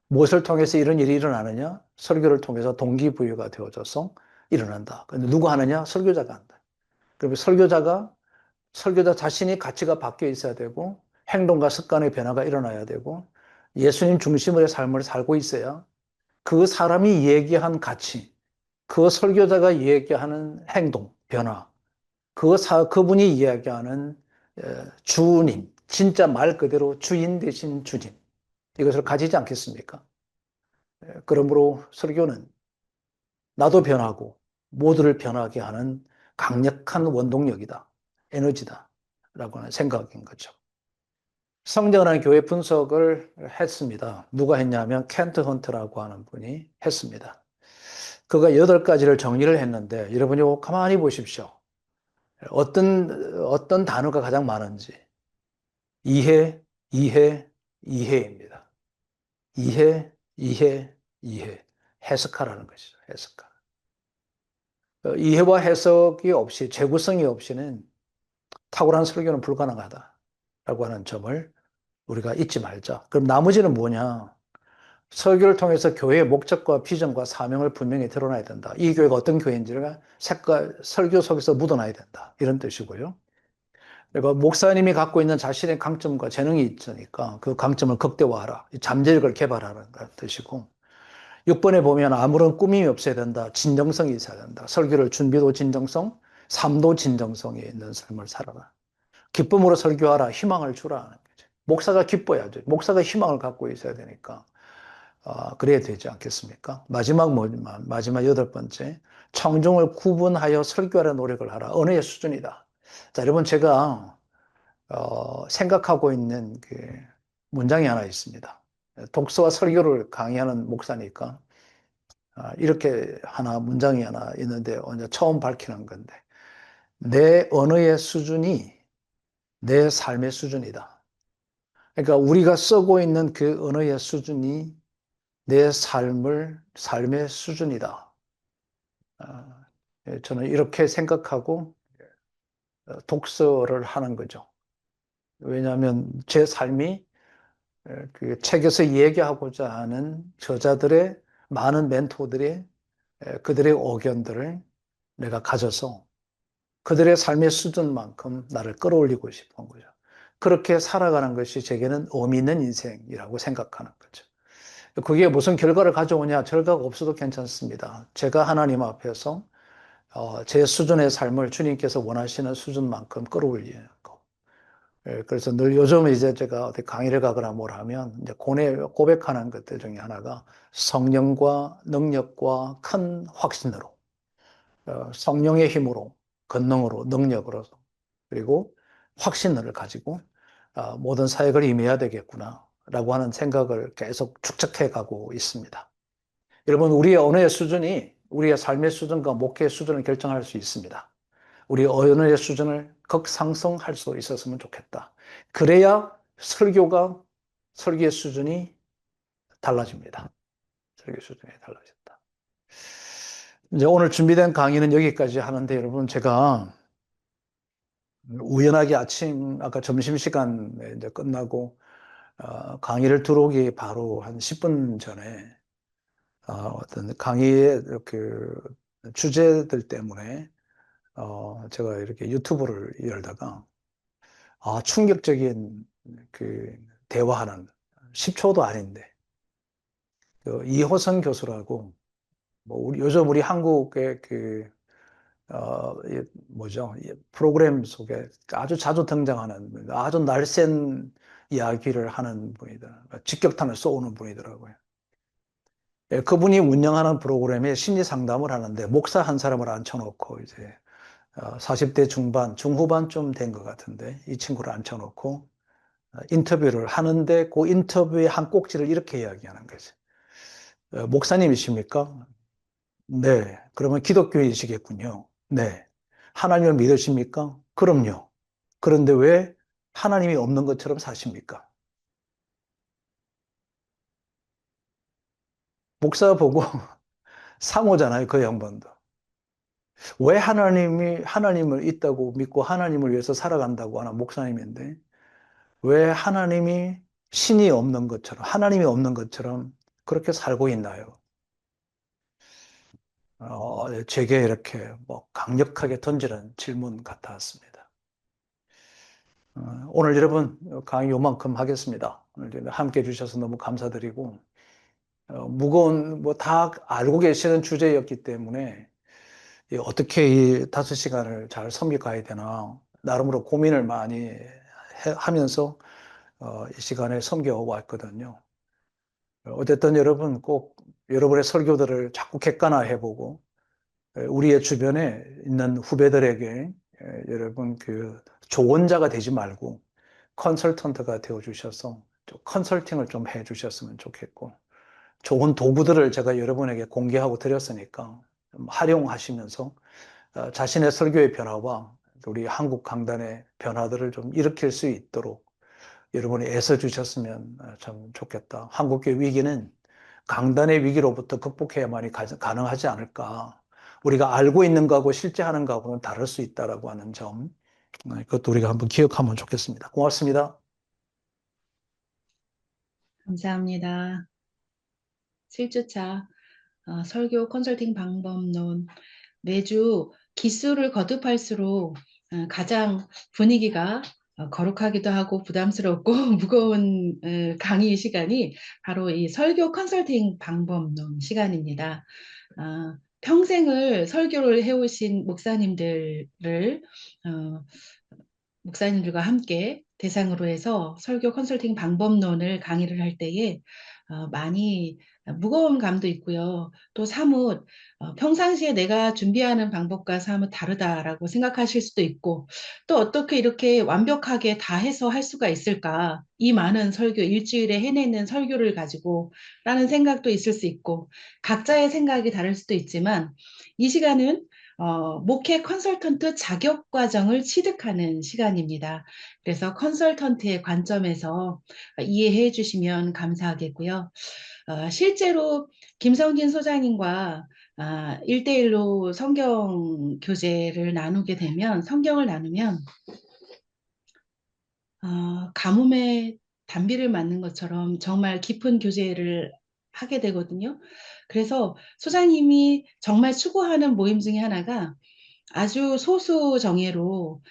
Speaker 1: 무엇을 통해서 이런 일이 일어나느냐? 설교를 통해서 동기부여가 되어져서 일어난다. 근데 누가 하느냐? 설교자가 한다. 그러면 설교자 자신이 가치가 바뀌어 있어야 되고 행동과 습관의 변화가 일어나야 되고 예수님 중심의 삶을 살고 있어야 그 사람이 얘기한 가치, 그 설교자가 얘기하는 행동, 변화, 그분이 이야기하는 주님, 진짜 말 그대로 주인 대신 주님, 이것을 가지지 않겠습니까? 그러므로 설교는 나도 변하고 모두를 변하게 하는 강력한 원동력이다, 에너지다, 라고 하는 생각인 거죠. 성경이라는 교회 분석을 했습니다. 누가 했냐면 켄트 헌트라고 하는 분이 했습니다. 그가 8가지를 정리를 했는데 여러분이 가만히 보십시오. 어떤 단어가 가장 많은지. 이해, 이해, 이해입니다. 이해, 이해, 이해. 해석하라는 것이죠. 해석하. 이해와 해석이 없이, 재구성이 없이는 탁월한 설교는 불가능하다라고 하는 점을 우리가 잊지 말자. 그럼 나머지는 뭐냐? 설교를 통해서 교회의 목적과 비전과 사명을 분명히 드러나야 된다. 이 교회가 어떤 교회인지가 색깔, 설교 속에서 묻어나야 된다. 이런 뜻이고요. 그리고 목사님이 갖고 있는 자신의 강점과 재능이 있으니까 그 강점을 극대화하라. 잠재력을 개발하는 뜻이고. 6번에 보면 아무런 꾸밈이 없어야 된다. 진정성이 있어야 된다. 설교를 준비도 진정성, 삶도 진정성이 있는 삶을 살아라. 기쁨으로 설교하라. 희망을 주라. 목사가 기뻐야죠. 목사가 희망을 갖고 있어야 되니까. 그래야 되지 않겠습니까? 마지막 8번째. 청중을 구분하여 설교하는 노력을 하라. 언어의 수준이다. 자, 여러분, 제가, 생각하고 있는 그 문장이 하나 있습니다. 독서와 설교를 강의하는 목사니까, 이렇게 문장이 하나 있는데, 오늘 처음 밝히는 건데, 내 언어의 수준이 내 삶의 수준이다. 그러니까 우리가 쓰고 있는 그 언어의 수준이 내 삶의 수준이다. 저는 이렇게 생각하고 독서를 하는 거죠. 왜냐하면 제 삶이 그 책에서 얘기하고자 하는 저자들의 많은 멘토들의 그들의 의견들을 내가 가져서 그들의 삶의 수준만큼 나를 끌어올리고 싶은 거죠. 그렇게 살아가는 것이 제게는 의미 있는 인생이라고 생각하는 거죠. 그게 무슨 결과를 가져오냐? 결과가 없어도 괜찮습니다. 제가 하나님 앞에서 제 수준의 삶을 주님께서 원하시는 수준만큼 끌어올리는 거. 그래서 늘 요즘 이제 제가 어디 강의를 가거나 뭘 하면 이제 고백하는 것들 중에 하나가 성령과 능력과 큰 확신으로, 성령의 힘으로, 권능으로, 능력으로, 그리고 확신을 가지고 모든 사역을 임해야 되겠구나라고 하는 생각을 계속 축적해 가고 있습니다. 여러분, 우리의 언어의 수준이 우리의 삶의 수준과 목회의 수준을 결정할 수 있습니다. 우리 언어의 수준을 극상승할 수 있었으면 좋겠다. 그래야 설교의 수준이 달라집니다. 설교 수준이 달라진다. 이제 오늘 준비된 강의는 여기까지 하는데 여러분, 제가 우연하게 아까 점심시간 이제 끝나고 강의를 들어오기 바로 한 10분 전에 어떤 강의의 그 주제들 때문에 제가 이렇게 유튜브를 열다가 충격적인 그 대화하는 10초도 아닌데 그 이호선 교수라고 요즘 우리 한국의 그 뭐죠? 이 프로그램 속에 아주 자주 등장하는 아주 날쌘 이야기를 하는 분이다. 직격탄을 쏘는 분이더라고요. 예, 그분이 운영하는 프로그램에 심리 상담을 하는데 목사 한 사람을 앉혀놓고 이제 40대 중반, 중후반쯤 된 것 같은데 이 친구를 앉혀놓고 인터뷰를 하는데 그 인터뷰의 한 꼭지를 이렇게 이야기하는 거죠. 목사님이십니까? 네. 그러면 기독교인이시겠군요. 네. 하나님을 믿으십니까? 그럼요. 그런데 왜 하나님이 없는 것처럼 사십니까? 목사 보고 상호잖아요, 그 양반도. 왜 하나님을 있다고 믿고 하나님을 위해서 살아간다고 하는 목사님인데, 왜 하나님이 신이 없는 것처럼, 하나님이 없는 것처럼 그렇게 살고 있나요? 제게 이렇게 뭐 강력하게 던지는 질문 같았습니다. 오늘 여러분 강의 요만큼 하겠습니다. 오늘 함께 해주셔서 너무 감사드리고, 무거운, 뭐 다 알고 계시는 주제였기 때문에 어떻게 이 5시간을 잘 섬겨가야 되나, 나름으로 고민을 많이 하면서 이 시간에 섬겨왔거든요. 어쨌든 여러분 꼭 여러분의 설교들을 자꾸 객관화해보고, 우리의 주변에 있는 후배들에게 여러분 그 조언자가 되지 말고 컨설턴트가 되어 주셔서 컨설팅을 좀 해 주셨으면 좋겠고, 좋은 도구들을 제가 여러분에게 공개하고 드렸으니까 좀 활용하시면서 자신의 설교의 변화와 우리 한국 강단의 변화들을 좀 일으킬 수 있도록 여러분이 애써 주셨으면 참 좋겠다. 한국의 위기는 강단의 위기로부터 극복해야만이 가능하지 않을까. 우리가 알고 있는 거하고 실제 하는 거하고는 다를 수 있다라고 하는 점, 그것도 우리가 한번 기억하면 좋겠습니다. 고맙습니다.
Speaker 2: 감사합니다. 7주차 설교 컨설팅 방법론 매주 기수를 거듭할수록 가장 분위기가 거룩하기도 하고 부담스럽고 무거운 강의 시간이 바로 이 설교 컨설팅 방법론 시간입니다. 평생을 설교를 해오신 목사님들과 함께 대상으로 해서 설교 컨설팅 방법론을 강의를 할 때에 많이 무거운 감도 있고요. 또 사뭇 평상시에 내가 준비하는 방법과 사뭇 다르다라고 생각하실 수도 있고, 또 어떻게 이렇게 완벽하게 다 해서 할 수가 있을까? 이 많은 설교, 일주일에 해내는 설교를 가지고 라는 생각도 있을 수 있고, 각자의 생각이 다를 수도 있지만 이 시간은 목회 컨설턴트 자격 과정을 취득하는 시간입니다. 그래서 컨설턴트의 관점에서 이해해 주시면 감사하겠고요. 실제로 김성진 소장님과 1대1로 성경 교재를 나누게 되면, 성경을 나누면 가뭄에 단비를 맞는 것처럼 정말 깊은 교제를 하게 되거든요. 그래서 소장님이 정말 추구하는 모임 중에 하나가 아주 소수 정예로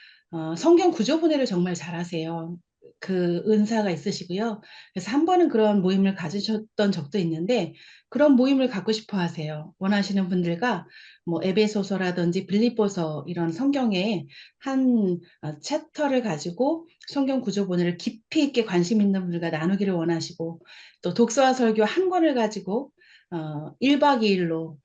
Speaker 2: 성경 구조 분해를 정말 잘하세요. 그 은사가 있으시고요. 그래서 한 번은 그런 모임을 가지셨던 적도 있는데, 그런 모임을 갖고 싶어 하세요. 원하시는 분들과 뭐 에베소서라든지 빌립보서 이런 성경의 한 챕터를 가지고 성경 구조 분해를 깊이 있게 관심 있는 분들과 나누기를 원하시고, 또 독서와 설교 한 권을 가지고 1박 2일로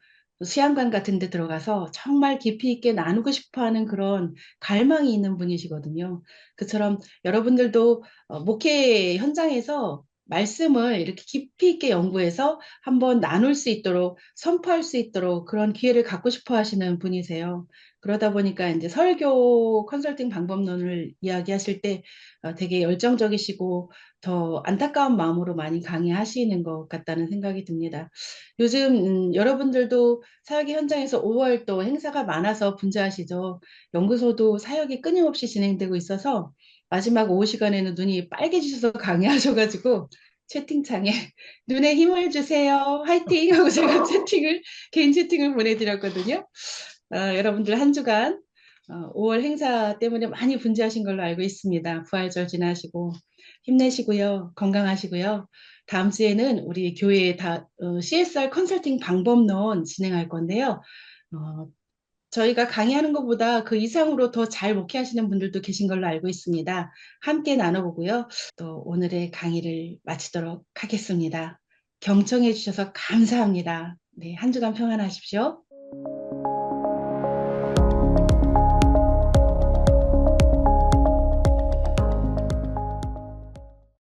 Speaker 2: 수양관 같은 데 들어가서 정말 깊이 있게 나누고 싶어하는 그런 갈망이 있는 분이시거든요. 그처럼 여러분들도 목회 현장에서 말씀을 이렇게 깊이 있게 연구해서 한번 나눌 수 있도록, 선포할 수 있도록 그런 기회를 갖고 싶어 하시는 분이세요. 그러다 보니까 이제 설교 컨설팅 방법론을 이야기하실 때 되게 열정적이시고 더 안타까운 마음으로 많이 강의하시는 것 같다는 생각이 듭니다. 요즘 여러분들도 사역의 현장에서 5월 또 행사가 많아서 분주하시죠. 연구소도 사역이 끊임없이 진행되고 있어서 마지막 오후 시간에는 눈이 빨개지셔서 강의하셔가지고 채팅창에 눈에 힘을 주세요. 화이팅! 하고 제가 개인 채팅을 보내드렸거든요. 여러분들 한 주간 5월 행사 때문에 많이 분주하신 걸로 알고 있습니다. 부활절 지나시고 힘내시고요. 건강하시고요. 다음 주에는 우리 교회 CSR 컨설팅 방법론 진행할 건데요. 어, 저희가 강의하는 것보다 그 이상으로 더 잘 목회하시는 분들도 계신 걸로 알고 있습니다. 함께 나눠보고요. 또 오늘의 강의를 마치도록 하겠습니다. 경청해 주셔서 감사합니다. 네, 한 주간 평안하십시오.